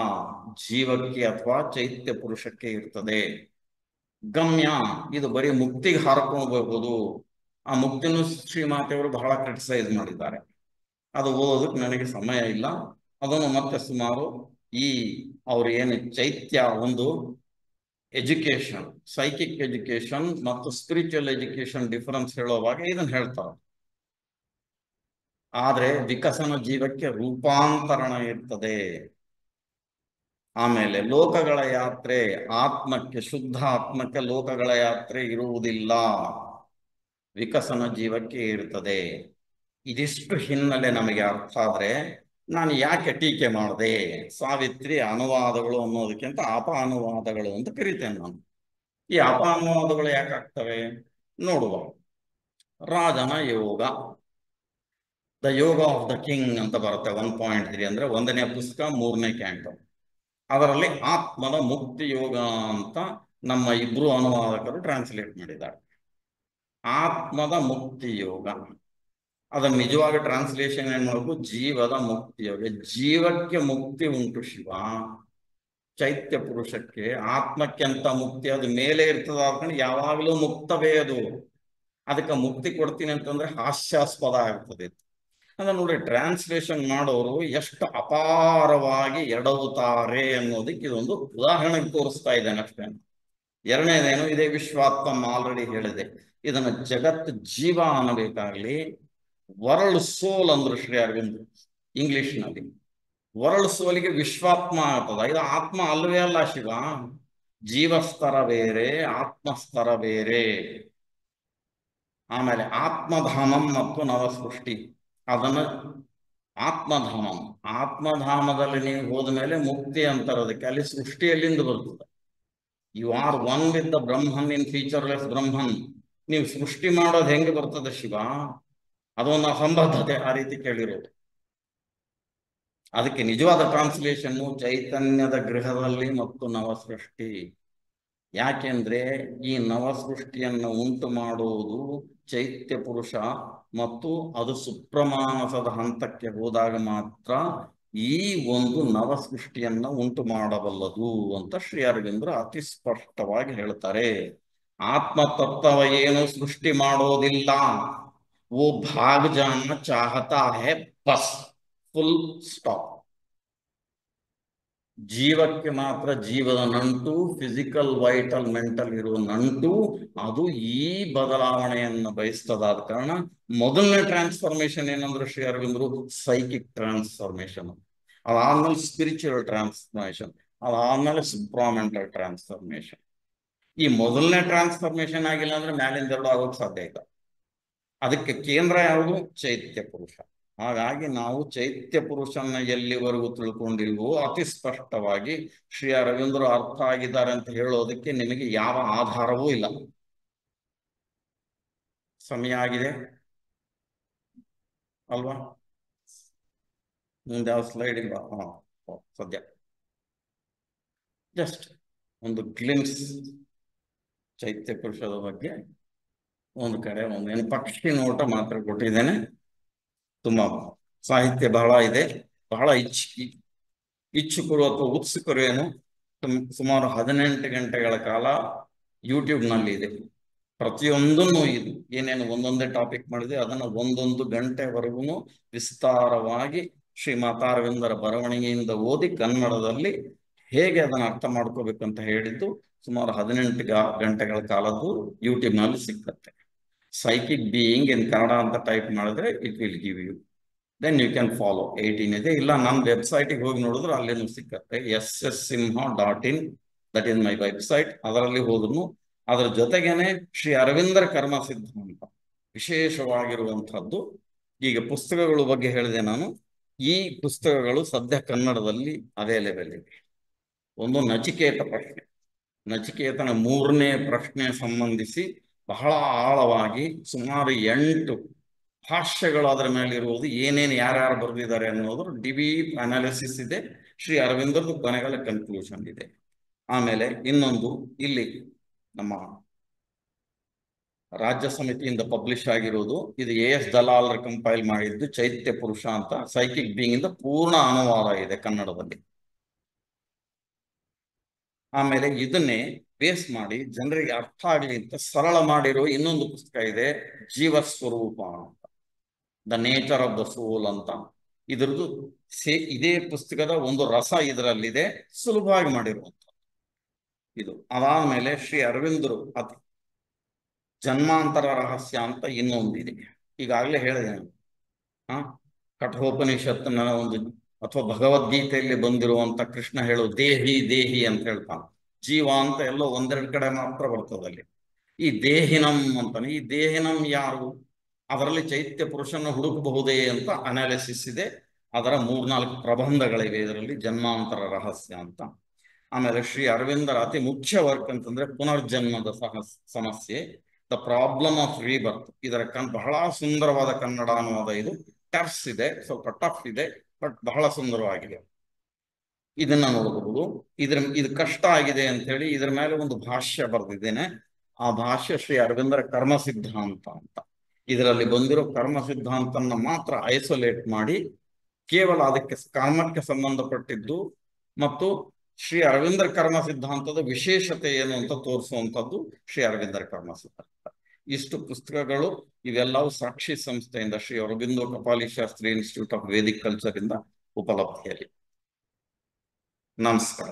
ಜೀವಕ್ಕೆ ಅಥವಾ ಚೈತ್ಯ ಪುರುಷಕ್ಕೆ ಇರ್ತದೆ. ಗಮ್ಯ, ಇದು ಬರೀ ಮುಕ್ತಿಗೆ ಹಾರ್ಕೊಳ್ಬಹುದು. ಆ ಮುಕ್ತಿನೂ ಶ್ರೀಮಾತೆಯವರು ಬಹಳ ಕ್ರಿಟಿಸೈಸ್ ಮಾಡಿದ್ದಾರೆ. ಅದು ಓದೋದಕ್ಕೆ ನನಗೆ ಸಮಯ ಇಲ್ಲ. ಅದನ್ನು ಮತ್ತೆ ಸುಮಾರು ಅವ್ರು ಏನು ಚೈತ್ಯ ಒಂದು ಎಜುಕೇಶನ್, ಸೈಕಿಕ್ ಎಜುಕೇಶನ್ ಮತ್ತು ಸ್ಪಿರಿಚುವಲ್ ಎಜುಕೇಶನ್ ಡಿಫರೆನ್ಸ್ ಹೇಳುವಾಗ ಇದನ್ನು ಹೇಳ್ತಾರೆ. ಆದ್ರೆ ವಿಕಸನ ಜೀವಕ್ಕೆ ರೂಪಾಂತರಣ ಇರ್ತದೆ. ಆಮೇಲೆ ಲೋಕಗಳ ಯಾತ್ರೆ ಆತ್ಮಕ್ಕೆ, ಶುದ್ಧ ಆತ್ಮಕ್ಕೆ ಲೋಕಗಳ ಯಾತ್ರೆ ಇರುವುದಿಲ್ಲ, ವಿಕಸನ ಜೀವಕ್ಕೆ ಇರ್ತದೆ. ಇದಿಷ್ಟು ಹಿನ್ನೆಲೆ ನಮಗೆ ಅರ್ಥ ಆದ್ರೆ ನಾನು ಯಾಕೆ ಟೀಕೆ ಮಾಡಿದೆ? ಸಾವಿತ್ರಿ ಅನುವಾದಗಳು ಅನ್ನೋದಕ್ಕಿಂತ ಅನುವಾದಗಳು ಅಂತ ಕರಿತೇನೆ ನಾನು. ಈ ಅನುವಾದಗಳು ಯಾಕೆ ಆಗ್ತವೆ ನೋಡುವ. ರಾಜನ ಯೋಗ, the yoga of the king ಅಂತ ಬರುತ್ತೆ 1.3, ಅಂದ್ರೆ 1ನೇ ಪುಸ್ತಕ 3ನೇ ಕ್ಯಾಂಟೋ. ಅದರಲ್ಲಿ ಆತ್ಮದ ಮುಕ್ತಿ ಯೋಗ ಅಂತ ನಮ್ಮ ಇಬ್ರು ಅನುವಾದಕರು ಟ್ರಾನ್ಸ್ಲೇಟ್ ಮಾಡಿದ್ದಾರೆ. ಆತ್ಮದ ಮುಕ್ತಿ ಯೋಗ, ಅದನ್ನ ನಿಜವಾಗಿ ಟ್ರಾನ್ಸ್ಲೇಷನ್ ಏನ್ ಮಾಡಬೇಕು? ಜೀವದ ಮುಕ್ತಿ ಯೋಗ. ಜೀವಕ್ಕೆ ಮುಕ್ತಿ ಉಂಟು ಶಿವ, ಚೈತ್ಯ ಪುರುಷಕ್ಕೆ ಆತ್ಮಕ್ಕೆ ಅಂತ ಮುಕ್ತಿ ಅದು ಮೇಲೆ ಇರ್ತದ. ಆದ್ಕೊಂಡು ಯಾವಾಗಲೂ ಮುಕ್ತವೇ ಅದು. ಅದಕ್ಕೆ ಮುಕ್ತಿ ಕೊಡ್ತೀನಿ ಅಂತಂದ್ರೆ ಹಾಸ್ಯಾಸ್ಪದ ಆಗ್ತದೆ. ಅದನ್ನ ನೋಡಿ, ಟ್ರಾನ್ಸ್ಲೇಷನ್ ಮಾಡೋರು ಎಷ್ಟು ಅಪಾರವಾಗಿ ಎಡವುತ್ತಾರೆ ಅನ್ನೋದಕ್ಕೆ ಇದೊಂದು ಉದಾಹರಣೆಗೆ ತೋರಿಸ್ತಾ ಇದ್ದೇನೆ ಅಷ್ಟೇ. ಎರಡನೇದೇನು, ಇದೇ ವಿಶ್ವಾತ್ಮ ಆಲ್ರೆಡಿ ಹೇಳಿದೆ. ಇದನ್ನ ಜಗತ್ ಜೀವ ಅನ್ನಬೇಕಾಗ್ಲಿ, ವರ್ಲ್ಡ್ ಸೋಲ್ ಅಂದ್ರು ಶ್ರೀ ಅರವಿಂದ್ ಇಂಗ್ಲಿಷ್ನಲ್ಲಿ. ವರ್ಲ್ಡ್ ಸೋಲಿಗೆ ವಿಶ್ವಾತ್ಮ ಆಗ್ತದ. ಇದು ಆತ್ಮ ಅಲ್ವೇ ಅಲ್ಲ ಶಿವ. ಜೀವಸ್ತರ ಬೇರೆ, ಆತ್ಮಸ್ತರ ಬೇರೆ. ಆಮೇಲೆ ಆತ್ಮಧಾಮಂ ಮತ್ತು ನವಸೃಷ್ಟಿ, ಅದನ್ನ ಆತ್ಮಧಾಮಂ, ಆತ್ಮಧಾಮದಲ್ಲಿ ನೀವು ಹೋದ ಮೇಲೆ ಮುಕ್ತಿ ಅಂತಾರದಕ್ಕೆ. ಅಲ್ಲಿ ಸೃಷ್ಟಿ ಎಲ್ಲಿಂದ ಬರ್ತದೆ? You are one with the Brahman in ಫೀಚರ್ಲೆಸ್ ಬ್ರಹ್ಮನ್. ನೀವು ಸೃಷ್ಟಿ ಮಾಡೋದು ಹೆಂಗೆ ಬರ್ತದೆ ಶಿವ? ಅದೊಂದು ಅಸಂಬದ್ಧತೆ ಆ ರೀತಿ ಕೇಳಿರೋದು. ಅದಕ್ಕೆ ನಿಜವಾದ ಟ್ರಾನ್ಸ್ಲೇಷನ್ನು ಚೈತನ್ಯದ ಗೃಹದಲ್ಲಿ ಮತ್ತು ನವಸೃಷ್ಟಿ. ಯಾಕೆಂದ್ರೆ ಈ ನವಸೃಷ್ಟಿಯನ್ನು ಉಂಟು ಮಾಡುವುದು ಚೈತ್ಯ ಪುರುಷ, ಮತ್ತು ಅದು ಸುಪ್ರಮಾನಸದ ಹಂತಕ್ಕೆ ಹೋದಾಗ ಮಾತ್ರ ಈ ಒಂದು ನವಸೃಷ್ಟಿಯನ್ನ ಉಂಟು ಮಾಡಬಲ್ಲದು ಅಂತ ಶ್ರೀ ಅರವಿಂದರು ಅತಿ ಸ್ಪಷ್ಟವಾಗಿ ಹೇಳ್ತಾರೆ. ಆತ್ಮತತ್ವ ಏನು ಸೃಷ್ಟಿ ಮಾಡೋದಿಲ್ಲ. वो भाग जाना चाहता है बस, ಫುಲ್ ಸ್ಟಾಪ್. ಜೀವಕ್ಕೆ ಮಾತ್ರ ಜೀವದ ನಂಟು, ಫಿಸಿಕಲ್, ವೈಟಲ್, ಮೆಂಟಲ್ ಇರುವ ನಂಟು, ಅದು ಈ ಬದಲಾವಣೆಯನ್ನು ಬಯಸ್ತದಾದ ಕಾರಣ ಮೊದಲನೇ ಟ್ರಾನ್ಸ್ಫಾರ್ಮೇಶನ್ ಏನಂದ್ರೆ ಶ್ರೀ ಅರವಿಂದರು ಸೈಕಿಕ್ ಟ್ರಾನ್ಸ್ಫಾರ್ಮೇಶನ್, ಅದಾದ್ಮೇಲೆ ಸ್ಪಿರಿಚುವಲ್ ಟ್ರಾನ್ಸ್ಫಾರ್ಮೇಶನ್, ಅದಾದ್ಮೇಲೆ ಸುಪ್ರಾಮೆಂಟಲ್ ಟ್ರಾನ್ಸ್ಫಾರ್ಮೇಶನ್. ಈ ಮೊದಲನೇ ಟ್ರಾನ್ಸ್ಫಾರ್ಮೇಶನ್ ಆಗಿಲ್ಲ ಅಂದ್ರೆ ಮ್ಯಾಲಿಂದ ಎರಡು ಆಗೋಕ್ ಸಾಧ್ಯ ಇಲ್ಲ. ಅದಕ್ಕೆ ಕೇಂದ್ರ ಯಾವುದು? ಚೈತ್ಯ ಪುರುಷ. ಹಾಗಾಗಿ ನಾವು ಚೈತ್ಯ ಪುರುಷನ ಎಲ್ಲಿವರೆಗೂ ತಿಳ್ಕೊಂಡಿಲ್ವೋ ಅತಿ ಸ್ಪಷ್ಟವಾಗಿ ಶ್ರೀ ಅರವಿಂದರು ಅರ್ಥ ಆಗಿದ್ದಾರೆ ಅಂತ ಹೇಳೋದಕ್ಕೆ ನಿಮಗೆ ಯಾವ ಆಧಾರವೂ ಇಲ್ಲ. ಸಮಯ ಆಗಿದೆ ಅಲ್ವಾ? ಮುಂದೆ ಯಾವ ಸ್ಲೈಡ್ ಇಲ್ಲ. ಸದ್ಯ ಜಸ್ಟ್ ಒಂದು ಗ್ಲಿಮ್ಸ್ ಚೈತ್ಯ ಪುರುಷದ ಬಗ್ಗೆ ಒಂದು ಕಡೆ ಒಂದು ಪಕ್ಷಿ ನೋಟ ಮಾತ್ರ ಕೊಟ್ಟಿದ್ದೇನೆ. ತುಂಬಾ ಸಾಹಿತ್ಯ ಬಹಳ ಇದೆ. ಬಹಳ ಇಚ್ಛುಕರು ಅಥವಾ ಉತ್ಸುಕರು ಏನು ಸುಮಾರು 18 ಗಂಟೆಗಳ ಕಾಲ ಯೂಟ್ಯೂಬ್ನಲ್ಲಿ ಇದೆ. ಪ್ರತಿಯೊಂದನ್ನು ಇದು ಏನೇನು ಒಂದೊಂದೇ ಟಾಪಿಕ್ ಮಾಡಿದೆ ಅದನ್ನು 1 ಗಂಟೆವರೆಗೂ ವಿಸ್ತಾರವಾಗಿ ಶ್ರೀ ಮಾತಾರವಿಂದರ ಬರವಣಿಗೆಯಿಂದ ಓದಿ ಕನ್ನಡದಲ್ಲಿ ಹೇಗೆ ಅದನ್ನು ಅರ್ಥ ಮಾಡ್ಕೋಬೇಕಂತ ಹೇಳಿದ್ದು ಸುಮಾರು 18 ಗಂಟೆಗಳ ಕಾಲದ್ದು ಯೂಟ್ಯೂಬ್ನಲ್ಲಿ ಸಿಕ್ಕತ್ತೆ. ಸೈಕಿಕ್ ಬೀಯಿಂಗ್ ಇನ್ ಕನ್ನಡ ಅಂತ ಟೈಪ್ ಮಾಡಿದ್ರೆ it will give you. Then you can follow. 18 ಇದೆ, ಇಲ್ಲ ನನ್ನ ವೆಬ್ಸೈಟಿಗೆ ಹೋಗಿ ನೋಡಿದ್ರೆ ಅಲ್ಲೇನು ಸಿಕ್ಕತ್ತೆ, sssimha.in, that is my website. ಅದರಲ್ಲಿ ಹೋದ್ರು ಅದರ ಜೊತೆಗೇನೆ ಶ್ರೀ ಅರವಿಂದರ ಕರ್ಮ ಸಿದ್ಧಾಂತ ವಿಶೇಷವಾಗಿರುವಂಥದ್ದು. ಈಗ ಪುಸ್ತಕಗಳ ಬಗ್ಗೆ ಹೇಳಿದೆ ನಾನು. ಈ ಪುಸ್ತಕಗಳು ಸದ್ಯ ಕನ್ನಡದಲ್ಲಿ ಅವೈಲೇಬಲ್ ಇವೆ. ಒಂದು ನಚಿಕೇತ ಪ್ರಶ್ನೆ, ನಚಿಕೇತನ 3ನೇ ಪ್ರಶ್ನೆ ಸಂಬಂಧಿಸಿ ಬಹಳ ಆಳವಾಗಿ ಸುಮಾರು 8 ಭಾಷ್ಯಗಳು ಅದರ ಮೇಲೆ ಇರುವುದು, ಏನೇನು ಯಾರ್ಯಾರು ಬರೆದಿದ್ದಾರೆ ಅನ್ನೋದ್ರ ಡೀಪ್ ಅನಾಲಿಸಿಸ್ ಇದೆ. ಶ್ರೀ ಅರವಿಂದರದು ಕೊನೆಗಳ ಕನ್ಕ್ಲೂಷನ್ ಇದೆ. ಆಮೇಲೆ ಇನ್ನೊಂದು ಇಲ್ಲಿ ನಮ್ಮ ರಾಜ್ಯ ಸಮಿತಿಯಿಂದ ಪಬ್ಲಿಷ್ ಆಗಿರೋದು, ಇದು AS ದಲಾಲರು ಕಂಪೈಲ್ ಮಾಡಿದ್ದು, ಚೈತ್ಯ ಪುರುಷ ಅಂತ ಸೈಕಿಕ್ ಬೀಯಿಂಗ್ ಇಂದ ಪೂರ್ಣ ಅನುವಾದ ಇದೆ ಕನ್ನಡದಲ್ಲಿ. ಆಮೇಲೆ ಇದನ್ನೇ ಬೇಸ್ ಮಾಡಿ ಜನರಿಗೆ ಅರ್ಥ ಆಗಲಿ ಅಂತ ಸರಳ ಮಾಡಿರೋ ಇನ್ನೊಂದು ಪುಸ್ತಕ ಇದೆ, ಜೀವ ಸ್ವರೂಪ ಅಂತ, ದ ನೇಚರ್ ಆಫ್ ದ ಸೋಲ್ ಅಂತ. ಇದ್ರದ್ದು ಇದೇ ಪುಸ್ತಕದ ಒಂದು ರಸ ಇದರಲ್ಲಿದೆ, ಸುಲಭವಾಗಿ ಮಾಡಿರುವಂತ ಇದು. ಅದಾದ್ಮೇಲೆ ಶ್ರೀ ಅರವಿಂದರು ಅತಿ ಜನ್ಮಾಂತರ ರಹಸ್ಯ ಅಂತ ಇನ್ನೊಂದಿದೆ. ಈಗಾಗಲೇ ಹೇಳಿದೆ ನಾನು, ಕಠೋಪನಿಷತ್ತಿನ ಒಂದು ಅಥವಾ ಭಗವದ್ಗೀತೆಯಲ್ಲಿ ಬಂದಿರುವಂತ ಕೃಷ್ಣ ಹೇಳೋ ದೇಹಿ ದೇಹಿ ಅಂತ ಹೇಳ್ತಾನೆ. ಜೀವ ಅಂತ ಎಲ್ಲೋ 1-2 ಕಡೆ ಮಾತ್ರ ಬರ್ತದಲ್ಲಿ. ಈ ದೇಹಿನಂ ಅಂತಾನೆ. ಈ ದೇಹಿನಂ ಯಾರು, ಅದರಲ್ಲಿ ಚೈತ್ಯ ಪುರುಷನ ಹುಡುಕಬಹುದೇ ಅಂತ ಅನಾಲಿಸಿಸ್ ಇದೆ. ಅದರ 3-4 ಪ್ರಬಂಧಗಳಿವೆ ಇದರಲ್ಲಿ, ಜನ್ಮಾಂತರ ರಹಸ್ಯ ಅಂತ. ಆಮೇಲೆ ಶ್ರೀ ಅರವಿಂದರ ಅತಿ ಮುಖ್ಯ ವರ್ಕ್ ಅಂತಂದ್ರೆ ಪುನರ್ಜನ್ಮದ ಸಮಸ್ಯೆ, ದ ಪ್ರಾಬ್ಲಮ್ ಆಫ್ ರೀಬರ್ತ್. ಇದರ ಬಹಳ ಸುಂದರವಾದ ಕನ್ನಡ ಅನುವಾದ ಇದು. ಟಫ್ಸ್ ಇದೆ, ಸ್ವಲ್ಪ ಟಫ್ ಇದೆ, ಬಟ್ ಬಹಳ ಸುಂದರವಾಗಿದೆ. ಇದನ್ನ ನೋಡಬಹುದು. ಇದು ಕಷ್ಟ ಆಗಿದೆ ಅಂತ ಹೇಳಿ ಇದ್ರ ಮೇಲೆ ಒಂದು ಭಾಷ್ಯ ಬರೆದಿದ್ದೇನೆ. ಆ ಭಾಷ್ಯ ಶ್ರೀ ಅರವಿಂದರ ಕರ್ಮ ಸಿದ್ಧಾಂತ ಅಂತ. ಇದರಲ್ಲಿ ಬಂದಿರೋ ಕರ್ಮ ಸಿದ್ಧಾಂತನ ಮಾತ್ರ ಐಸೋಲೇಟ್ ಮಾಡಿ ಕೇವಲ ಅದಕ್ಕೆ ಕರ್ಮಕ್ಕೆ ಸಂಬಂಧಪಟ್ಟಿದ್ದು ಮತ್ತು ಶ್ರೀ ಅರವಿಂದರ ಕರ್ಮ ಸಿದ್ಧಾಂತದ ವಿಶೇಷತೆ ಏನು ಅಂತ ತೋರಿಸುವಂಥದ್ದು ಶ್ರೀ ಅರವಿಂದರ ಕರ್ಮ ಸಿದ್ಧಾಂತ. ಇಷ್ಟು ಪುಸ್ತಕಗಳು ಇವೆಲ್ಲವೂ ಸಾಕ್ಷಿ ಸಂಸ್ಥೆಯಿಂದ, Shri Aurobindo Kapali Shastri institute of Vedic culture ಇಂದ ಉಪಲಬ್ಧಿಯಲ್ಲಿ. ನಮಸ್ಕಾರ.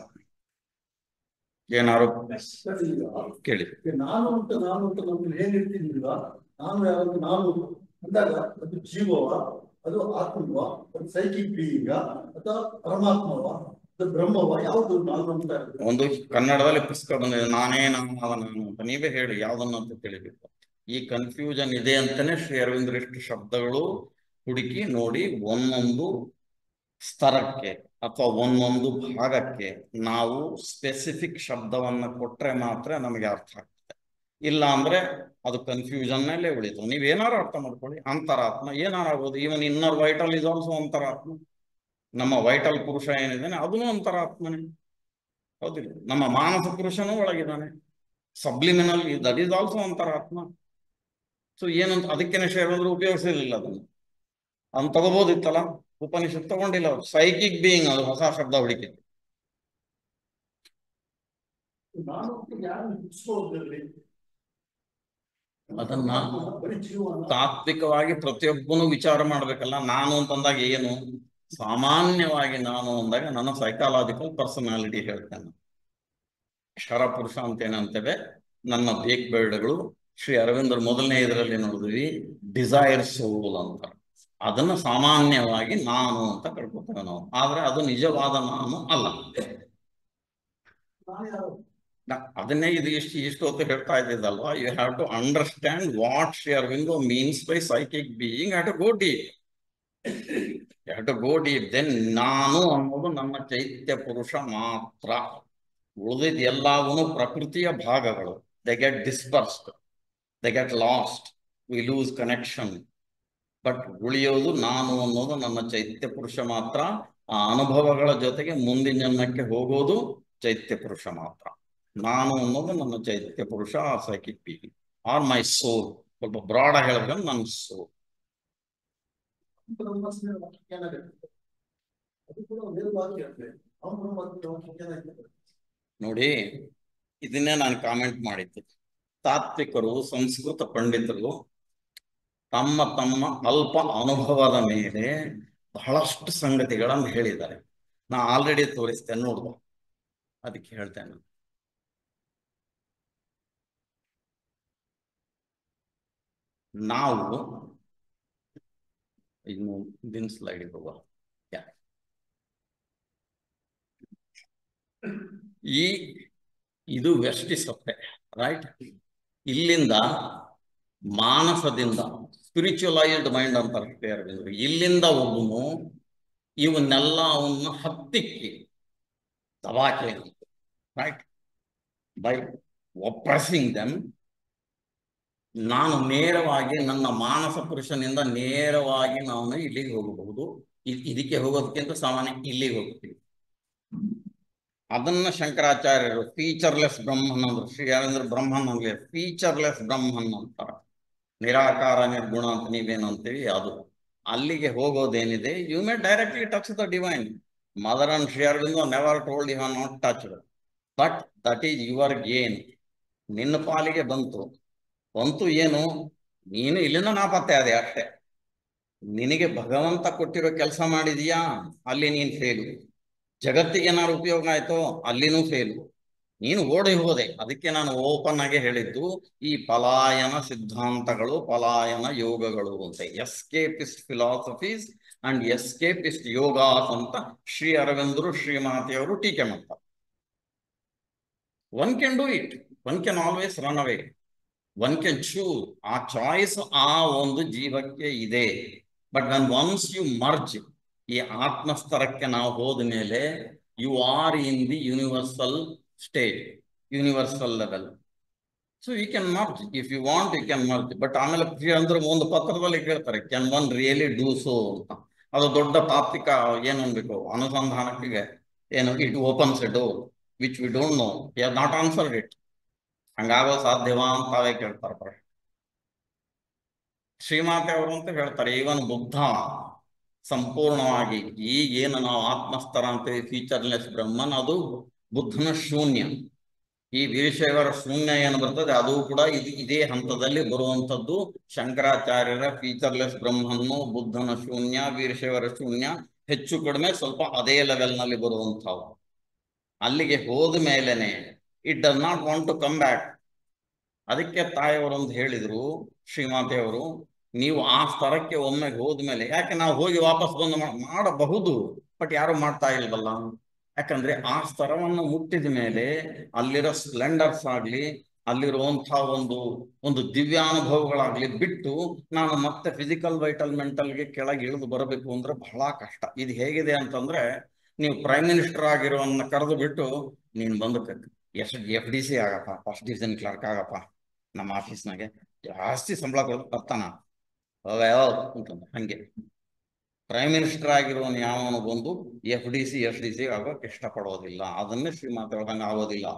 ಏನಾರು ಕೇಳಿ. ನಾನು ಅಂತ ನಮ್ಗೆ ಏನಿರ್ತಿದ್ದಿಲ್ಲ. ನಾನು ಯಾವಾಗ ನಾನು ಅಂದಾಗ ಅದು ಜೀವವ, ಅದು ಆತ್ಮವ, ಅದು ಸೈಕಿಕ್ ಬೀಯಿಂಗ ಅಥವಾ ಪರಮಾತ್ಮವ, ಅದು ಬ್ರಹ್ಮವ, ಯಾವುದು ನಾನು ಅಂತ? ಒಂದು ಕನ್ನಡದಲ್ಲಿ ಪುಸ್ತಕ ಬಂದಿದೆ, ನಾನೇ ನಾನು ನಾನು ಅಂತ. ನೀವೇ ಹೇಳಿ ಯಾವ್ದನ್ನಂತ ತಿಳಿಬೇಕು. ಈ ಕನ್ಫ್ಯೂಷನ್ ಇದೆ ಅಂತಾನೆ ಶ್ರೀ ಅರವಿಂದ್ರ ಇಷ್ಟು ಶಬ್ದಗಳು ಹುಡುಕಿ ನೋಡಿ ಒಂದೊಂದು ಸ್ತರಕ್ಕೆ ಅಥವಾ ಒಂದೊಂದು ಭಾಗಕ್ಕೆ ನಾವು ಸ್ಪೆಸಿಫಿಕ್ ಶಬ್ದವನ್ನ ಕೊಟ್ರೆ ಮಾತ್ರ ನಮಗೆ ಅರ್ಥ ಆಗ್ತದೆ. ಇಲ್ಲ ಅಂದ್ರೆ ಅದು ಕನ್ಫ್ಯೂಷನ್ನಲ್ಲೇ ಉಳಿತು. ನೀವೇನಾರು ಅರ್ಥ ಮಾಡ್ಕೊಳ್ಳಿ. ಅಂತರಾತ್ಮ ಏನಾರಾಗೋದು, even inner vital is also antaratma. ನಮ್ಮ ವೈಟಲ್ ಪುರುಷ ಏನಿದ್ದಾನೆ ಅದನ್ನು ಅಂತರಾತ್ಮನೇ, ಹೌದಿಲ್ಲ? ನಮ್ಮ ಮಾನಸ ಪುರುಷನೂ ಒಳಗಿದ್ದಾನೆ, subliminal, that is also antaratma. So ಏನಂತ ಅದಕ್ಕೇನೆ ಶ್ರೀರಾಮರು ಉಪಯೋಗಿಸಲಿಲ್ಲ ಅದನ್ನು. ಅದನ್ನು ತಗೋಬೋದಿತ್ತಲ್ಲ, ಉಪನಿಷತ್ ತಗೊಂಡಿಲ್ಲ ಅವರು. ಸೈಕಿಕ್ ಬೀಯಿಂಗ್, ಅದು ಹೊಸ ಶಬ್ದ ಹುಡುಕಿತ್ತು. ಅದನ್ನ ತಾತ್ವಿಕವಾಗಿ ಪ್ರತಿಯೊಬ್ಬನು ವಿಚಾರ ಮಾಡ್ಬೇಕಲ್ಲ. ನಾನು ಅಂತಂದಾಗ ಏನು, ಸಾಮಾನ್ಯವಾಗಿ ನಾನು ಅಂದಾಗ ನನ್ನ ಸೈಕಾಲಜಿಕಲ್ ಪರ್ಸನಾಲಿಟಿ ಹೇಳ್ತೇನೆ. ಕ್ಷರ ಪುರುಷ ಅಂತ ಏನಂತೇವೆ, ನನ್ನ ಬೇಕ್ ಬೇಡಗಳು. ಶ್ರೀ ಅರವಿಂದ್ರ ಮೊದಲನೇ ಇದರಲ್ಲಿ ನೋಡಿದ್ವಿ ಡಿಸೈರ್ ಸೋಲ್ ಅಂತ. ಅದನ್ನು ಸಾಮಾನ್ಯವಾಗಿ ನಾನು ಅಂತ ಕಳ್ಕೊತೇವೆ ನಾವು, ಆದ್ರೆ ಅದು ನಿಜವಾದ ನಾನು ಅಲ್ಲ. ಅದನ್ನೇ ಇದು ಇಷ್ಟು ಹೊತ್ತು ಹೇಳ್ತಾ ಇದ್ದಿದ್ದಲ್ವಾ. You have to understand what Shri Aurobindo means by psychic being. Have to go deep, you have to go deep. Then ನಾನು ಅನ್ನೋದು ನನ್ನ ಚೈತ್ಯ ಪುರುಷ ಮಾತ್ರ. ಉಳಿದಿದ್ದು ಎಲ್ಲವೂ ಪ್ರಕೃತಿಯ ಭಾಗಗಳು. They get dispersed, they get lost, we lose connection. But ಉಳಿಯೋದು ನಾನು ಅನ್ನೋದು ನನ್ನ ಚೈತ್ಯ ಪುರುಷ ಮಾತ್ರ. ಆ ಅನುಭವಗಳ ಜೊತೆಗೆ ಮುಂದಿನ ಜನ್ಮಕ್ಕೆ ಹೋಗೋದು ಚೈತ್ಯ ಪುರುಷ ಮಾತ್ರ. ನಾನು ಅನ್ನೋದು ನನ್ನ ಚೈತ್ಯ ಪುರುಷ, ಸೈಕಿಕ್ ಬೀಯಿಂಗ್ ಆರ್ ಮೈ ಸೋಲ್. ಸ್ವಲ್ಪ ಬ್ರಾಡ್ ಆಗಿ ಹೇಳ್ಬೇಕಂದ್ರೆ ನನ್ನ ಸೋಲ್. ನೋಡಿ, ಇದನ್ನೇ ನಾನು ಕಾಮೆಂಟ್ ಮಾಡಿದ್ದೆ. ತಾತ್ವಿಕರು, ಸಂಸ್ಕೃತ ಪಂಡಿತರು ತಮ್ಮ ತಮ್ಮ ಅಲ್ಪ ಅನುಭವದ ಮೇಲೆ ಬಹಳಷ್ಟು ಸಂಗತಿಗಳನ್ನು ಹೇಳಿದ್ದಾರೆ. ನಾ ಆಲ್ರೆಡಿ ತೋರಿಸ್ತೇನೆ, ನೋಡುವ. ಅದಕ್ಕೆ ಹೇಳ್ತೇನೆ, ನಾವು ಇನ್ನು ದಿನ ಸ್ಲೈಡ್ ಹೋಗುವ. ಇದು ವ್ಯಷ್ಟಿ ಸತ್ತೆ, ರೈಟ್? ಇಲ್ಲಿಂದ ಮಾನಸದಿಂದ ಸ್ಪಿರಿಚುವಲೈಸ್ಡ್ ಮೈಂಡ್ ಅಂತಾರೆ. ಇಲ್ಲಿಂದ ಒಬ್ಬನು ಇವನ್ನೆಲ್ಲ ಅವನ್ನ ಹತ್ತಿಕ್ಕಿ ದಬಾಕೆ, ರೈಟ್? ಬೈ ಒಪ್ರೆಸಿಂಗ್ ದೆಮ್, ನಾನು ನೇರವಾಗಿ ನನ್ನ ಮಾನಸ ಪುರುಷನಿಂದ ನೇರವಾಗಿ ನಾನು ಇಲ್ಲಿಗೆ ಹೋಗಬಹುದು. ಇದಕ್ಕೆ ಹೋಗೋದಕ್ಕಿಂತ ಸಾಮಾನ್ಯ ಇಲ್ಲಿಗೆ ಹೋಗ್ತೀವಿ. ಅದನ್ನ ಶಂಕರಾಚಾರ್ಯರು ಫೀಚರ್ಲೆಸ್ ಬ್ರಹ್ಮನ್ ಅಂದ್ರು. ಶ್ರೀ ಅರವಿಂದ್ರ ಬ್ರಹ್ಮನ್ ಅಂದ್ರೆ ಫೀಚರ್ಲೆಸ್ ಬ್ರಹ್ಮನ್ ಅಂತಾರ. ನಿರಾಕಾರ ನಿರ್ಗುಣ ಅಂತ ನೀವೇನಂತೀವಿ ಅದು. ಅಲ್ಲಿಗೆ ಹೋಗೋದೇನಿದೆ, you may directly touch the divine. Mother and Shri Aurobindo never told you have not touched, but that is your gain. ನಿನ್ನ ಪಾಲಿಗೆ ಬಂತು ಏನು, ನೀನು ಇಲ್ಲಿಂದ ನಾಪತ್ತೆ ಅದೇ ಅಷ್ಟೇ. ನಿನಗೆ ಭಗವಂತ ಕೊಟ್ಟಿರೋ ಕೆಲಸ ಮಾಡಿದೀಯಾ, ಅಲ್ಲಿ ನೀನು ಫೇಲು. ಜಗತ್ತಿಗೆ ಏನಾದ್ರು ಉಪಯೋಗ ಆಯ್ತೋ ಅಲ್ಲಿನೂ ಫೇಲು. ನೀನು ಓಡಿ ಹೋದೆ. ಅದಕ್ಕೆ ನಾನು ಓಪನ್ ಆಗಿ ಹೇಳಿದ್ದು ಈ ಪಲಾಯನ ಸಿದ್ಧಾಂತಗಳು, ಪಲಾಯನ ಯೋಗಗಳು ಅಂತ. ಎಸ್ಕೇಪಿಸ್ಟ್ ಫಿಲಾಸಫೀಸ್ ಅಂಡ್ ಎಸ್ಕೇಪಿಸ್ಟ್ ಯೋಗಾಸ್ ಅಂತ ಶ್ರೀ ಅರವಿಂದರು ಶ್ರೀಮಾತೆಯವರು ಟೀಕೆ ಮಾಡ್ತಾರೆ. One can do it, one can always run away, one can choose. ಆ ಚಾಯ್ಸ್ ಆ ಒಂದು ಜೀವಕ್ಕೆ ಇದೆ. But when once you merge, ಈ ಆತ್ಮಸ್ತರಕ್ಕೆ ನಾವು ಹೋದ ಮೇಲೆ you are in the universal state, universal level. So you can merge if you want, you can merge. But ಆಮೇಲೆ ಅಂದ್ರೆ ಒಂದು ಪತ್ರದಲ್ಲಿ ಕೇಳ್ತಾರೆ, can one really do so ಅಂತ. ಅದು ದೊಡ್ಡ ತಾತ್ವಿಕ ಏನು ಅನ್ಬೇಕು ಅನುಸಂಧಾನಕ್ಕೆ, ಏನು it opens a door which we don't know, we have not answered it. ಹಂಗಾಗೋ ಸಾಧ್ಯವಾ ಅಂತ ಅವೇ ಕೇಳ್ತಾರೆ. ಶ್ರೀಮಾತೆ ಅವರು ಅಂತ ಹೇಳ್ತಾರೆ, ಇವನ್ ಬುದ್ಧ ಸಂಪೂರ್ಣವಾಗಿ ಈಗೇನು ನಾವು ಆತ್ಮಸ್ತರ ಅಂತೀವಿ, ಫೀಚರ್ಲೆಸ್ ಬ್ರಹ್ಮನ್, ಅದು ಬುದ್ಧನ ಶೂನ್ಯ. ಈ ವೀರಶೈವರ ಶೂನ್ಯ ಏನು ಬರ್ತದೆ ಅದು ಕೂಡ ಇದೇ ಹಂತದಲ್ಲಿ ಬರುವಂಥದ್ದು. ಶಂಕರಾಚಾರ್ಯರ ಫೀಚರ್ಲೆಸ್ ಬ್ರಹ್ಮನ್ನು, ಬುದ್ಧನ ಶೂನ್ಯ, ವೀರಶೈವರ ಶೂನ್ಯ ಹೆಚ್ಚು ಕಡಿಮೆ ಸ್ವಲ್ಪ ಅದೇ ಲೆವೆಲ್ನಲ್ಲಿ ಬರುವಂಥವು. ಅಲ್ಲಿಗೆ ಹೋದ ಮೇಲೆನೆ it does not want to come back. ಅದಕ್ಕೆ ತಾಯಿಯವರೊಂದು ಹೇಳಿದ್ರು, ಶ್ರೀಮಾತೆಯವರು, ನೀವು ಆ ಸ್ತರಕ್ಕೆ ಒಮ್ಮೆ ಹೋದ್ಮೇಲೆ, ಯಾಕೆ ನಾವು ಹೋಗಿ ವಾಪಸ್ ಬಂದು ಮಾಡಬಹುದು, ಬಟ್ ಯಾರು ಮಾಡ್ತಾ ಇಲ್ವಲ್ಲ. ಯಾಕಂದ್ರೆ ಆ ಸ್ತರವನ್ನು ಮುಟ್ಟಿದ ಮೇಲೆ ಅಲ್ಲಿರೋ ಸ್ಪ್ಲೆಂಡರ್ಸ್ ಆಗ್ಲಿ, ಅಲ್ಲಿರುವಂತಹ ಒಂದು ದಿವ್ಯಾನುಭವಗಳಾಗ್ಲಿ ಬಿಟ್ಟು ನಾನು ಮತ್ತೆ ಫಿಸಿಕಲ್ ವೈಟಲ್ ಮೆಂಟಲ್ಗೆ ಕೆಳಗೆ ಇಳಿದು ಬರಬೇಕು ಅಂದ್ರೆ ಬಹಳ ಕಷ್ಟ. ಇದು ಹೇಗಿದೆ ಅಂತಂದ್ರೆ, ನೀವು ಪ್ರೈಮ್ ಮಿನಿಸ್ಟರ್ ಆಗಿರೋನ್ನ ಕರೆದು ಬಿಟ್ಟು ನೀನು ಬಂದು FDC ಆಗಪ್ಪ, ಫಸ್ಟ್ ಡಿವಿಷನ್ ಕ್ಲರ್ಕ್ ಆಗಪ್ಪ ನಮ್ಮ ಆಫೀಸ್ನಾಗೆ, ಜಾಸ್ತಿ ಸಂಬಳ ಬರ್ತಾನ ಅಂತಂದ್ರೆ, ಹಂಗೆ ಪ್ರೈಮ್ ಮಿನಿಸ್ಟರ್ ಆಗಿರೋನು ಯಾವನು ಬಂದು FDC ಆಗೋಕೆ ಇಷ್ಟಪಡೋದಿಲ್ಲ. ಅದನ್ನೇ ಶ್ರೀಮಾತೆ ಹಂಗೆ ಆಗೋದಿಲ್ಲ.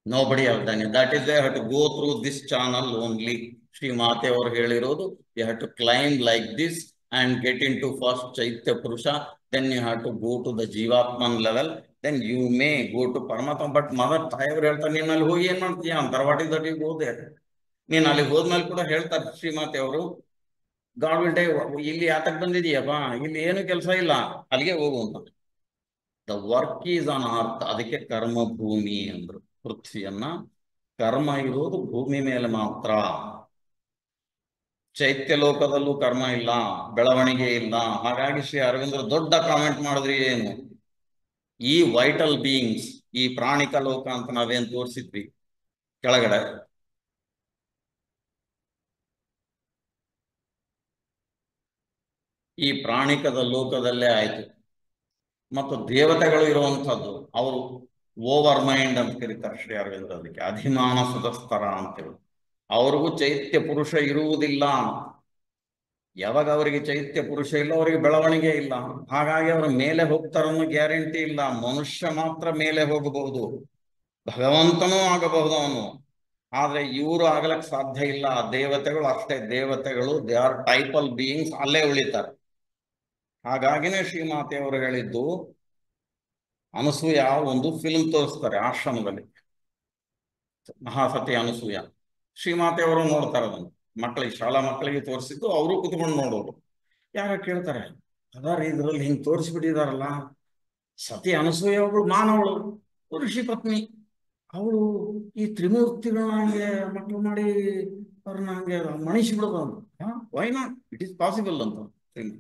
Nobody has done it. That is why you have to go through this channel only. Shrimate ಅವರು ಹೇಳಿರೋದು, you have to climb like this and get into first Chaitya Purusha, then you have to go to the Jivatman level, then you may go to Paramatma. But mother ತಾಯಿಯವರು ಹೇಳ್ತಾರೆ, ನೀನು ಅಲ್ಲಿ ಹೋಗಿ ಏನ್ ಮಾಡ್ತೀಯ ಅಂತಾರೆ. What is that you go there? ನೀನು ಅಲ್ಲಿ ಹೋದ್ಮೇಲೆ ಕೂಡ ಹೇಳ್ತಾರೆ ಶ್ರೀಮಾತೆ ಅವರು, ಗಾಡ್ ವಿಲ್ ಟೇಕ್, ಇಲ್ಲಿ ಯಾತಕ್ ಬಂದಿದೀಯಪ್ಪ, ಇಲ್ಲಿ ಏನು ಕೆಲಸ ಇಲ್ಲ, ಅಲ್ಲಿಗೆ ಹೋಗು ಅಂತ. The work is on earth. ಅದಕ್ಕೆ ಕರ್ಮ ಭೂಮಿ ಅಂದ್ರು. ಪೃಥ್ವಿಯನ್ನ ಕರ್ಮ ಇರೋದು ಭೂಮಿ ಮೇಲೆ ಮಾತ್ರ. ಚೈತ್ಯ ಲೋಕದಲ್ಲೂ ಕರ್ಮ ಇಲ್ಲ, ಬೆಳವಣಿಗೆ ಇಲ್ಲ. ಹಾಗಾಗಿ ಶ್ರೀ ಅರವಿಂದರು ದೊಡ್ಡ ಕಾಮೆಂಟ್ ಮಾಡಿದ್ರಿ, ಏನು ಈ ವೈಟಲ್ ಬೀಯಿಂಗ್ಸ್, ಈ ಪ್ರಾಣಿಕ ಲೋಕ ಅಂತ ನಾವೇನ್ ತೋರಿಸಿದ್ವಿ ಕೆಳಗಡೆ, ಈ ಪ್ರಾಣಿಕದ ಲೋಕದಲ್ಲೇ ಆಯ್ತು. ಮತ್ತು ದೇವತೆಗಳು ಇರುವಂಥದ್ದು, ಅವರು ಓವರ್ ಮೈಂಡ್ ಅಂತ ಕರೀತಾರೆ ಶ್ರೀ ಅರವಿಂದ್ರ. ಅದಕ್ಕೆ ಅಧಿಮಾನಸದ ಸ್ತರ ಅಂತೇಳಿ. ಅವ್ರಿಗೂ ಚೈತ್ಯ ಪುರುಷ ಇರುವುದಿಲ್ಲ. ಯಾವಾಗ ಅವರಿಗೆ ಚೈತ್ಯ ಪುರುಷ ಇಲ್ಲ, ಅವರಿಗೆ ಬೆಳವಣಿಗೆ ಇಲ್ಲ. ಹಾಗಾಗಿ ಅವರು ಮೇಲೆ ಹೋಗ್ತಾರನ್ನೋ ಗ್ಯಾರಂಟಿ ಇಲ್ಲ. ಮನುಷ್ಯ ಮಾತ್ರ ಮೇಲೆ ಹೋಗಬಹುದು, ಭಗವಂತನೂ ಆಗಬಹುದು ಅವನು. ಆದ್ರೆ ಇವರು ಆಗ್ಲಕ್ ಸಾಧ್ಯ ಇಲ್ಲ. ದೇವತೆಗಳು ಅಷ್ಟೇ, ದೇವತೆಗಳು ದೇ ಆರ್ ಟೈಪಲ್ ಬೀಯಿಂಗ್ಸ್, ಅಲ್ಲೇ ಉಳಿತಾರೆ. ಹಾಗಾಗಿನೇ ಶ್ರೀಮಾತೆಯವರು ಹೇಳಿದ್ದು, ಅನಸೂಯ ಒಂದು ಫಿಲ್ಮ್ ತೋರಿಸ್ತಾರೆ ಆಶ್ರಮದಲ್ಲಿ, ಮಹಾಸತಿ ಅನಸೂಯ. ಶ್ರೀಮಾತೆಯವರು ನೋಡ್ತಾರೆ ಅದನ್ನು, ಮಕ್ಕಳಿಗೆ, ಶಾಲಾ ಮಕ್ಕಳಿಗೆ ತೋರಿಸಿದ್ದು, ಅವರು ಕುತ್ಕೊಂಡು ನೋಡೋರು. ಯಾರ ಕೇಳ್ತಾರೆ, ಅದಾರ ಇದ್ರಲ್ಲಿ ಹಿಂಗ್ ತೋರಿಸ್ಬಿಟ್ಟಿದಾರಲ್ಲ, ಸತಿ ಅನಸೂಯ ಅವಳು ಮಾನವಳು, ಋಷಿ ಪತ್ನಿ, ಅವಳು ಈ ತ್ರಿಮೂರ್ತಿಗಳನ್ನ ಹಂಗೆ ಮಕ್ಕಳು ಮಾಡಿ ಅವ್ರನ್ನ ಹಂಗೆ ಮಣಿಸಿ ಬಿಡೋದು. Why not, it is possible ಅಂತ. think.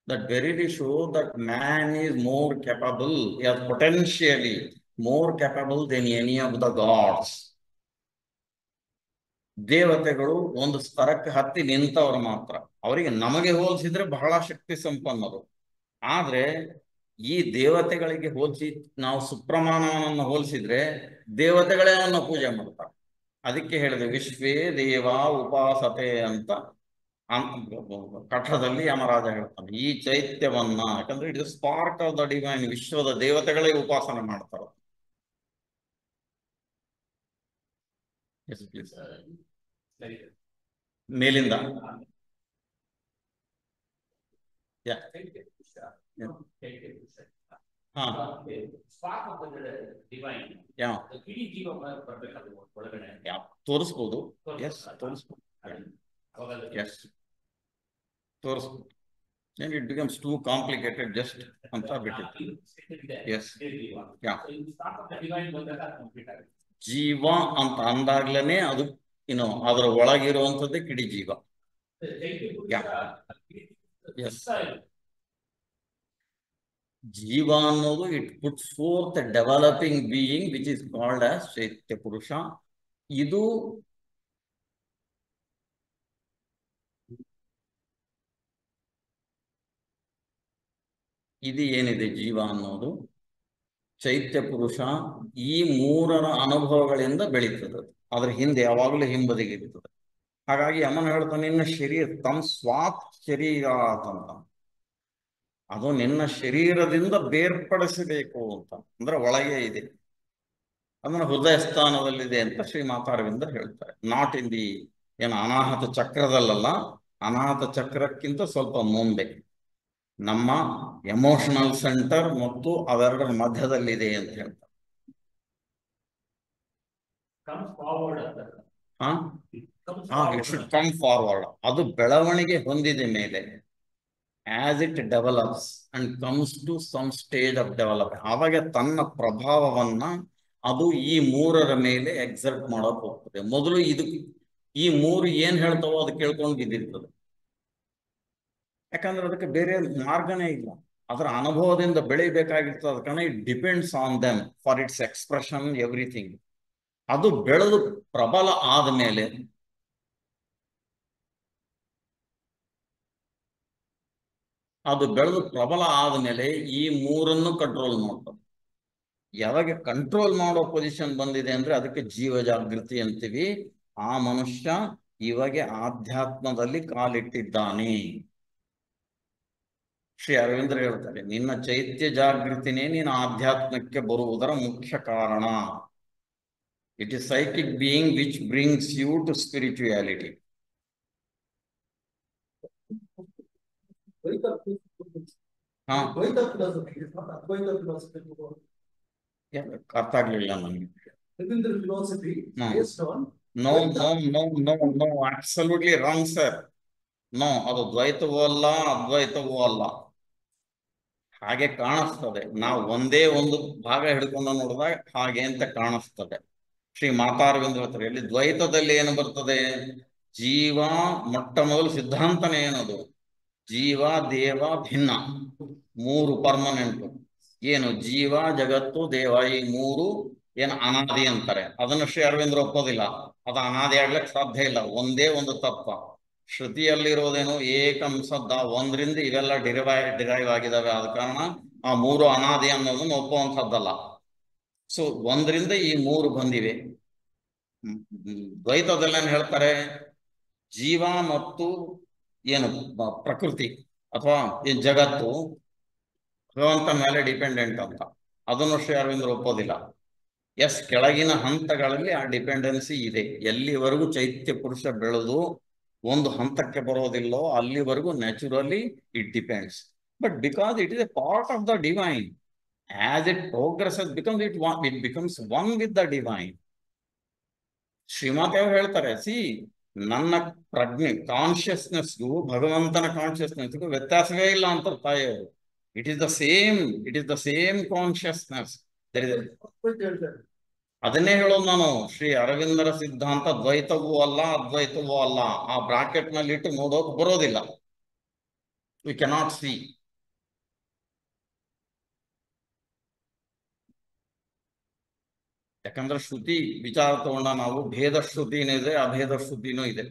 That verily show that man is more capable, is potentially more capable than any of the gods. ದೇವತೆಗಳು ಒಂದು ಸ್ತರಕ್ಕೆ ಹತ್ತಿ ನಿಂತವರು ಮಾತ್ರ. ಅವರಿಗೆ ನಮಗೆ ಹೋಲಿಸಿದ್ರೆ ಬಹಳ ಶಕ್ತಿ ಸಂಪನ್ನರು. ಆದ್ರೆ ಈ ದೇವತೆಗಳಿಗೆ ಹೋಲಿಸಿ ನಾವು ಸುಪ್ರಮಾಣವನ್ನು ಹೋಲಿಸಿದ್ರೆ ದೇವತೆಗಳೇ ಅವನ್ನ ಪೂಜೆ ಮಾಡ್ತಾರೆ. ಅದಕ್ಕೆ ಹೇಳಿದೆ ವಿಶ್ವೇ ದೇವ ಉಪಾಸತೆ ಅಂತ ಕಠದಲ್ಲಿ ಯಮರಾಜ ಹೇಳ್ತಾನೆ. ಈ ಚೈತ್ಯವನ್ನ, ಯಾಕಂದ್ರೆ it is spark of the divine, ವಿಶ್ವದ ದೇವತೆಗಳೇ ಉಪಾಸನೆ ಮಾಡ್ತಾರೆ. ಮೇಲಿಂದ ತೋರಿಸ್ಬೋದು. ಎಸ್ ತೋರಿಸ್ಬೋದು. ಎಸ್ ತೋರಿಸ್ಬೋದು. It becomes too complicated just ಅಂತ ಬಿಟ್ಟಿತ್ತು. ಎಸ್ ಜೀವ ಅಂತ ಅಂದಾಗ್ಲೇನೆ ಅದು ಇನ್ನು ಅದರ ಒಳಗಿರುವಂಥದ್ದೇ ಕಿಡಿ ಜೀವ. ಎಸ್ ಜೀವ ಅನ್ನೋದು it puts forth developing being which is called as chaitya purusha. ಇದು ಏನಿದೆ ಜೀವ ಅನ್ನೋದು ಚೈತ್ಯ ಪುರುಷ, ಈ ಮೂರರ ಅನುಭವಗಳಿಂದ ಬೆಳೀತದೆ. ಅದ್ರ ಹಿಂದೆ ಯಾವಾಗಲೂ ಹಿಂಬದಿಗಿರ್ತದೆ. ಹಾಗಾಗಿ ಯಮನ ಹೇಳ್ತಾನೆ, ನಿನ್ನ ಶರೀರ ತಮ್ಮ ಸ್ವಾತ್ ಶರೀರ ಅಂತ, ಅದು ನಿನ್ನ ಶರೀರದಿಂದ ಬೇರ್ಪಡಿಸಬೇಕು ಅಂತ. ಅಂದ್ರೆ ಒಳಗೆ ಇದೆ, ಅಂದ್ರೆ ಹೃದಯ ಸ್ಥಾನದಲ್ಲಿದೆ ಅಂತ ಶ್ರೀ ಮಾತಾರವಿಂದ ಹೇಳ್ತಾರೆ. ನಾಟ್ ಇನ್ ದಿ ಏನು ಅನಾಹತ ಚಕ್ರದಲ್ಲ, ಅನಾಹತ ಚಕ್ರಕ್ಕಿಂತ ಸ್ವಲ್ಪ ಮುಂದೆ ನಮ್ಮ ಎಮೋಷನಲ್ ಸೆಂಟರ್ ಮತ್ತು ಅವೆರಡರ ಮಧ್ಯದಲ್ಲಿದೆ ಅಂತ ಹೇಳ್ತಾರೆ. It should come forward. ಅದು ಬೆಳವಣಿಗೆ ಹೊಂದಿದ ಮೇಲೆ as it develops and comes to some stage of develop, ಆವಾಗ ತನ್ನ ಪ್ರಭಾವವನ್ನ ಅದು ಈ ಮೂರರ ಮೇಲೆ ಎಕ್ಸರ್ಟ್ ಮಾಡೋಕೆ ಹೋಗ್ತದೆ. ಮೊದಲು ಈ ಮೂರು ಏನ್ ಹೇಳ್ತಾವೋ ಅದು ಕೇಳ್ಕೊಂಡು ಬಿದ್ದಿರ್ತದೆ. ಯಾಕಂದ್ರೆ ಅದಕ್ಕೆ ಬೇರೆ ಮಾರ್ಗನೇ ಇಲ್ಲ. ಅದರ ಅನುಭವದಿಂದ ಬೆಳಿಬೇಕಾಗಿರ್ತದೆ. ಅದ ಕಾರಣ it depends on them for it's expression everything. ಅದು ಬೆಳೆದು ಪ್ರಬಲ ಆದ್ಮೇಲೆ ಈ ಮೂರನ್ನು ಕಂಟ್ರೋಲ್ ಮಾಡ್ತದೆ. ಯಾವಾಗ ಕಂಟ್ರೋಲ್ ಮಾಡೋ ಪೊಸಿಷನ್ ಬಂದಿದೆ ಅಂದ್ರೆ ಅದಕ್ಕೆ ಜೀವ ಜಾಗೃತಿ ಅಂತೀವಿ. ಆ ಮನುಷ್ಯ ಇವಾಗ ಆಧ್ಯಾತ್ಮದಲ್ಲಿ ಕಾಲಿಟ್ಟಿದ್ದಾನೆ. ಶ್ರೀ ಅರವಿಂದ್ರ ಹೇಳ್ತಾರೆ, ನಿನ್ನ ಚೈತ್ಯ ಜಾಗೃತಿನೇ ನೀನು ಆಧ್ಯಾತ್ಮಕ್ಕೆ ಬರುವುದರ ಮುಖ್ಯ ಕಾರಣ. It is psychic being which brings you to spirituality. ಅರ್ಥ ಆಗ್ಲಿಲ್ಲ ನನಗೆ. No absolutely wrong sir. No, ಅದು ದ್ವೈತವೂ ಅಲ್ಲ, ಅದ್ವೈತವೂ ಅಲ್ಲ. ಹಾಗೆ ಕಾಣಿಸ್ತದೆ. ನಾವು ಒಂದೇ ಒಂದು ಭಾಗ ಹಿಡ್ಕೊಂಡು ನೋಡಿದಾಗ ಹಾಗೆ ಅಂತ ಕಾಣಿಸ್ತದೆ. ಶ್ರೀ ಮಾತಾರವಿಂದ್ರ ಹೇಳ್ತಾರೆ, ಇಲ್ಲಿ ದ್ವೈತದಲ್ಲಿ ಏನು ಬರ್ತದೆ? ಜೀವ ಮೊಟ್ಟ ಮೊದಲು ಸಿದ್ಧಾಂತನೇ ಏನದು? ಜೀವ ದೇವ ಭಿನ್ನ, ಮೂರು ಪರ್ಮನೆಂಟು. ಏನು ಜೀವ, ಜಗತ್ತು, ದೇವ, ಈ ಮೂರು ಏನು ಅನಾದಿ ಅಂತಾರೆ. ಅದನ್ನು ಶ್ರೀ ಅರವಿಂದ್ರ ಒಪ್ಪೋದಿಲ್ಲ. ಅದು ಅನಾದಿ ಆಗ್ಲಿಕ್ಕೆ ಸಾಧ್ಯ ಇಲ್ಲ. ಒಂದೇ ಒಂದು ತತ್ವ. ಶ್ರುತಿಯಲ್ಲಿರೋದೇನು? ಏಕಂಸದ್ದ, ಒಂದರಿಂದ ಇವೆಲ್ಲ ಡಿರೈವ್ ಆಗಿದಾವೆ. ಆದ ಕಾರಣ ಆ ಮೂರು ಅನಾದಿ ಅನ್ನೋದನ್ನು ಒಪ್ಪುವಂಥದ್ದಲ್ಲ. ಸೊ ಒಂದರಿಂದ ಈ ಮೂರು ಬಂದಿವೆ. ದ್ವೈತದಲ್ಲೇನು ಹೇಳ್ತಾರೆ? ಜೀವ ಮತ್ತು ಏನು ಪ್ರಕೃತಿ ಅಥವಾ ಈ ಜಗತ್ತು ಭಗವಂತನ ಮೇಲೆ ಡಿಪೆಂಡೆಂಟ್ ಅಂತ. ಅದನ್ನು ಶ್ರೀ ಅರವಿಂದ್ರ ಒಪ್ಪೋದಿಲ್ಲ. ಎಸ್, ಕೆಳಗಿನ ಹಂತಗಳಲ್ಲಿ ಆ ಡಿಪೆಂಡೆನ್ಸಿ ಇದೆ. ಎಲ್ಲಿವರೆಗೂ ಚೈತ್ಯ ಪುರುಷ ಬೆಳೆದು ಒಂದು ಹಂತಕ್ಕೆ ಬರೋದಿಲ್ಲೋ ಅಲ್ಲಿವರೆಗೂ naturally it depends. But because it is a part of the divine, as it progresses it becomes one with the divine. ಶ್ರೀಮಾತೆಯವರು ಹೇಳ್ತಾರೆ, ನನ್ನ ಪ್ರಜ್ಞೆ ಕಾನ್ಶಿಯಸ್ನೆಸ್ಗೂ ಭಗವಂತನ ಕಾನ್ಶಿಯಸ್ನೆಸ್ಗೂ ವ್ಯತ್ಯಾಸವೇ ಇಲ್ಲ ಅಂತ ತಾಯಿಯವರು. It is the same consciousness. ಅದನ್ನೇ ಹೇಳೋದು ನಾನು. ಶ್ರೀ ಅರವಿಂದರ ಸಿದ್ಧಾಂತ ದ್ವೈತವೂ ಅಲ್ಲ, ಅದ್ವೈತವೂ ಅಲ್ಲ. ಆ ಬ್ರಾಕೆಟ್ ನಲ್ಲಿ ಇಟ್ಟು ನೋಡೋಕೆ ಬರೋದಿಲ್ಲ. We cannot see. ಯಾಕಂದ್ರೆ ಶ್ರುತಿ ವಿಚಾರ ತಗೊಂಡ ನಾವು ಭೇದ ಶ್ರುತಿನೂ ಇದೆ, ಅಭೇದ ಶ್ರುತಿನೂ ಇದೆ.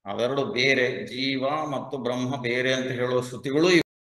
ಅವೆರಡು ಬೇರೆ, ಜೀವ ಮತ್ತು ಬ್ರಹ್ಮ ಬೇರೆ ಅಂತ ಹೇಳುವ ಶ್ರುತಿಗಳು